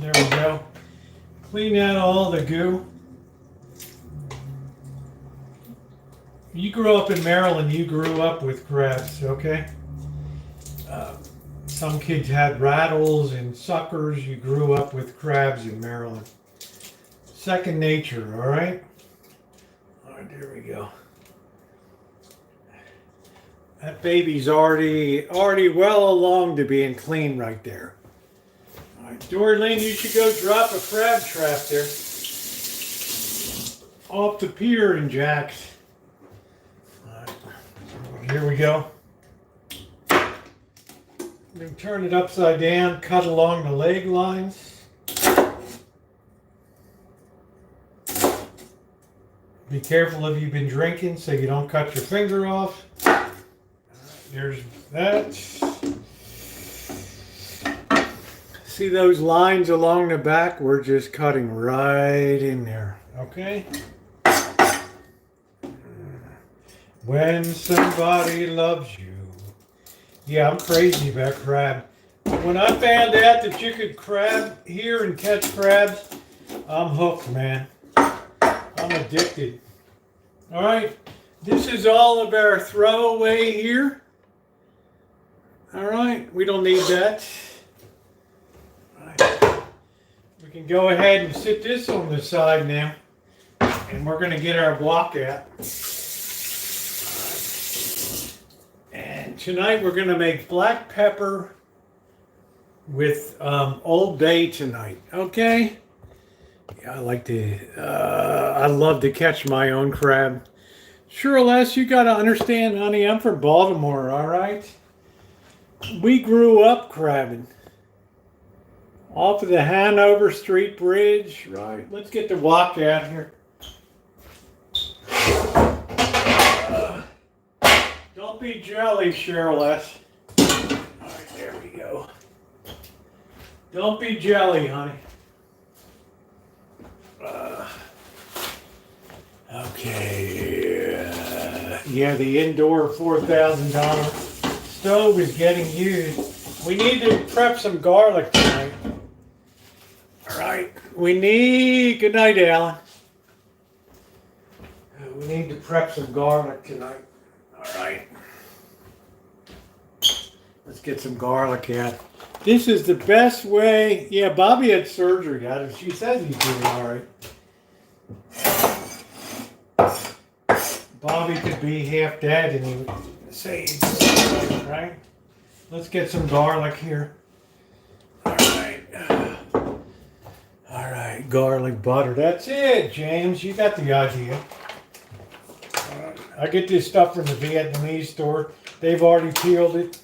There we go. Clean out all the goo. You grew up in Maryland. You grew up with crabs, okay? Some kids had rattles and suckers. You grew up with crabs in Maryland. Second nature, all right? All right, there we go. That baby's already well along to being clean right there. All right, Doreen, you should go drop a crab trap there. Off the pier in Jack's. All right, here we go. Then turn it upside down, cut along the leg lines. Be careful if you've been drinking so you don't cut your finger off. There's that. See those lines along the back? We're just cutting right in there, okay? When somebody loves you. Yeah, I'm crazy about crab. When I found out that you could crab here and catch crabs, I'm hooked, man. I'm addicted. All right, this is all of our throwaway here. All right, we don't need that. All right. We can go ahead and sit this on the side now. And we're going to get our block out. And tonight we're going to make black pepper with Old Bay tonight. Okay? Yeah, I love to catch my own crab. Sure, Les, you got to understand, honey, I'm from Baltimore, all right? We grew up crabbing. Off of the Hanover Street Bridge, right? Let's get the wok out here. Don't be jelly, Cheryl S. All right, there we go. Don't be jelly, honey. Okay. Yeah, the indoor $4,000 stove is getting used. We need to prep some garlic tonight. All right. Good night, Alan. We need to prep some garlic tonight. All right. Let's get some garlic out. This is the best way. Yeah, Bobby had surgery out of it. She says he's doing all right. Bobby could be half dead and he would say he's right. Let's get some garlic here. All right. All right, garlic butter. That's it, James. You got the idea. I get this stuff from the Vietnamese store. They've already peeled it.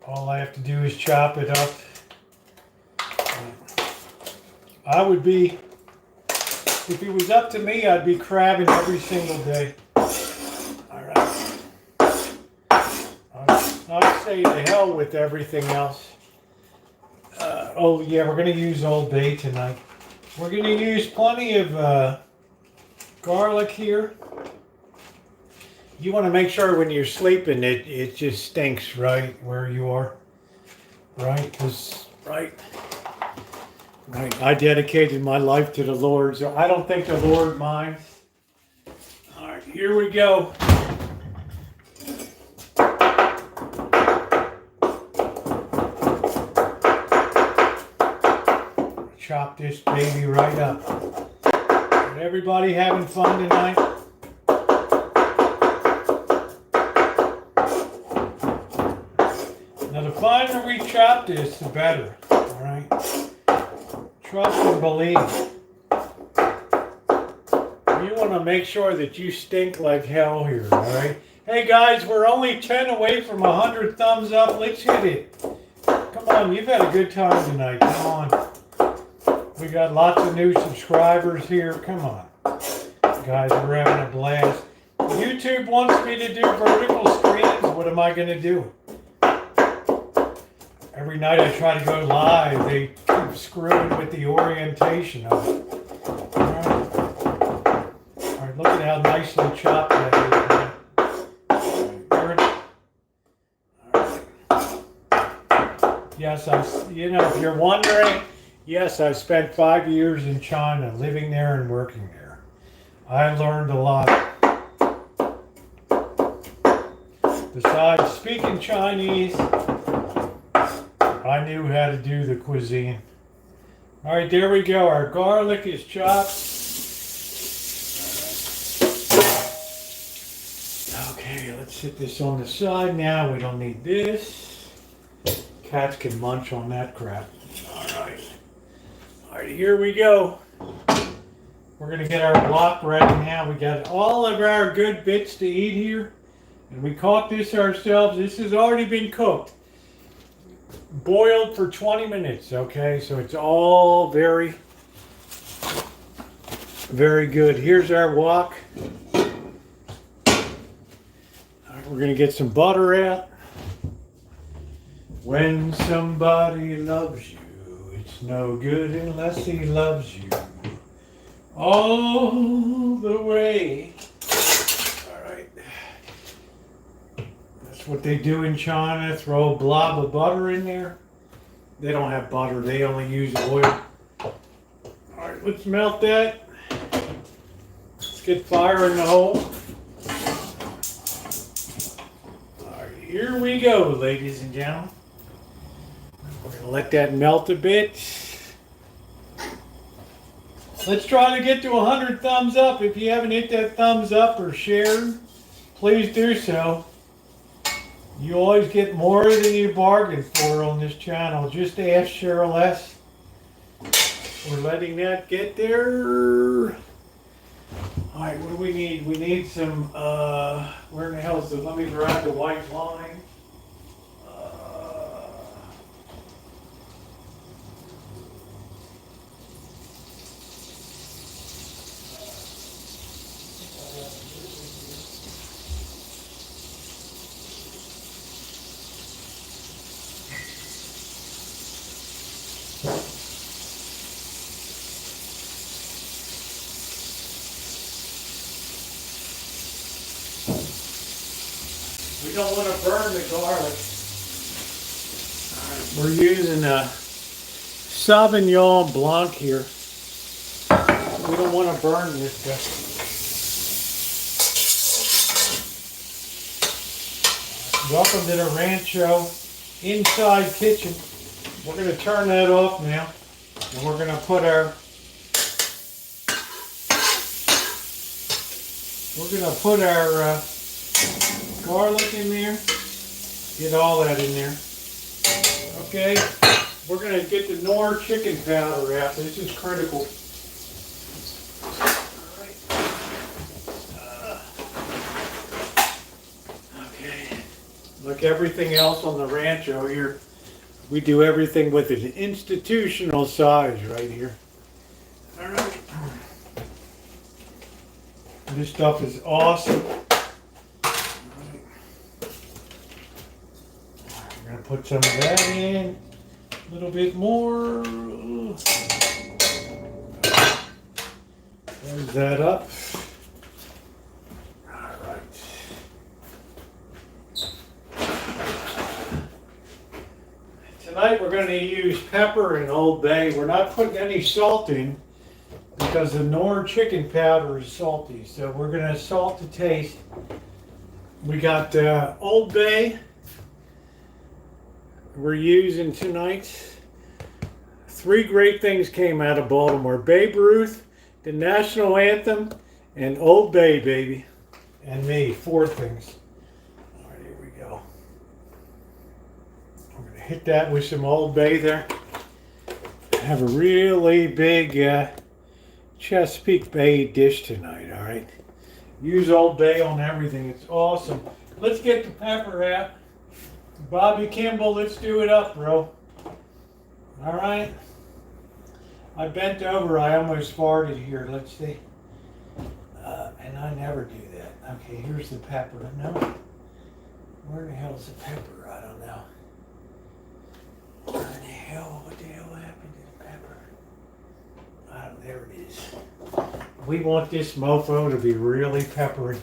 All I have to do is chop it up. I would be, if it was up to me, I'd be crabbing every single day. All right. I'd say to hell with everything else. Oh yeah, we're going to use Old Bay tonight. We're going to use plenty of garlic here. You want to make sure when you're sleeping it just stinks right where you are. Right? Right. I dedicated my life to the Lord, so I don't think the Lord minds. All right, here we go. Chop this baby right up. Everybody having fun tonight? Now, the finer we chop this, the better. All right. Trust and believe. You want to make sure that you stink like hell here, all right? Hey guys, we're only 10 away from 100 thumbs up. Let's hit it. Come on, you've had a good time tonight. Come on. We got lots of new subscribers here. Come on. Guys, we're having a blast. YouTube wants me to do vertical streams. What am I going to do? Every night I try to go live, they keep screwing with the orientation of it. All right, look at how nicely chopped that is. Yes, if you're wondering, yes, I spent 5 years in China, living there and working there. I learned a lot. Besides speaking Chinese, I knew how to do the cuisine. All right, there we go. Our garlic is chopped. Okay, let's sit this on the side now. We don't need this. Cats can munch on that crap. All right. All right, here we go. We're going to get our block ready now. We got all of our good bits to eat here. And we caught this ourselves. This has already been cooked. Boiled for 20 minutes, okay? So it's all very, very good. Here's our wok. All right, we're going to get some butter out. When somebody loves you, it's no good unless he loves you all the way. All right. That's what they do in China. Throw a blob of butter in there. They don't have butter. They only use oil. All right, let's melt that. Let's get fire in the hole. All right, here we go, ladies and gentlemen. We're going to let that melt a bit. Let's try to get to 100 thumbs up. If you haven't hit that thumbs up or shared, please do so. You always get more than you bargain for on this channel. Just ask Cheryl S. We're letting that get there. Alright, what do we need? We need some, where in the hell is it? Let me grab the white line. We don't want to burn the garlic. Right, we're using a Sauvignon Blanc here. We don't want to burn this stuff. Welcome to the Rancho inside kitchen. We're going to turn that off now. And we're going to put our garlic in there. Get all that in there. Okay. We're going to get the Knorr chicken powder out. This is critical. Okay. Like everything else on the Rancho here, we do everything with an institutional size right here. All right. This stuff is awesome. We're going to put some of that in. A little bit more. Close that up. All right. Tonight we're going to use pepper and Old Bay. We're not putting any salt in because the Knorr chicken powder is salty. So we're going to salt to taste. We got Old Bay we're using tonight. 3 great things came out of Baltimore. Babe Ruth, the national anthem, and Old Bay, baby. And me, 4 things. All right, here we go. I'm going to hit that with some Old Bay there. Have a really big Chesapeake Bay dish tonight, all right? Use Old Bay on everything. It's awesome. Let's get the pepper out. Bobby Kimball, let's do it up, bro. All right. I bent over. I almost farted here. Let's see. And I never do that. Okay, here's the pepper. No. Where the hell is the pepper? I don't know. Where in the hell? What the hell happened to the pepper? Oh, there it is. We want this mofo to be really peppery.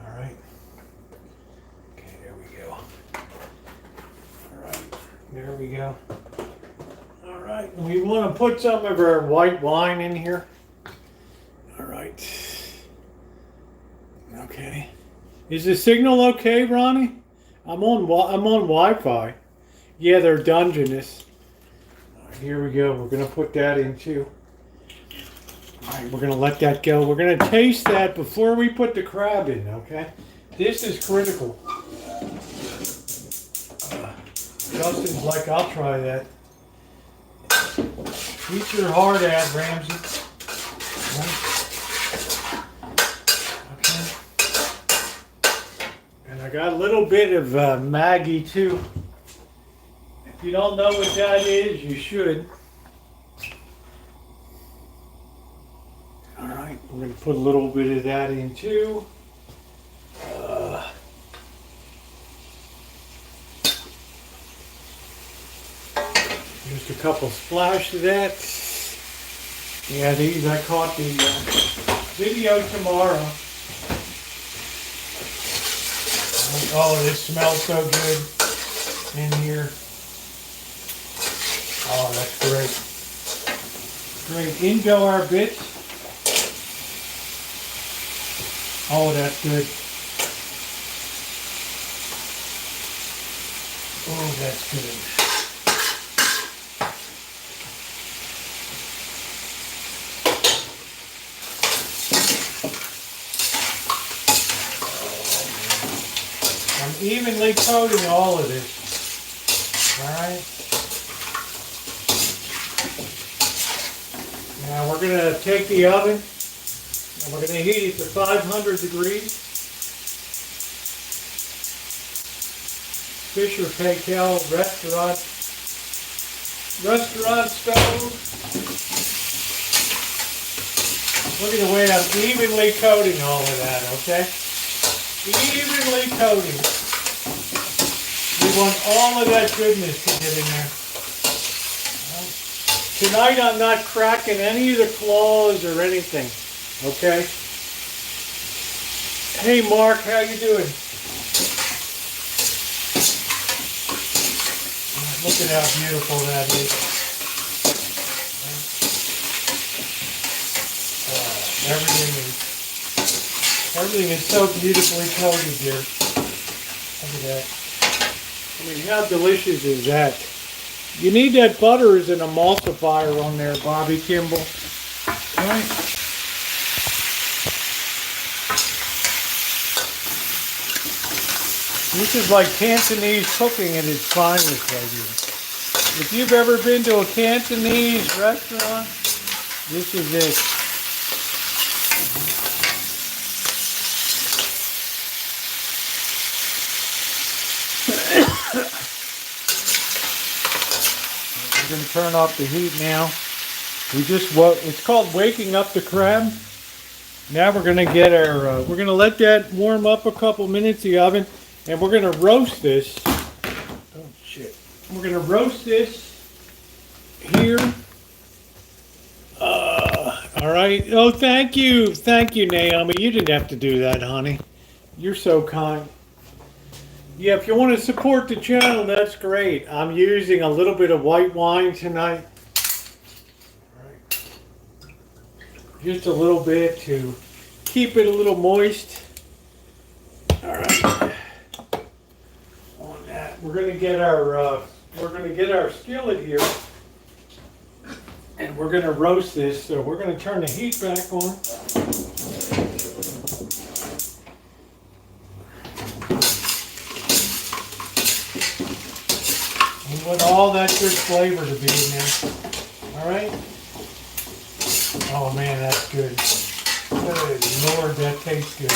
All right. Okay, there we go. All right, there we go. All right, and we want to put some of our white wine in here. All right. Okay. Is the signal okay, Ronnie? I'm on Wi-Fi. Yeah, they're Dungeness. All right, here we go. We're gonna put that in too. All right, we're gonna let that go. We're gonna taste that before we put the crab in. Okay. This is critical. Justin's like, I'll try that. Eat your heart out, Ramsey. Okay. And I got a little bit of Maggie too. If you don't know what that is, you should. All right, we're going to put a little bit of that in too. Just a couple splash of that. Yeah, these, I caught the video tomorrow. Oh, this smells so good in here. Oh, that's great. Great. In go our bits. Oh, that's good. Oh, that's good. I'm evenly coating all of this. Alright. Now we're going to take the oven and we're going to heat it to 500 degrees. Fisher Paykel restaurant stove. Look at the way I'm evenly coating all of that, okay? Evenly coating. We want all of that goodness to get in there. Tonight I'm not cracking any of the claws or anything, okay? Hey Mark, how you doing? Look at how beautiful that is. Everything is so beautifully coated here. Look at that. I mean, how delicious is that? You need that butter as an emulsifier on there, Bobby Kimball. Right? This is like Cantonese cooking at its finest right here. If you've ever been to a Cantonese restaurant, this is it. We're going to turn off the heat now. It's called waking up the crab. Now we're going to get our, we're going to let that warm up a couple minutes in the oven, and we're going to roast this. Oh shit. We're going to roast this here. All right. Oh, thank you. Thank you, Naomi. You didn't have to do that, honey. You're so kind. Yeah, if you want to support the channel, that's great. I'm using a little bit of white wine tonight. Right. Just a little bit to keep it a little moist. All right. On that, we're going to get our skillet here, and we're going to roast this. So we're going to turn the heat back on. We want all that good flavor to be in there. All right. Oh man, that's good. Good Lord, that tastes good.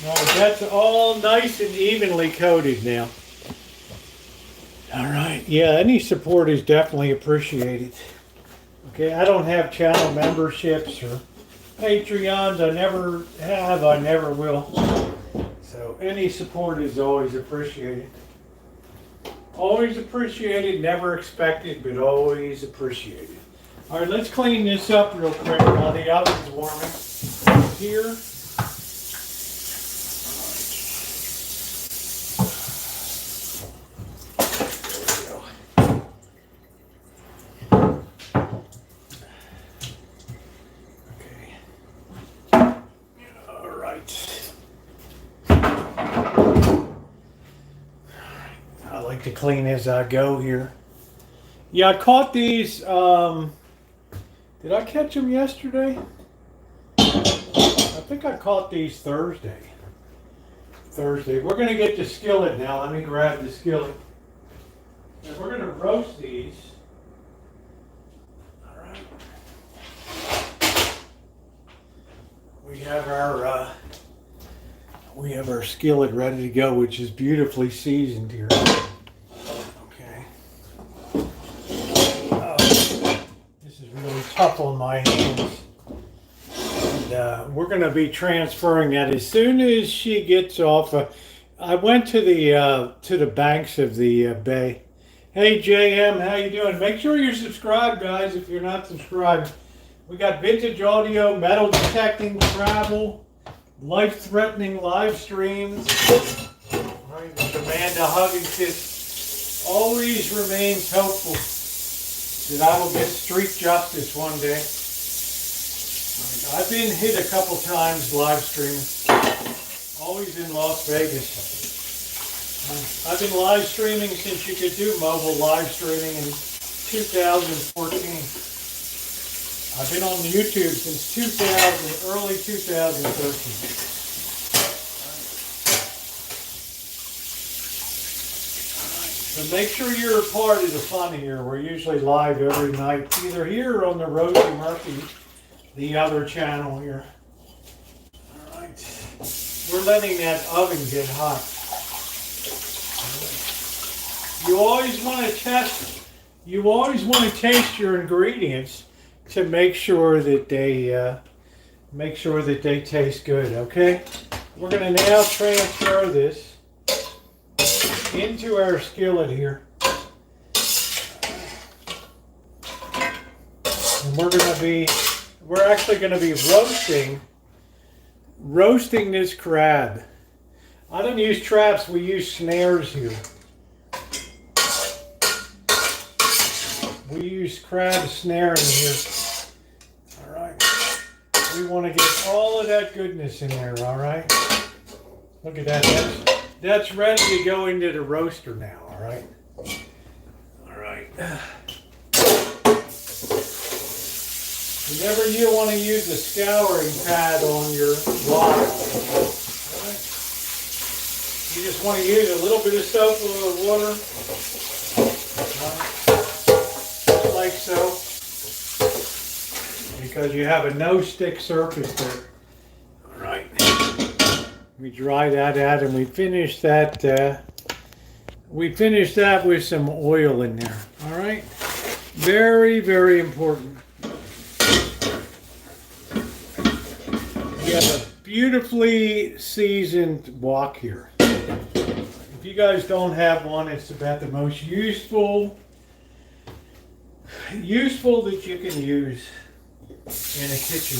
All right, that's all nice and evenly coated now. All right. Yeah, any support is definitely appreciated. Okay, I don't have channel memberships or Patreons. I never have. I never will. So any support is always appreciated. Always appreciated, never expected, but always appreciated. All right, let's clean this up real quick while the oven's warming. Here. To clean as I go here. Yeah, I caught these. Did I catch them yesterday? I think I caught these Thursday. We're going to get the skillet now. Let me grab the skillet. And we're going to roast these. All right. We have our skillet ready to go, which is beautifully seasoned here. Tough on my hands. And we're going to be transferring that as soon as she gets off. I went to the banks of the bay. Hey JM, how you doing? Make sure you're subscribed, guys, if you're not subscribed. We got vintage audio, metal detecting, travel, life-threatening live streams. Right. Amanda Huggins always remains hopeful that I will get street justice one day. I've been hit a couple times live streaming. Always in Las Vegas. I've been live streaming since you could do mobile live streaming in 2014. I've been on YouTube since early 2013. But make sure you're a part of the fun here. We're usually live every night, either here or on the Rosie Murphy, the other channel here. All right. We're letting that oven get hot. You always want to test, you always want to taste your ingredients to make sure that they taste good, okay? We're going to now transfer this into our skillet here. And we're actually going to be roasting this crab. I don't use traps, we use snares here. We use crab snaring here. All right. We want to get all of that goodness in there, all right? Look at that. That's ready to go into the roaster now, all right? All right. Whenever you want to use a scouring pad on your wok, all right? You just want to use a little bit of soap, a little water, just like so, because you have a no-stick surface there. All right. We dry that out, and we finish that. We finish that with some oil in there. All right. Very, very important. We have a beautifully seasoned wok here. If you guys don't have one, it's about the most useful that you can use in a kitchen,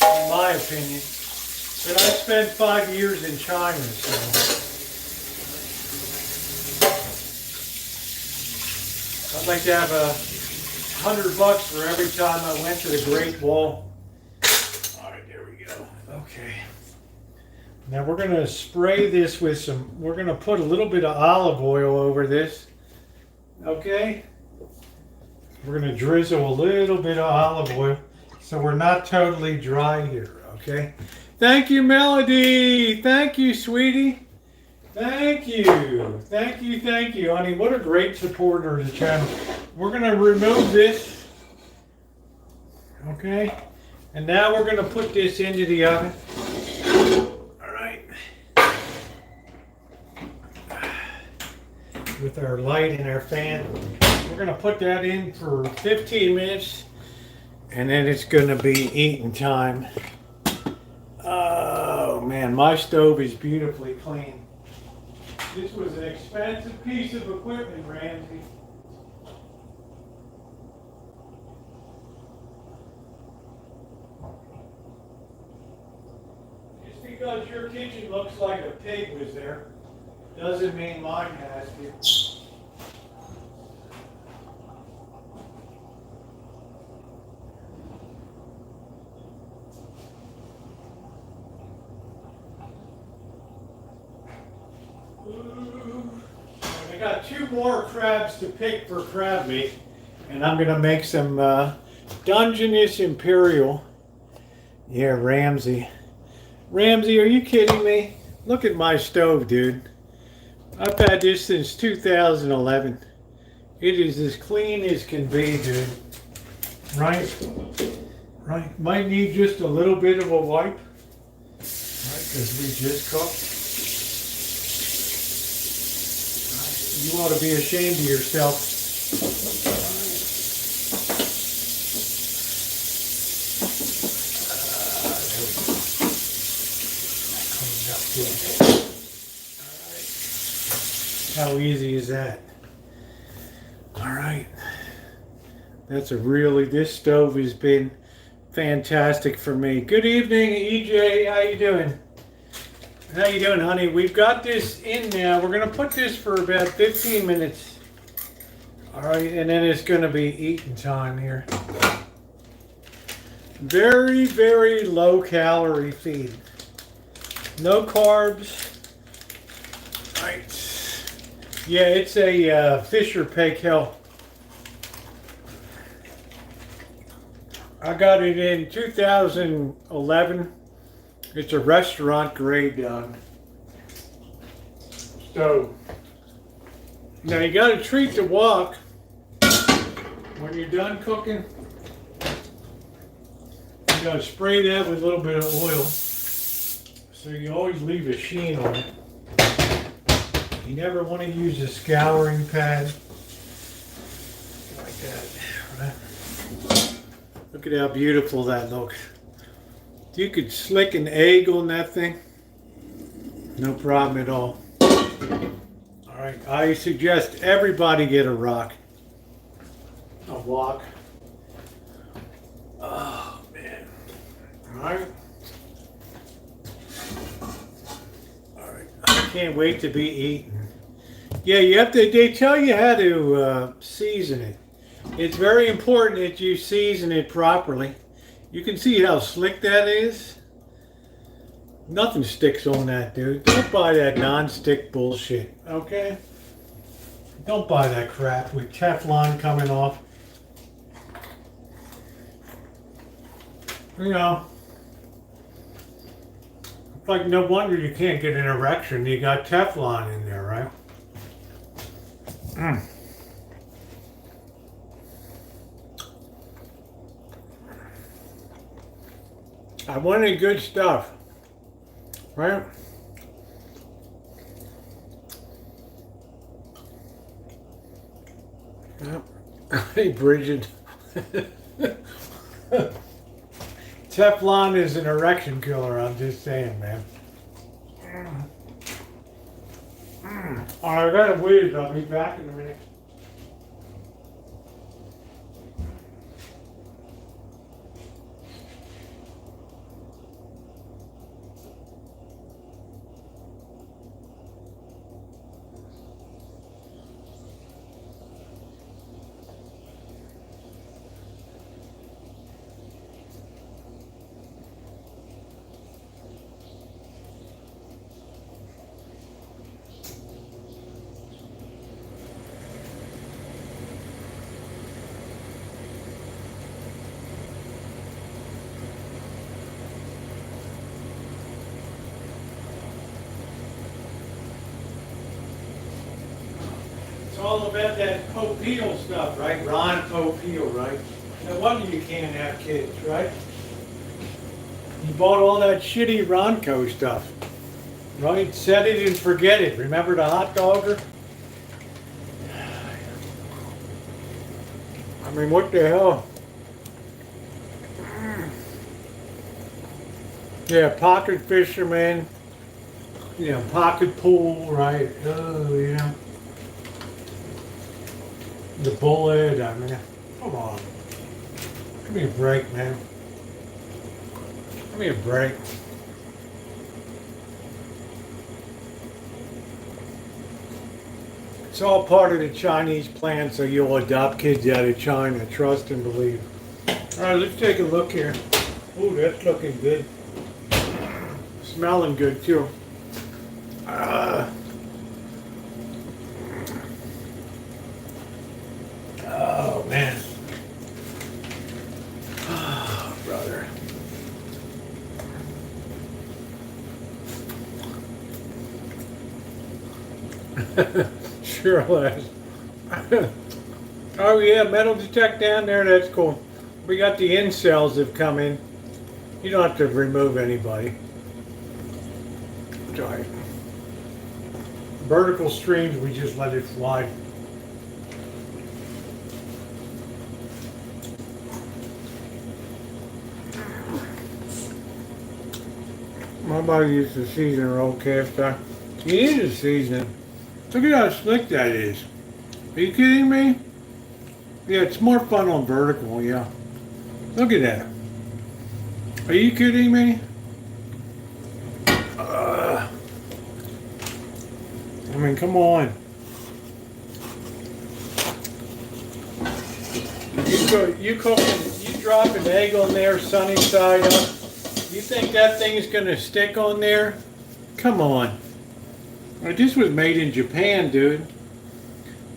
in my opinion. But I spent 5 years in China, so I'd like to have $100 for every time I went to the Great Wall. All right, there we go. Okay. Now we're going to spray this with we're going to put a little bit of olive oil over this. Okay? We're going to drizzle a little bit of olive oil so we're not totally dry here, okay? Thank you, Melody. Thank you, sweetie. Thank you. Thank you, thank you, honey. What a great supporter of the channel. We're going to remove this. Okay? And now we're going to put this into the oven. All right. With our light and our fan. We're going to put that in for 15 minutes. And then it's going to be eating time. Oh man, my stove is beautifully clean. This was an expensive piece of equipment, Ramsey. Just because your kitchen looks like a pig was there, doesn't mean mine has to. I got 2 more crabs to pick for crab meat, and I'm gonna make some Dungeness Imperial. Yeah, Ramsey. Ramsey, are you kidding me? Look at my stove, dude. I've had this since 2011. It is as clean as can be, dude. Right? Right. Might need just a little bit of a wipe. Right, because we just cooked. You ought to be ashamed of yourself. How easy is that? All right. This stove has been fantastic for me. Good evening, EJ. How you doing? How you doing, honey? We've got this in now. We're going to put this for about 15 minutes. All right, and then it's going to be eating time here. Very, very low calorie feed. No carbs. All right. Yeah, it's a Fisher Paykel. I got it in 2011. It's a restaurant grade stove. Now you got to treat the wok when you're done cooking. You got to spray that with a little bit of oil, so you always leave a sheen on it. You never want to use a scouring pad like that, right? Look at how beautiful that looks. You could slick an egg on that thing, no problem at all. All right, I suggest everybody get a wok. Oh man! All right. I can't wait to be eaten. Yeah, you have to. They tell you how to season it. It's very important that you season it properly. You can see how slick that is. Nothing sticks on that, dude. Don't buy that non-stick bullshit, okay? Don't buy that crap with Teflon coming off. You know, it's like no wonder you can't get an erection. You got Teflon in there, right? I wanted good stuff, right? Yep. Hey, Bridget. Teflon is an erection killer, I'm just saying, man. Alright, I gotta wheeze. I'll be back in a minute. It's all about that Popeil stuff, right? Ron Popeil, right? No wonder you can't have kids, right? You bought all that shitty Ronco stuff, right? Set it and forget it. Remember the hot dogger? I mean, what the hell? Yeah, pocket fisherman, you know, pocket pool, right? Oh, you know. The bullet, I mean, come on. Give me a break, man. Give me a break. It's all part of the Chinese plan, so you'll adopt kids out of China. Trust and believe. All right, let's take a look here. Ooh, that's looking good. Smelling good, too. Oh, man. Oh, brother. Sure has. Oh, yeah, metal detect down there. That's cool. We got the incels have come in. You don't have to remove anybody. It's all right. Vertical streams, we just let it fly. My body used to season her old cast iron. You need to season it. Look at how slick that is. Are you kidding me? Yeah, it's more fun on vertical, yeah. Look at that. Are you kidding me? I mean, come on. You drop an egg on there, sunny side up. You think that thing is going to stick on there? Come on. This was made in Japan, dude.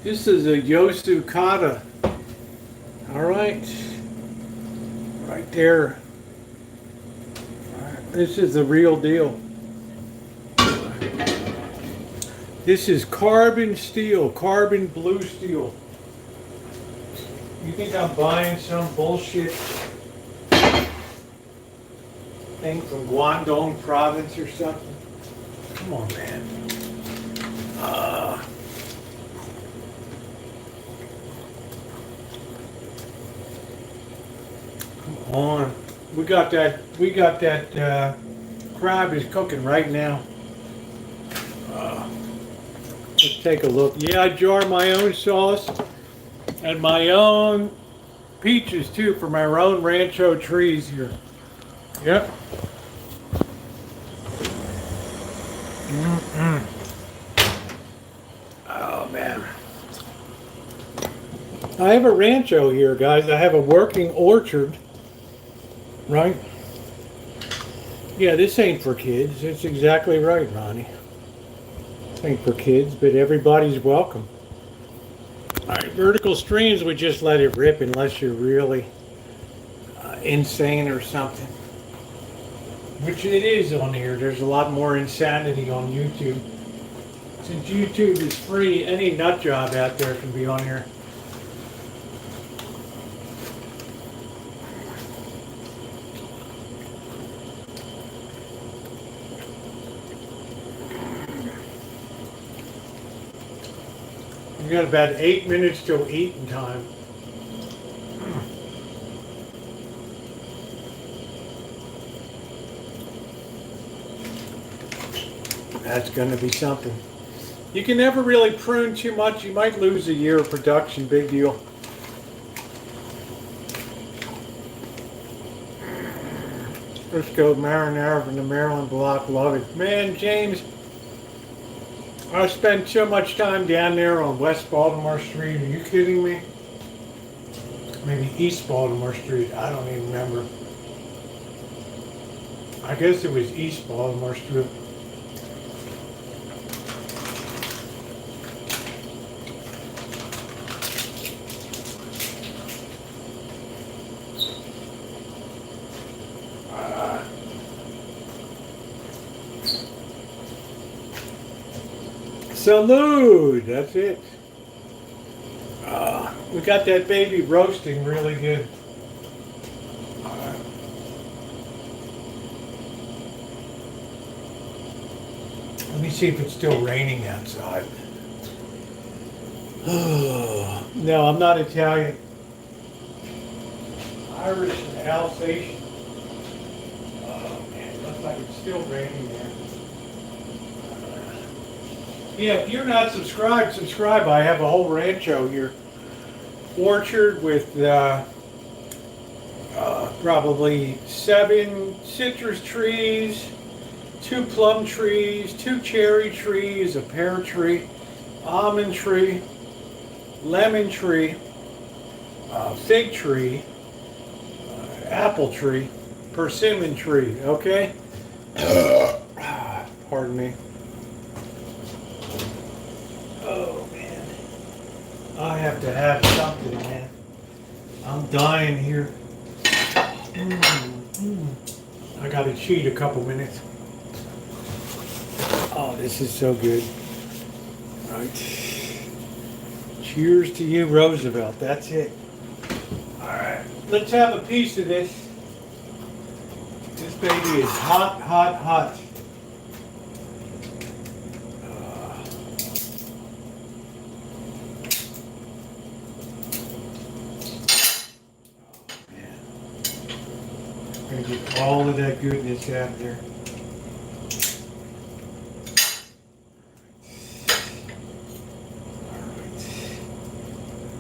This is a Yosu Kata. Alright. Right there. This is the real deal. This is carbon steel, carbon blue steel. You think I'm buying some bullshit thing from Guangdong province or something? Come on, man. Come on. We got that Crabby cooking right now. Let's take a look. Yeah, I jar my own sauce and my own peaches too for my own Rancho trees here. Yep. Oh man. I have a Rancho here, guys. I have a working orchard. Right? Yeah, this ain't for kids. It's exactly right, Ronnie. This ain't for kids, but everybody's welcome. Alright, vertical streams would just let it rip unless you're really insane or something. Which it is on here. There's a lot more insanity on YouTube. Since YouTube is free, any nut job out there can be on here. We got about 8 minutes till eating time. That's going to be something. You can never really prune too much. You might lose a year of production. Big deal. Let's go marinara from the Maryland block. Love it. Man, James, I spent so much time down there on West Baltimore Street. Are you kidding me? Maybe East Baltimore Street. I don't even remember. I guess it was East Baltimore Street. Salute! That's it. We got that baby roasting really good. Let me see if it's still raining outside. No, I'm not Italian. Irish and Alsatian. Oh man, looks like it's still raining there. Yeah, if you're not subscribed, subscribe. I have a whole Rancho here. Orchard with probably 7 citrus trees, 2 plum trees, 2 cherry trees, a pear tree, almond tree, lemon tree, fig tree, apple tree, persimmon tree, okay? Pardon me. Oh man, I have to have something, man. I'm dying here. I gotta cheat a couple minutes. Oh, this is so good. All right. Cheers to you, Roosevelt. That's it. All right, let's have a piece of this. This baby is hot, hot, hot. Gonna get all of that goodness out there.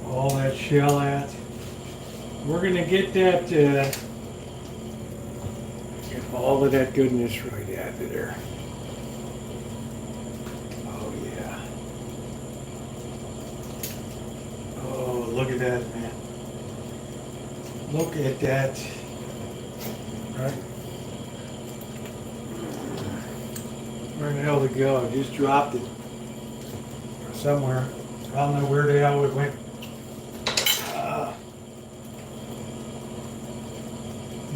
All that shell out. We're gonna get that, get all of that goodness right out of there. Oh yeah. Oh, look at that, man. Look at that. Right. Where the hell did it go? I just dropped it somewhere. I don't know where the hell it went.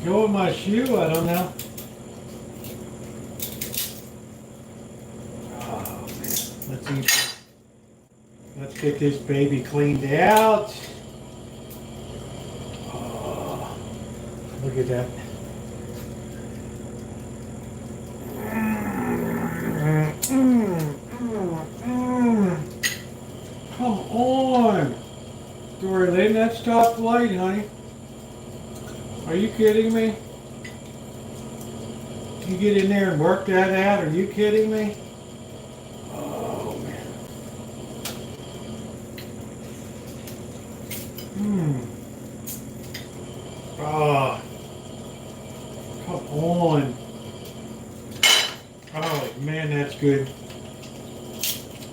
Go with my shoe? I don't know. Oh man, let's Let's get this baby cleaned out. Oh, look at that. Come on. Doreen, that's top flight, honey. Are you kidding me? You get in there and work that out? Are you kidding me? Oh, man. Oh. Come on. Oh, man, that's good.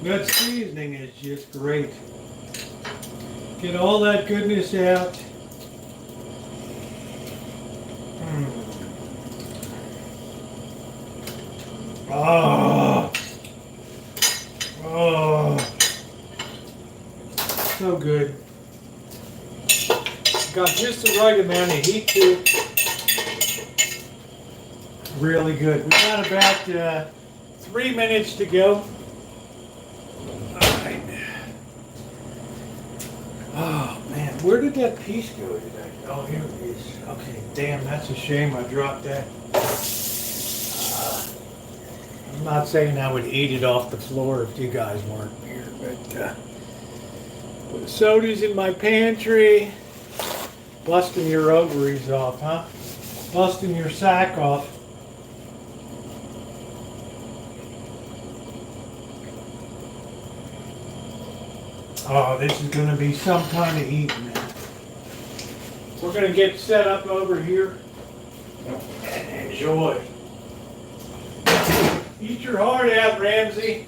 That seasoning is just great. Get all that goodness out. Oh, oh, so good. Got just the right amount of heat too. Really good. We got about 3 minutes to go. All right. Oh man, where did that piece go today? Oh, here it is. Okay, damn, that's a shame I dropped that. I'm not saying I would eat it off the floor if you guys weren't here, but put sodas in my pantry. Busting your ovaries off, huh? Busting your sack off. Oh, this is going to be some kind of eating now. We're going to get set up over here and enjoy. Eat your heart out, Ramsey.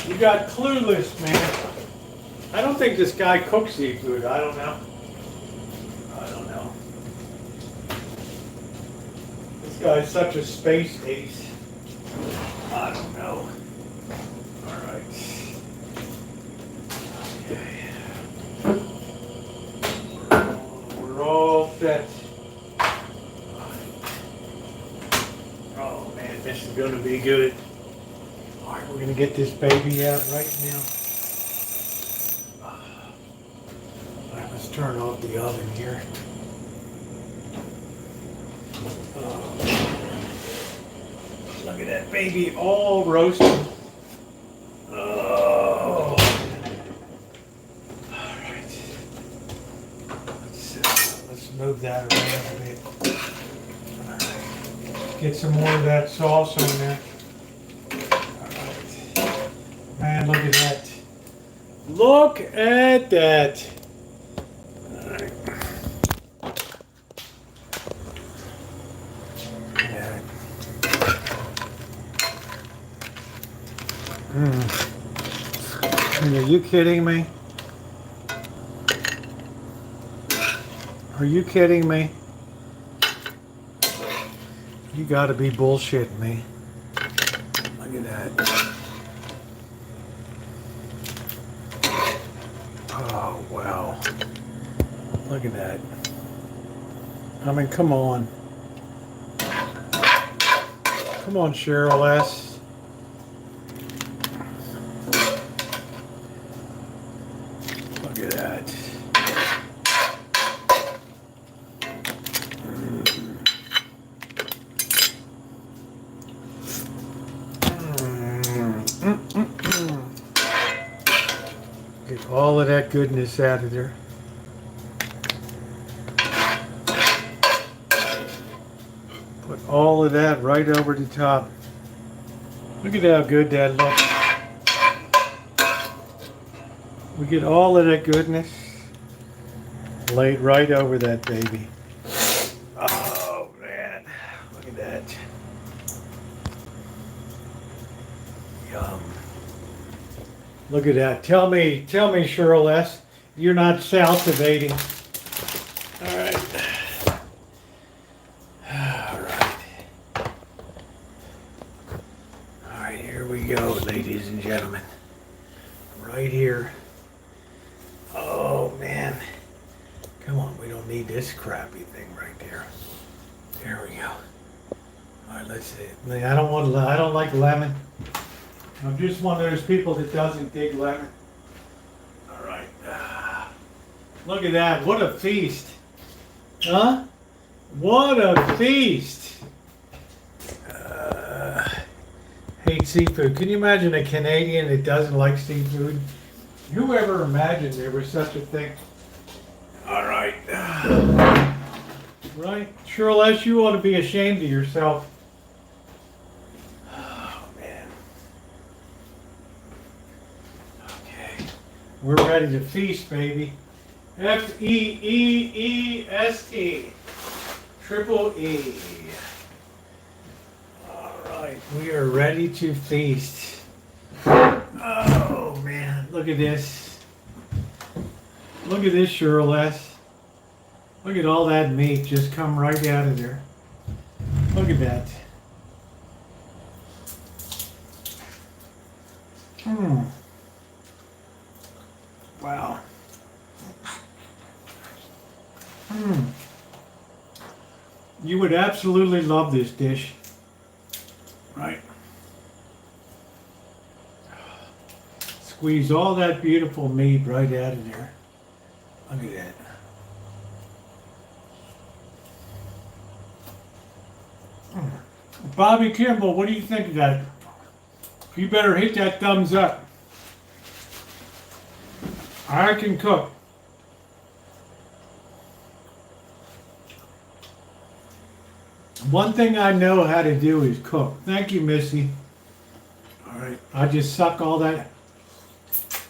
You got clueless, man. I don't think this guy cooks seafood. I don't know. I don't know. This guy's such a space ace. I don't know. All right. Okay. We're all set. Oh man, this is going to be good. All right, we're going to get this baby out right now. All right, let's turn off the oven here. Look at that baby all roasted. Oh. All right. Let's move that around a bit. All right. Get some more of that sauce on there. All right. Man, look at that. Look at that. All right. Are you kidding me? Are you kidding me? You gotta be bullshitting me. Look at that. Oh, wow. Look at that. I mean, come on. Come on, Cheryl S. Look at that. Get all of that goodness out of there. Put all of that right over the top. Look at how good that looks. We get all of that goodness laid right over that baby. Oh man, look at that. Yum. Look at that. Tell me, Cheryl S., you're not salivating. All right. All right. All right, here we go, ladies and gentlemen. Right here. Oh man. Come on, we don't need this crappy thing right there. There we go. All right, let's see. I don't like lemon. I'm just one of those people that doesn't dig lemon. All right. Look at that. What a feast. Huh? What a feast. Hate seafood. Can you imagine a Canadian that doesn't like seafood? Who ever imagined there was such a thing? All right. Right? Sure, Les, you ought to be ashamed of yourself. Oh, man. Okay. We're ready to feast, baby. Feeeest. Triple E. All right. We are ready to feast. Oh, man. Look at this. Look at this, Shirley. Look at all that meat just come right out of there. Look at that. Wow. You would absolutely love this dish. Right? Squeeze all that beautiful meat right out of there. Look at that. Bobby Kimball, what do you think of that? You better hit that thumbs up. I can cook. One thing I know how to do is cook. Thank you, Missy. All right, I just suck all that.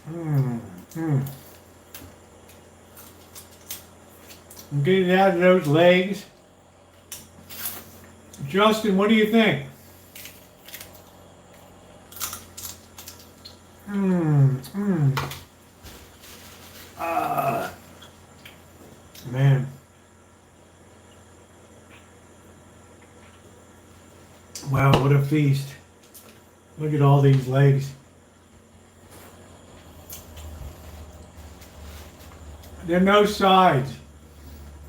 I'm getting it out of those legs. Justin, what do you think? Man. Wow, what a feast. Look at all these legs. There are no sides.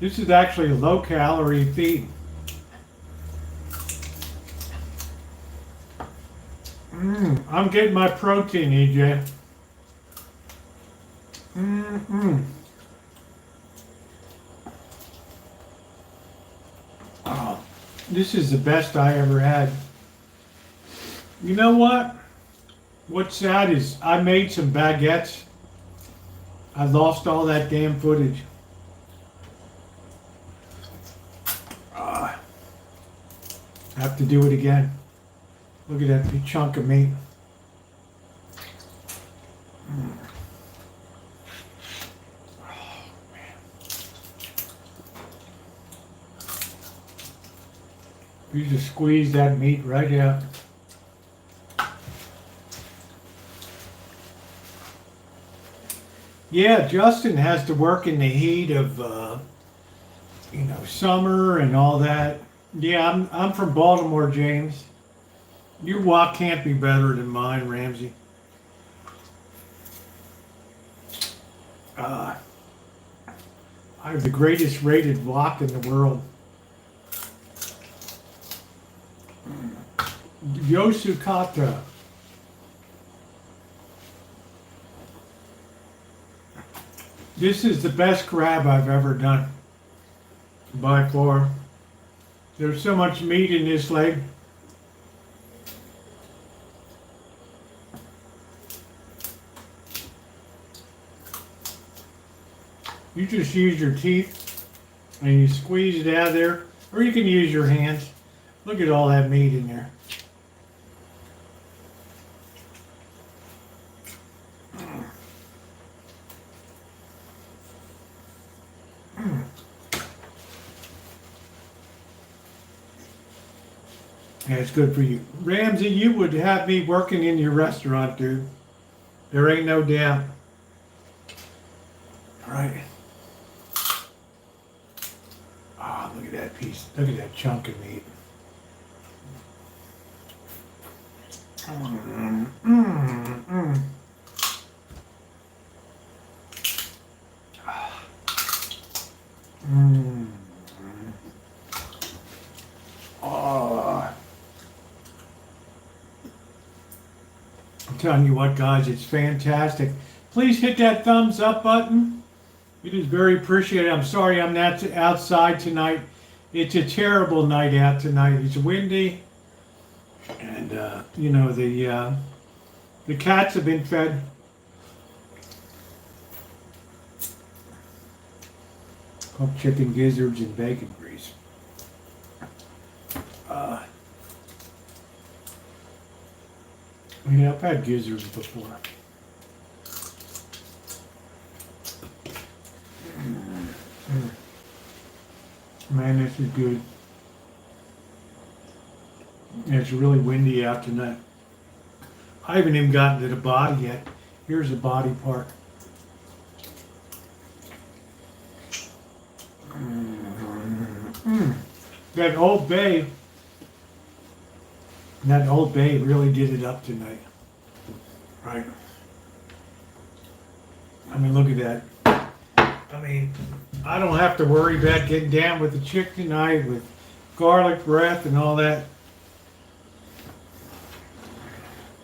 This is actually a low-calorie feed. I'm getting my protein, EJ. Oh, this is the best I ever had. You know what? What's sad is I made some baguettes. I lost all that damn footage. I have to do it again. Look at that big chunk of meat. Oh, man. You just squeeze that meat right out. Yeah, Justin has to work in the heat of, summer and all that. Yeah, I'm from Baltimore, James. Your wok can't be better than mine, Ramsey. I have the greatest rated wok in the world. Yosukata. This is the best crab I've ever done. By far. There's so much meat in this leg. You just use your teeth and you squeeze it out of there, or you can use your hands. Look at all that meat in there. Yeah, it's good for you. Ramsey, you would have me working in your restaurant, dude. There ain't no doubt. All right. Ah, look at that piece. Look at that chunk of meat. telling you what, guys, it's fantastic. Please hit that thumbs up button. It is very appreciated. I'm sorry I'm not outside tonight. It's a terrible night out tonight. It's windy, and you know, the cats have been fed. Cooked chicken gizzards and bacon grease. Yeah, I've had gizzards before. Man, this is good. Yeah, it's really windy out tonight. I haven't even gotten to the body yet. Here's the body part. That Old Bay really did it up tonight. Right. I mean, look at that. I mean, I don't have to worry about getting down with the chick tonight with garlic breath and all that.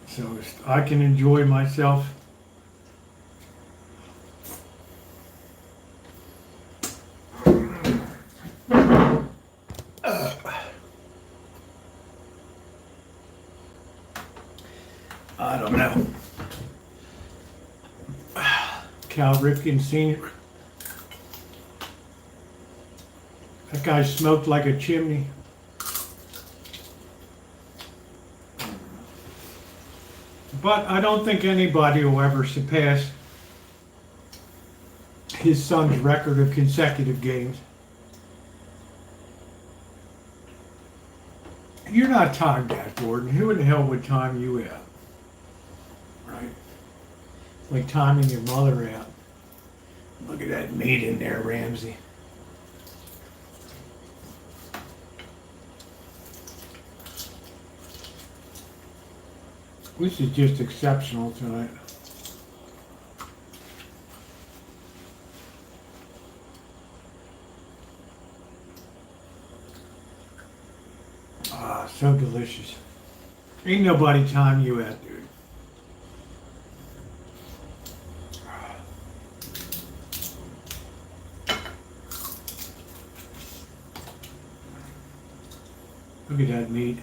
So I can enjoy myself. I don't know. Cal Ripken Sr. That guy smoked like a chimney. But I don't think anybody will ever surpass his son's record of consecutive games. You're not timed out, Gordon. Who in the hell would time you out? Right? It's like timing your mother out. Look at that meat in there, Ramsey. This is just exceptional tonight. Ah, so delicious. Ain't nobody time you out, dude. Look at that meat.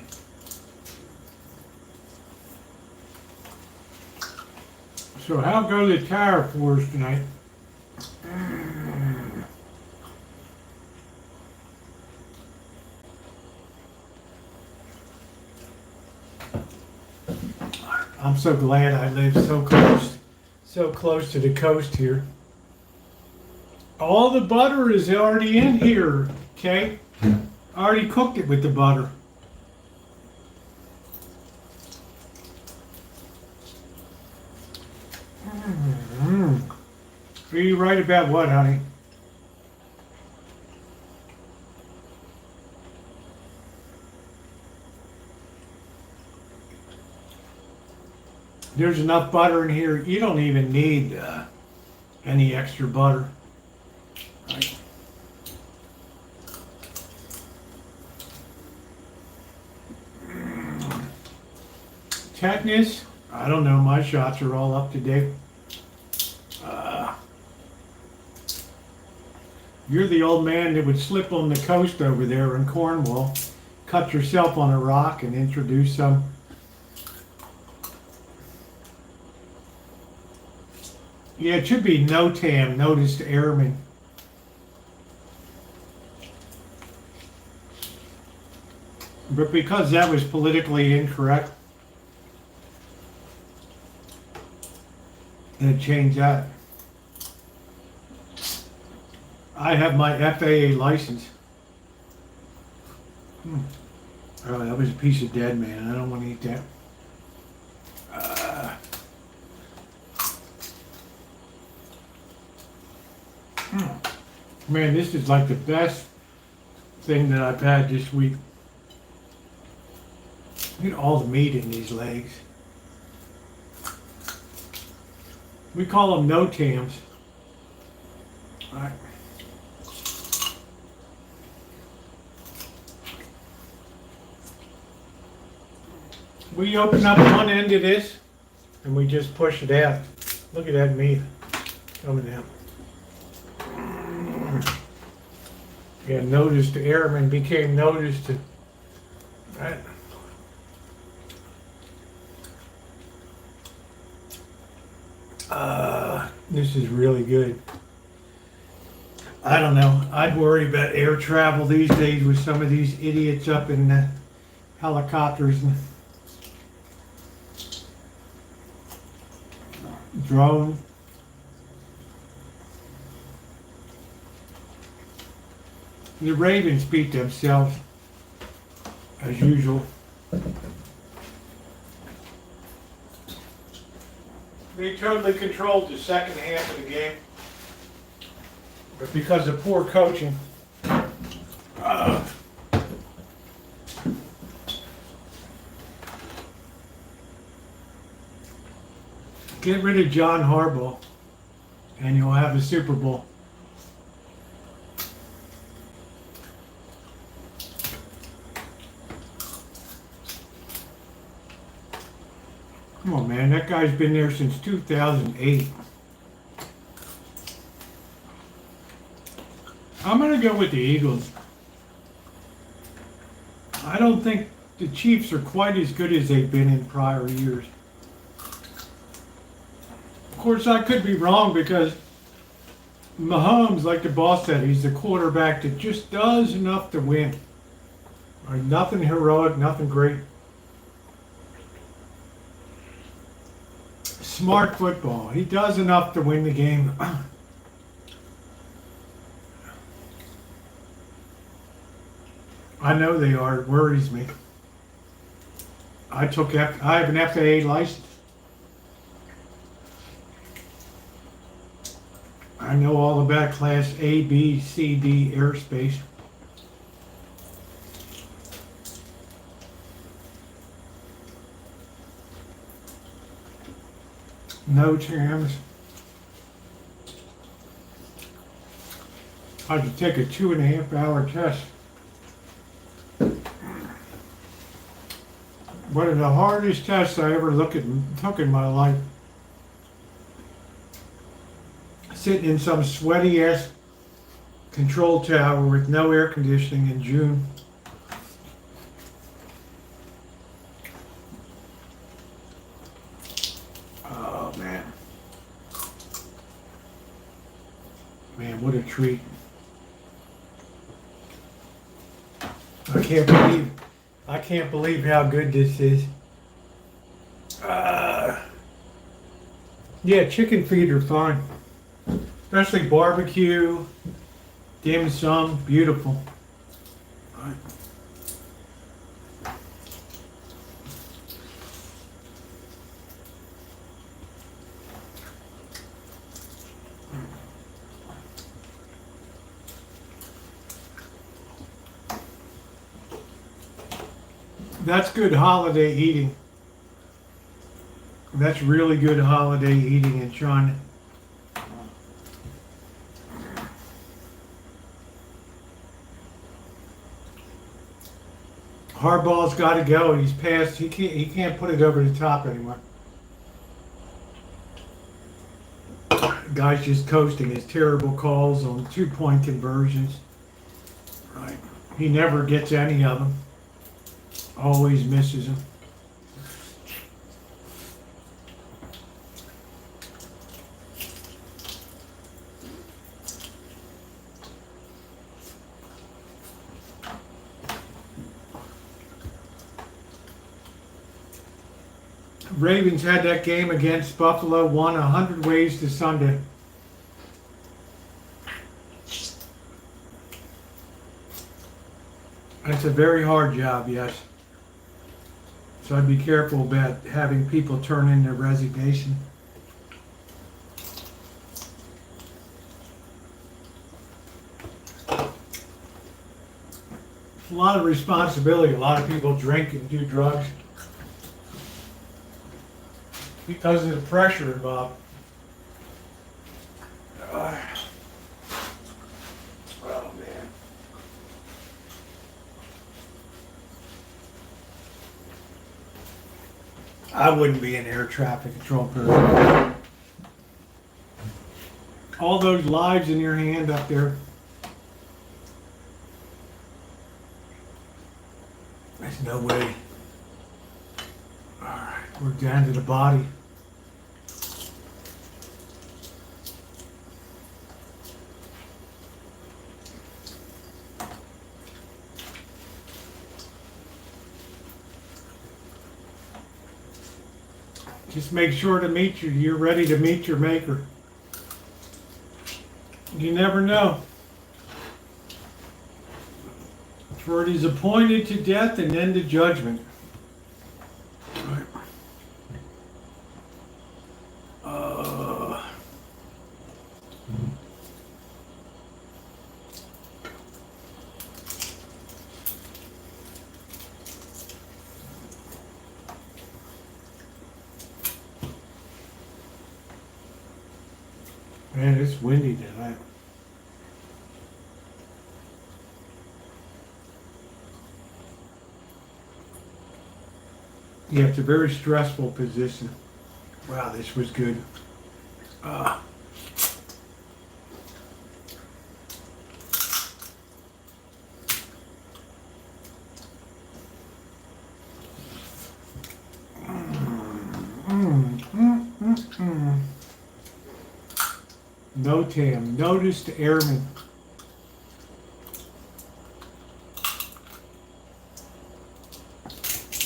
So how go the tariff wars tonight? I'm so glad I live so close to the coast here. All the butter is already in here, okay? I already cooked it with the butter. Are you right about what, honey? There's enough butter in here. You don't even need any extra butter. Right. Tetanus? I don't know. My shots are all up to date. You're the old man that would slip on the coast over there in Cornwall, cut yourself on a rock and introduce some. Yeah, it should be NOTAM, Notice to Airmen. But because that was politically incorrect, they changed that. I have my FAA license. Oh, that was a piece of dead man. I don't want to eat that. Man, this is like the best thing that I've had this week. Look at all the meat in these legs. We call them NOTAMs. All right. We open up one end of this, and we just push it out. Look at that meat coming out. Yeah, notice the airman became noticed. Right. This is really good. I don't know. I'd worry about air travel these days with some of these idiots up in helicopters and drone. The Ravens beat themselves as usual. They totally controlled the second half of the game, but because of poor coaching, get rid of John Harbaugh, and you'll have a Super Bowl. Come on, man. That guy's been there since 2008. I'm going to go with the Eagles. I don't think the Chiefs are quite as good as they've been in prior years. Of course, I could be wrong because Mahomes, like the boss said, he's the quarterback that just does enough to win. Nothing heroic, nothing great. Smart football. He does enough to win the game. I know they are. It worries me. I have an FAA license. I know all about Class A, B, C, D airspace. No chance. I had to take a 2.5-hour test. One of the hardest tests I ever took in my life. Sitting in some sweaty ass control tower with no air conditioning in June. Oh man. Man, what a treat. I can't believe how good this is. Yeah, chicken feet are fine. Especially barbecue, dim sum, beautiful. That's good holiday eating. That's really good holiday eating in China. Harbaugh's got to go. He's past. He can't put it over the top anymore. The guy's just coasting his terrible calls on 2-point conversions. Right. He never gets any of them. Always misses them. Ravens had that game against Buffalo, won 100 ways to Sunday. It's a very hard job, yes. So I'd be careful about having people turn in their resignation. It's a lot of responsibility. A lot of people drink and do drugs because of the pressure involved. Oh man. I wouldn't be an air traffic control person. All those lives in your hand up there. There's no way. Alright, we're down to the body. Just make sure to you're ready to meet your maker. You never know. For it is appointed to death and then to judgment. Right. Man, it's windy tonight. Yeah, it's a very stressful position. Wow, this was good. No Tam, notice to airmen.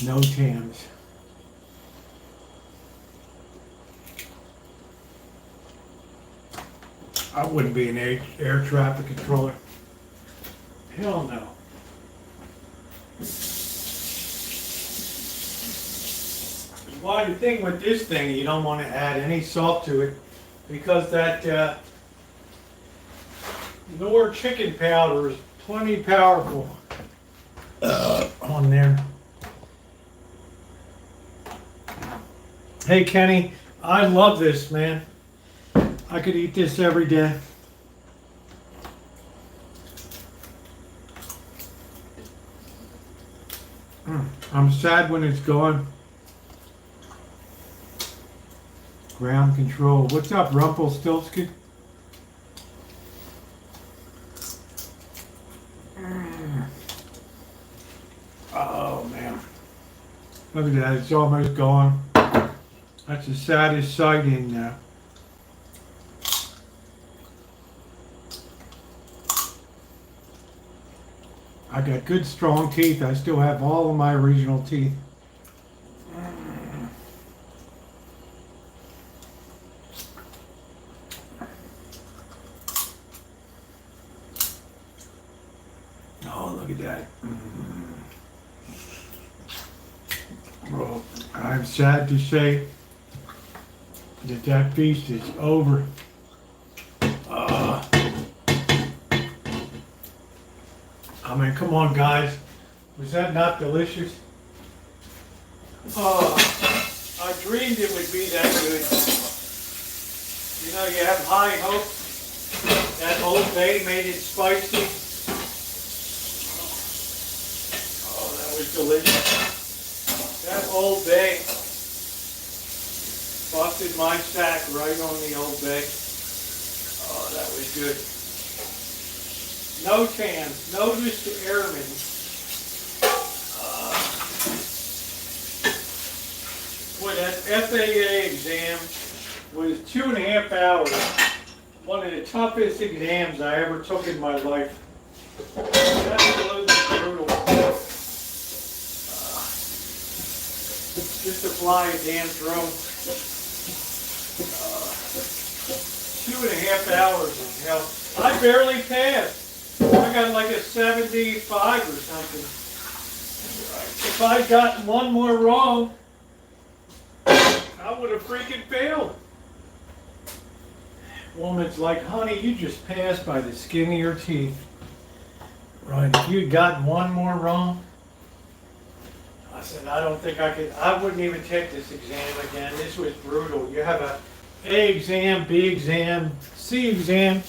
No Tams. I wouldn't be an air traffic controller. Hell no. Why the thing with this thing, you don't want to add any salt to it because that Nor chicken powder is plenty powerful on there. Hey Kenny, I love this, man. I could eat this every day. I'm sad when it's gone. Ground control. What's up, Rumpelstiltskin? Oh man. Look at that, it's almost gone. That's the saddest sight in there. I got good strong teeth. I still have all of my original teeth. Oh, look at that. Well, I'm sad to say that that feast is over. I mean, come on, guys. Was that not delicious? Oh, I dreamed it would be that good. You know, you have high hopes. That Old Bay made it spicy. Oh, that was delicious. That Old Bay busted my sack right on the Old Bay. Oh, that was good. No Tams, notice to airmen. Boy, that FAA exam was 2.5 hours. One of the toughest exams I ever took in my life. That's brutal. Just to fly a damn drone. 2.5 hours of hell. I barely passed. I got like a 75 or something. If I'd gotten one more wrong, I would have freaking failed. Woman's like, honey, you just passed by the skin of your teeth. Right, if you'd gotten one more wrong, I said, I don't think I could, I wouldn't even take this exam again. This was brutal. You have A exam, B exam, C exam,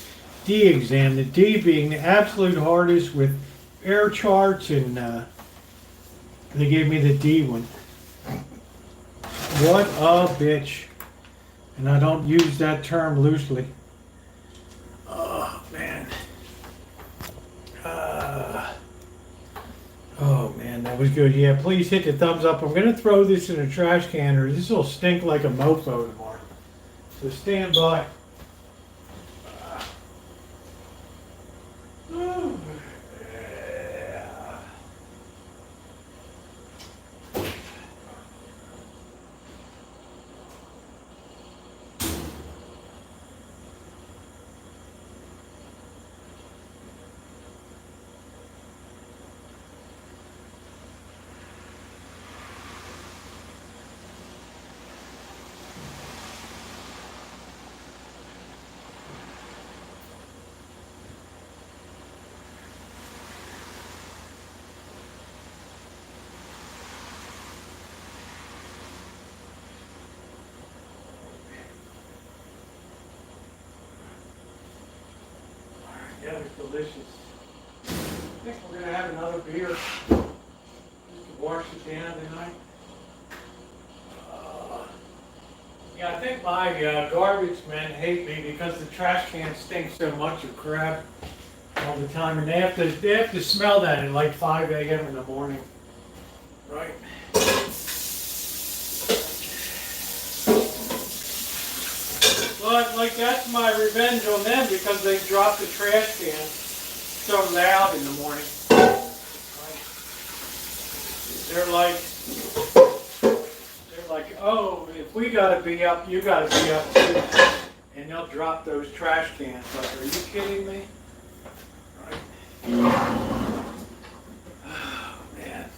D exam, the D being the absolute hardest with air charts, and they gave me the D one. What a bitch. And I don't use that term loosely. Oh, man. Oh, man, that was good. Yeah, please hit the thumbs up. I'm going to throw this in a trash can or this will stink like a mofo tomorrow. So stand by. Yeah, it's delicious. I think we're going to have another beer just to wash it down tonight. Yeah, I think my garbage men hate me because the trash can stinks so much of crap all the time, and they have to smell that at like 5 a.m. in the morning, right? But like that's my revenge on them because they drop the trash can so loud in the morning. Right? They're like, oh, if we gotta be up, you gotta be up too. And they'll drop those trash cans. Like, are you kidding me? Right? Oh man,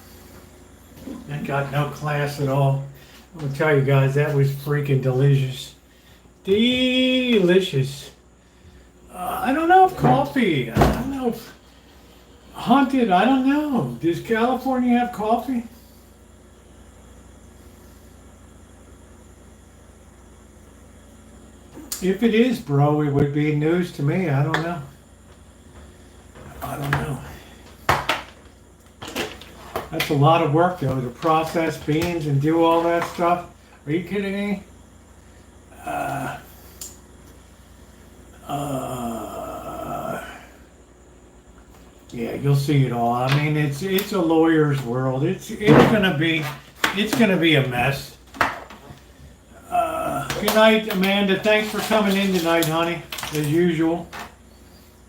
that got no class at all. I'm gonna tell you guys that was freaking delicious. Delicious. I don't know if coffee. I don't know if haunted. I don't know. Does California have coffee? If it is, bro, it would be news to me. I don't know. I don't know. That's a lot of work, though, to process beans and do all that stuff. Are you kidding me? Yeah, you'll see it all. I mean, it's a lawyer's world. It's gonna be a mess. Good night, Amanda. Thanks for coming in tonight, honey. As usual,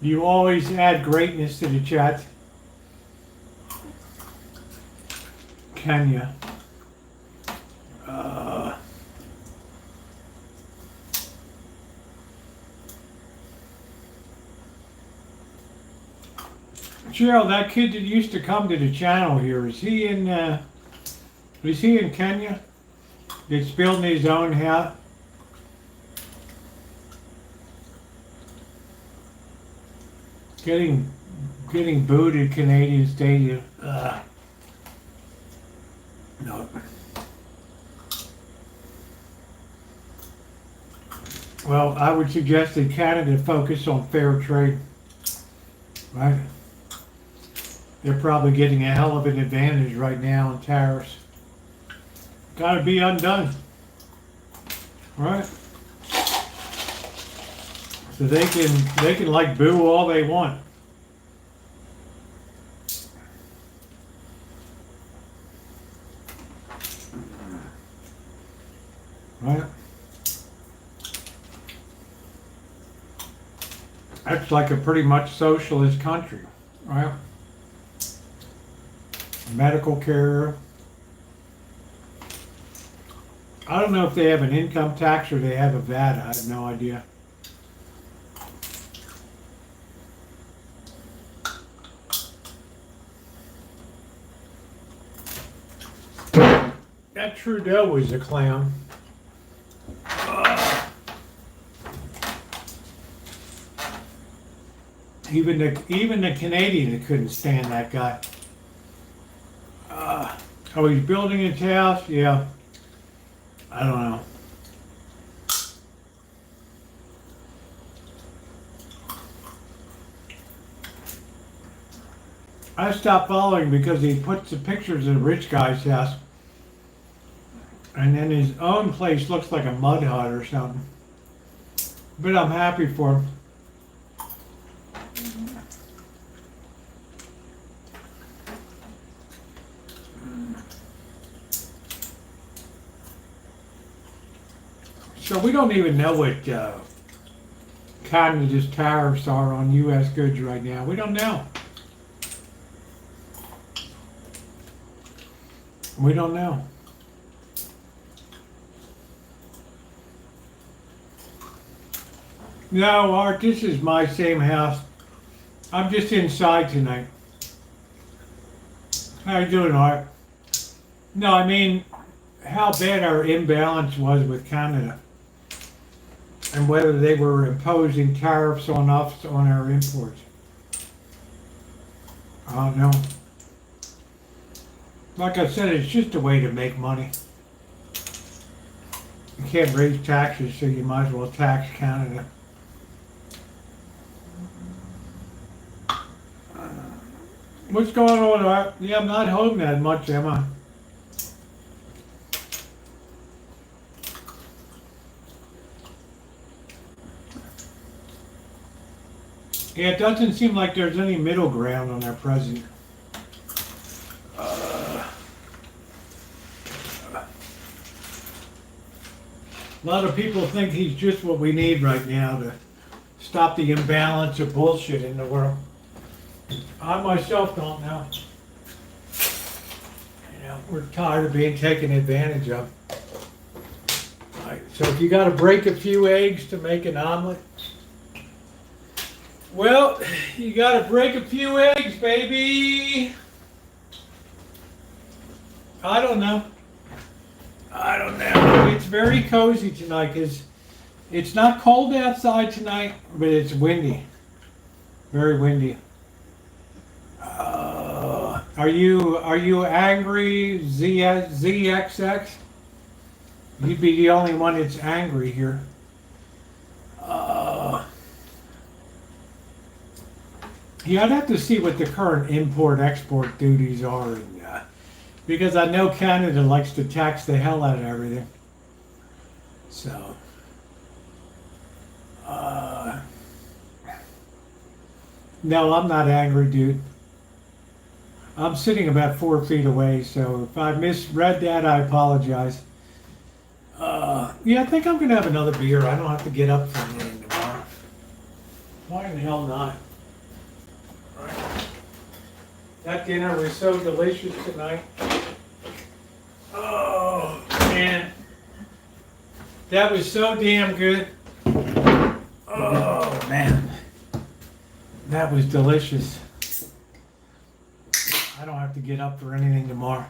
you always add greatness to the chat. Kenya. Cheryl, that kid that used to come to the channel here, is he in Kenya? That's building his own house? Getting booed at Canadian Stadium. No. Well, I would suggest that Canada focus on fair trade, right? They're probably getting a hell of an advantage right now in tariffs. Got to be undone, right? So they can like boo all they want. Right? That's like a pretty much socialist country, right? Medical care. I don't know if they have an income tax or they have a VAT. I have no idea. That Trudeau was a clown. Even the Canadian that couldn't stand that guy. Oh, he's building his house? Yeah. I don't know. I stopped following because he puts the pictures of the rich guy's house. And then his own place looks like a mud hut or something. But I'm happy for him. So we don't even know what Canada's tariffs are on U.S. goods right now. We don't know. We don't know. No, Art, this is my same house. I'm just inside tonight. How you doing, Art? No, I mean, how bad our imbalance was with Canada. And whether they were imposing tariffs on us on our imports. I don't know. Like I said, it's just a way to make money. You can't raise taxes, so you might as well tax Canada. What's going on, Art? Yeah, I'm not home that much, am I? Yeah, it doesn't seem like there's any middle ground on our president. A lot of people think he's just what we need right now to stop the imbalance of bullshit in the world. I myself don't know. You know, we're tired of being taken advantage of. Right, so if you got to break a few eggs to make an omelet, well, you got to break a few eggs, baby. I don't know. It's very cozy tonight because it's not cold outside tonight, but it's windy. Very windy. Are you angry, ZXX? You'd be the only one that's angry here. Yeah, I'd have to see what the current import-export duties are, and, because I know Canada likes to tax the hell out of everything. So, no, I'm not angry, dude. I'm sitting about 4 feet away, so if I misread that, I apologize. Yeah, I think I'm going to have another beer. I don't have to get up for anything tomorrow. Why in the hell not? That dinner was so delicious tonight. Oh, man. That was so damn good. Oh, man. That was delicious. I don't have to get up for anything tomorrow.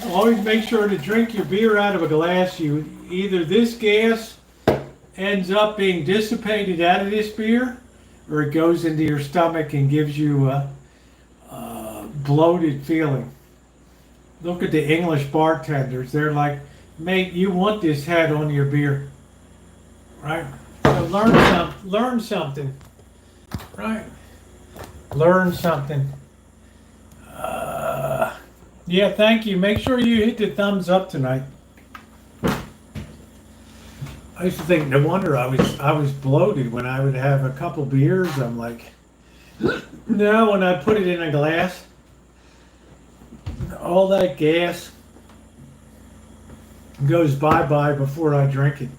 Always make sure to drink your beer out of a glass. Either this gas ends up being dissipated out of this beer, or it goes into your stomach and gives you a bloated feeling. Look at the English bartenders. They're like, mate, you want this head on your beer. Right? So learn something. Right? Learn something. Yeah, thank you. Make sure you hit the thumbs up tonight. I used to think, no wonder I was bloated when I would have a couple beers. I'm like, no, when I put it in a glass, all that gas goes bye-bye before I drink it.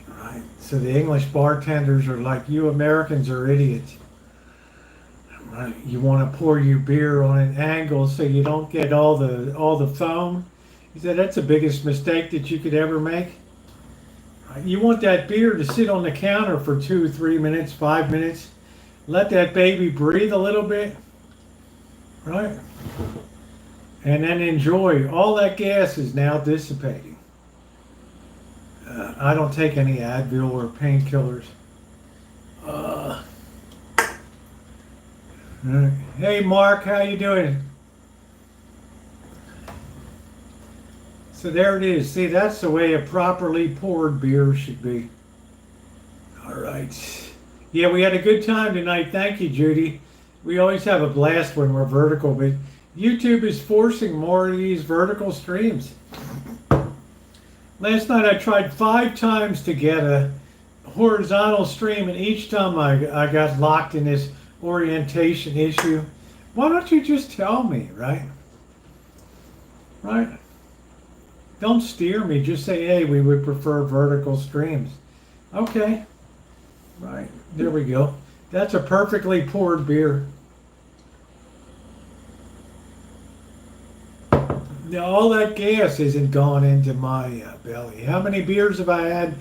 Right? So the English bartenders are like, you Americans are idiots. Right? You want to pour your beer on an angle so you don't get all the foam. He said that's the biggest mistake that you could ever make. You want that beer to sit on the counter for 2, 3 minutes, 5 minutes. Let that baby breathe a little bit. Right? And then enjoy. All that gas is now dissipating. I don't take any Advil or painkillers. Hey Mark, how you doing? So there it is. See, that's the way a properly poured beer should be. All right. Yeah, we had a good time tonight. Thank you, Judy. We always have a blast when we're vertical, but YouTube is forcing more of these vertical streams. Last night I tried 5 times to get a horizontal stream, and each time I got locked in this orientation issue. Why don't you just tell me, right? Right? Don't steer me. Just say, hey, we would prefer vertical streams. Okay. Right. There we go. That's a perfectly poured beer. Now, all that gas isn't gone into my belly. How many beers have I had?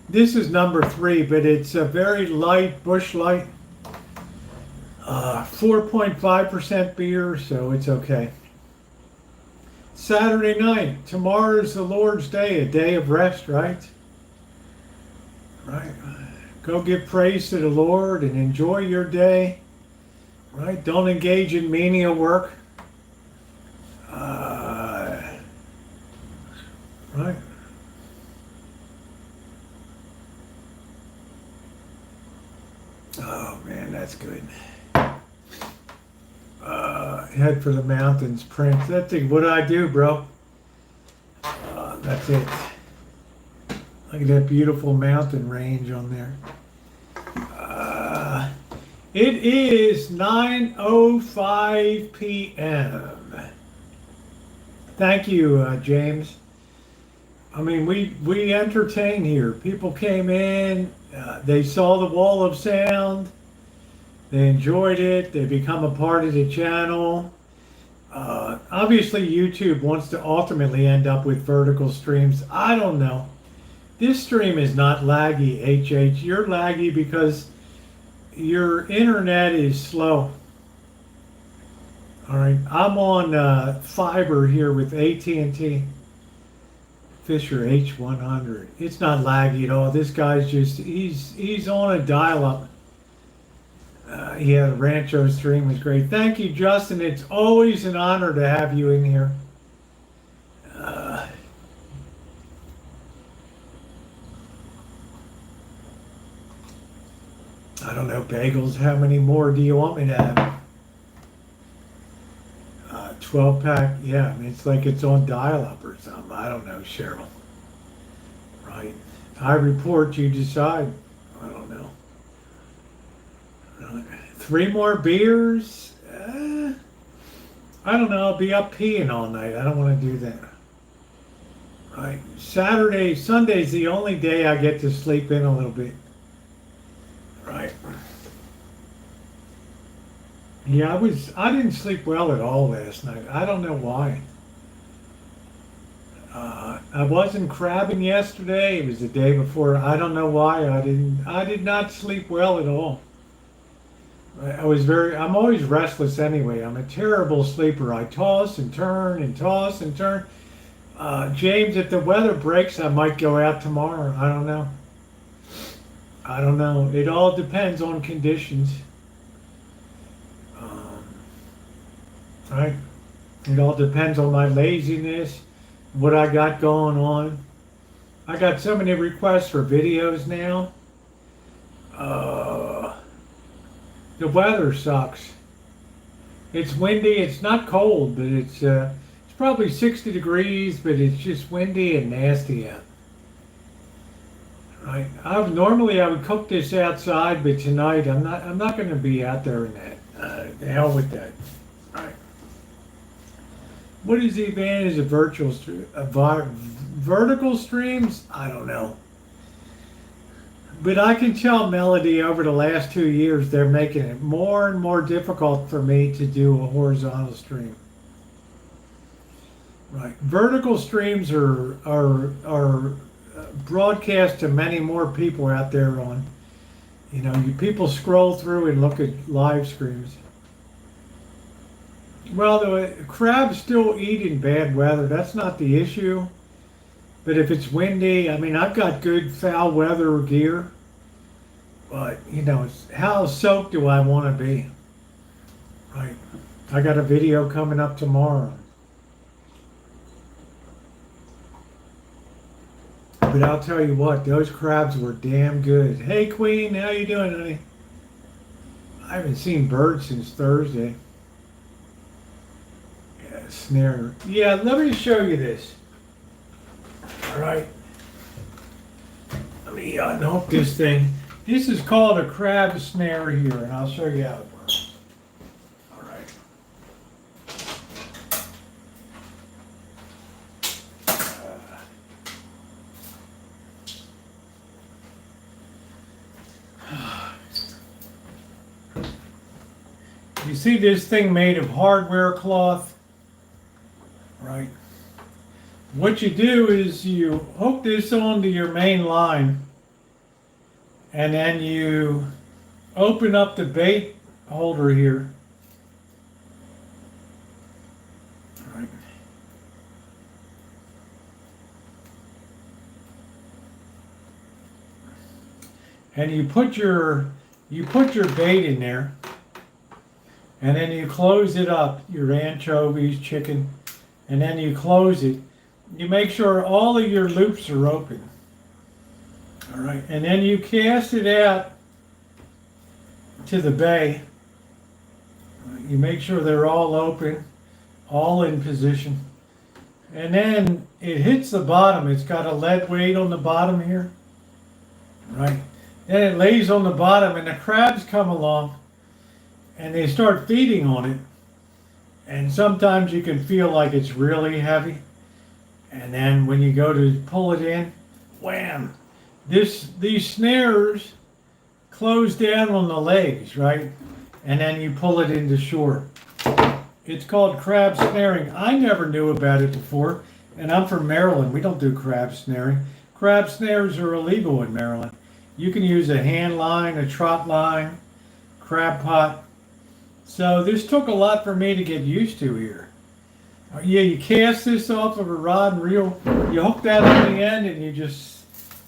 This is number 3, but it's a very light, Busch Light. 4.5% beer, so it's okay. Saturday night. Tomorrow is the Lord's Day, a day of rest, right? Right. Go give praise to the Lord and enjoy your day. Right? Don't engage in menial work. Right. Oh man, that's good. Head for the mountains, Prince. That's what I do, bro. That's it. Look at that beautiful mountain range on there. It is 9:05 p.m. Thank you, James. I mean, we entertain here. People came in, they saw the wall of sound, they enjoyed it, they become a part of the channel. Obviously, YouTube wants to ultimately end up with vertical streams. I don't know. This stream is not laggy, HH. You're laggy because your internet is slow. All right, I'm on fiber here with AT&T. Fisher H100. It's not laggy at all. This guy's just, he's on a dial-up. He had a Rancho stream, was great. Thank you, Justin. It's always an honor to have you in here. I don't know, Bagels, how many more do you want me to have? 12-pack, yeah, I mean, it's like it's on dial-up or something. I don't know, Cheryl. Right. I report, you decide. I don't know. 3 more beers? I don't know. I'll be up peeing all night. I don't want to do that. Right. Sunday's the only day I get to sleep in a little bit. Right. Yeah, I didn't sleep well at all last night. I don't know why. I wasn't crabbing yesterday. It was the day before. I don't know why I did not sleep well at all. I'm always restless anyway. I'm a terrible sleeper. I toss and turn and toss and turn. James, if the weather breaks, I might go out tomorrow. I don't know. It all depends on conditions. Right? It all depends on my laziness, what I got going on. I got so many requests for videos now. The weather sucks. It's windy. It's not cold, but it's probably 60 degrees, but it's just windy and nasty out. Right. Normally I would cook this outside, but tonight I'm not going to be out there in that. The hell with that. Right. What is the advantage of vertical streams? I don't know. But I can tell Melody over the last 2 years they're making it more and more difficult for me to do a horizontal stream. Right. Vertical streams are broadcast to many more people out there on. People scroll through and look at live streams. Well, the crabs still eat in bad weather. That's not the issue. But if it's windy, I mean, I've got good foul weather gear. But, how soaked do I want to be? Right. I got a video coming up tomorrow. But I'll tell you what, those crabs were damn good. Hey, Queen, how you doing, honey? I haven't seen birds since Thursday. snare. Yeah, let me show you this. All right. Let me unhook this thing. This is called a crab snare here, and I'll show you how it works. All right. You see this thing made of hardware cloth, right? What you do is you hook this onto your main line, and then you open up the bait holder here. All right. And you put your bait in there. And then you close it up, your anchovies, chicken, and then you close it. You make sure all of your loops are open. All right, and then you cast it out to the bay. You make sure they're all open, all in position. And then it hits the bottom. It's got a lead weight on the bottom here. Right, then it lays on the bottom and the crabs come along. And they start feeding on it, and sometimes you can feel like it's really heavy, and then when you go to pull it in, wham! These snares close down on the legs, right? And then you pull it into shore. It's called crab snaring. I never knew about it before, and I'm from Maryland. We don't do crab snaring. Crab snares are illegal in Maryland. You can use a hand line, a trot line, crab pot. So this took a lot for me to get used to here. Yeah, you cast this off of a rod and reel. You hook that on the end and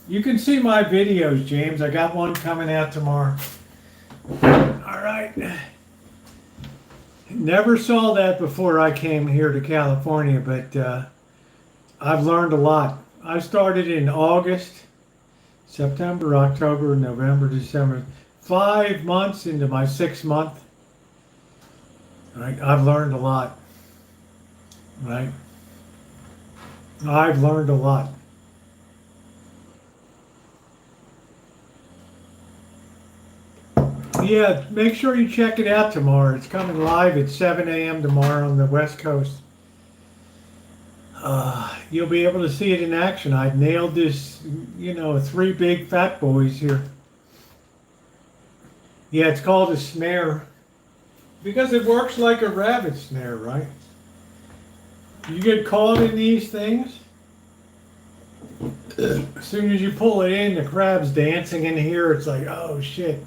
you can see my videos, James. I got one coming out tomorrow. All right. Never saw that before I came here to California, but I've learned a lot. I started in August, September, October, November, December. 5 months into my 6th month. Right, I've learned a lot. Right? I've learned a lot. Yeah, make sure you check it out tomorrow. It's coming live at 7 a.m. tomorrow on the West Coast. You'll be able to see it in action. I nailed this, 3 big fat boys here. Yeah, it's called a snare. Because it works like a rabbit snare, right? You get caught in these things. As soon as you pull it in, the crab's dancing in here. It's like, oh shit.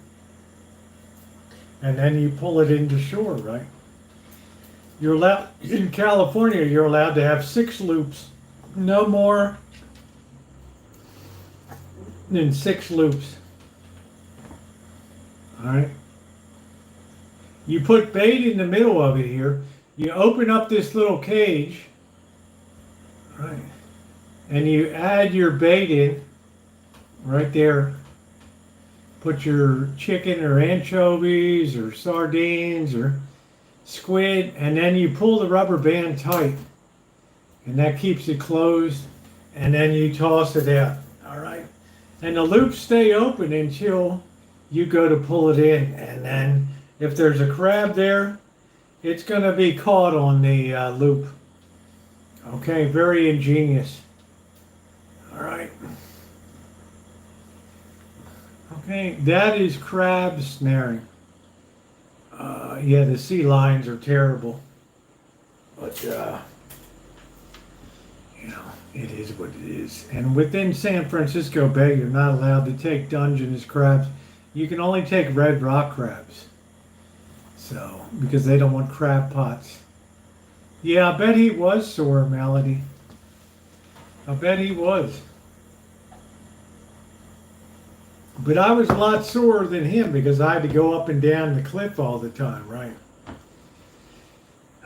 And then you pull it into shore, right? You're allowed, in California, you're allowed to have 6 loops. No more than 6 loops. All right? You put bait in the middle of it here. You open up this little cage, right? And you add your bait in right there. Put your chicken or anchovies or sardines or squid, and then you pull the rubber band tight, and that keeps it closed, and then you toss it out. All right? And the loops stay open until you go to pull it in, and then if there's a crab there, it's going to be caught on the loop. Okay, very ingenious. All right. Okay, that is crab snaring. Yeah, the sea lions are terrible. But, it is what it is. And within San Francisco Bay, you're not allowed to take Dungeness crabs. You can only take red rock crabs. So, because they don't want crab pots. Yeah, I bet he was sore, Melody. I bet he was. But I was a lot sorer than him because I had to go up and down the cliff all the time, right?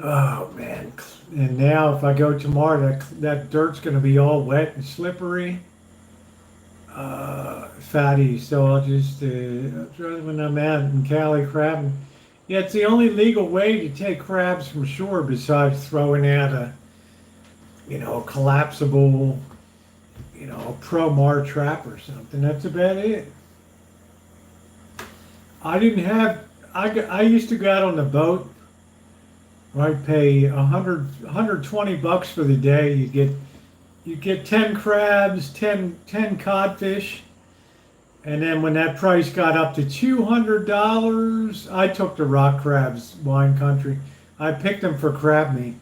Oh, man. And now if I go tomorrow, that dirt's going to be all wet and slippery. Fatty. So I'll just, when I'm out in Cali crabbing, Yeah, it's the only legal way to take crabs from shore besides throwing out a, a collapsible, Pro-Mar trap or something. That's about it. I didn't have, I used to go out on the boat. I'd pay 120 bucks for the day. You get 10 crabs, 10 codfish. And then when that price got up to $200, I took the rock crabs, wine country. I picked them for crab meat.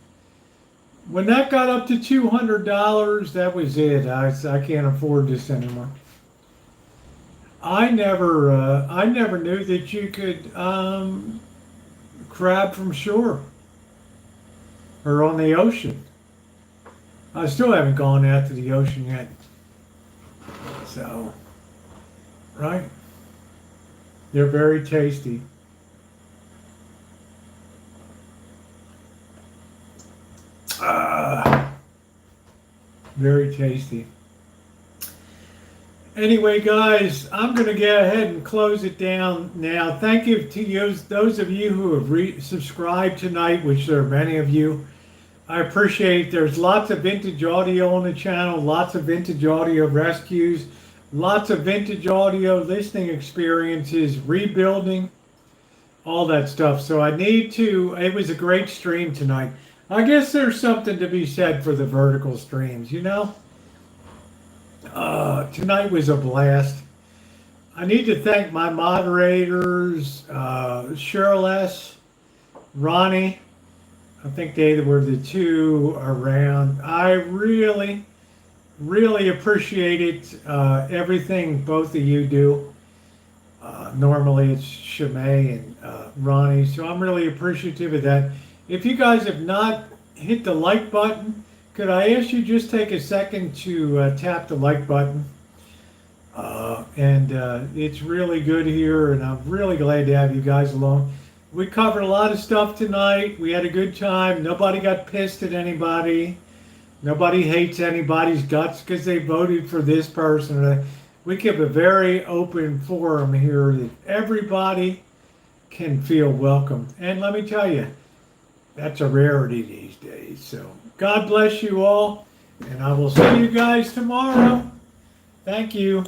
When that got up to $200, that was it. I can't afford this anymore. I never knew that you could crab from shore or on the ocean. I still haven't gone out to the ocean yet. So, right? They're very tasty. Very tasty. Anyway, guys, I'm going to go ahead and close it down now. Thank you to those of you who have subscribed tonight, which there are many of you. I appreciate it. There's lots of vintage audio on the channel, lots of vintage audio rescues, lots of vintage audio listening experiences, rebuilding, all that stuff. So it was a great stream tonight. I guess there's something to be said for the vertical streams, Tonight was a blast. I need to thank my moderators, Cheryl S., Ronnie. I think they were the two around. I really, really appreciate it. Everything both of you do. Normally it's Shimei and Ronnie, so I'm really appreciative of that. If you guys have not hit the like button, could I ask you just take a second to tap the like button? It's really good here, and I'm really glad to have you guys along. We covered a lot of stuff tonight. We had a good time. Nobody got pissed at anybody. Nobody hates anybody's guts because they voted for this person. We give a very open forum here that everybody can feel welcome. And let me tell you, that's a rarity these days. So God bless you all, and I will see you guys tomorrow. Thank you.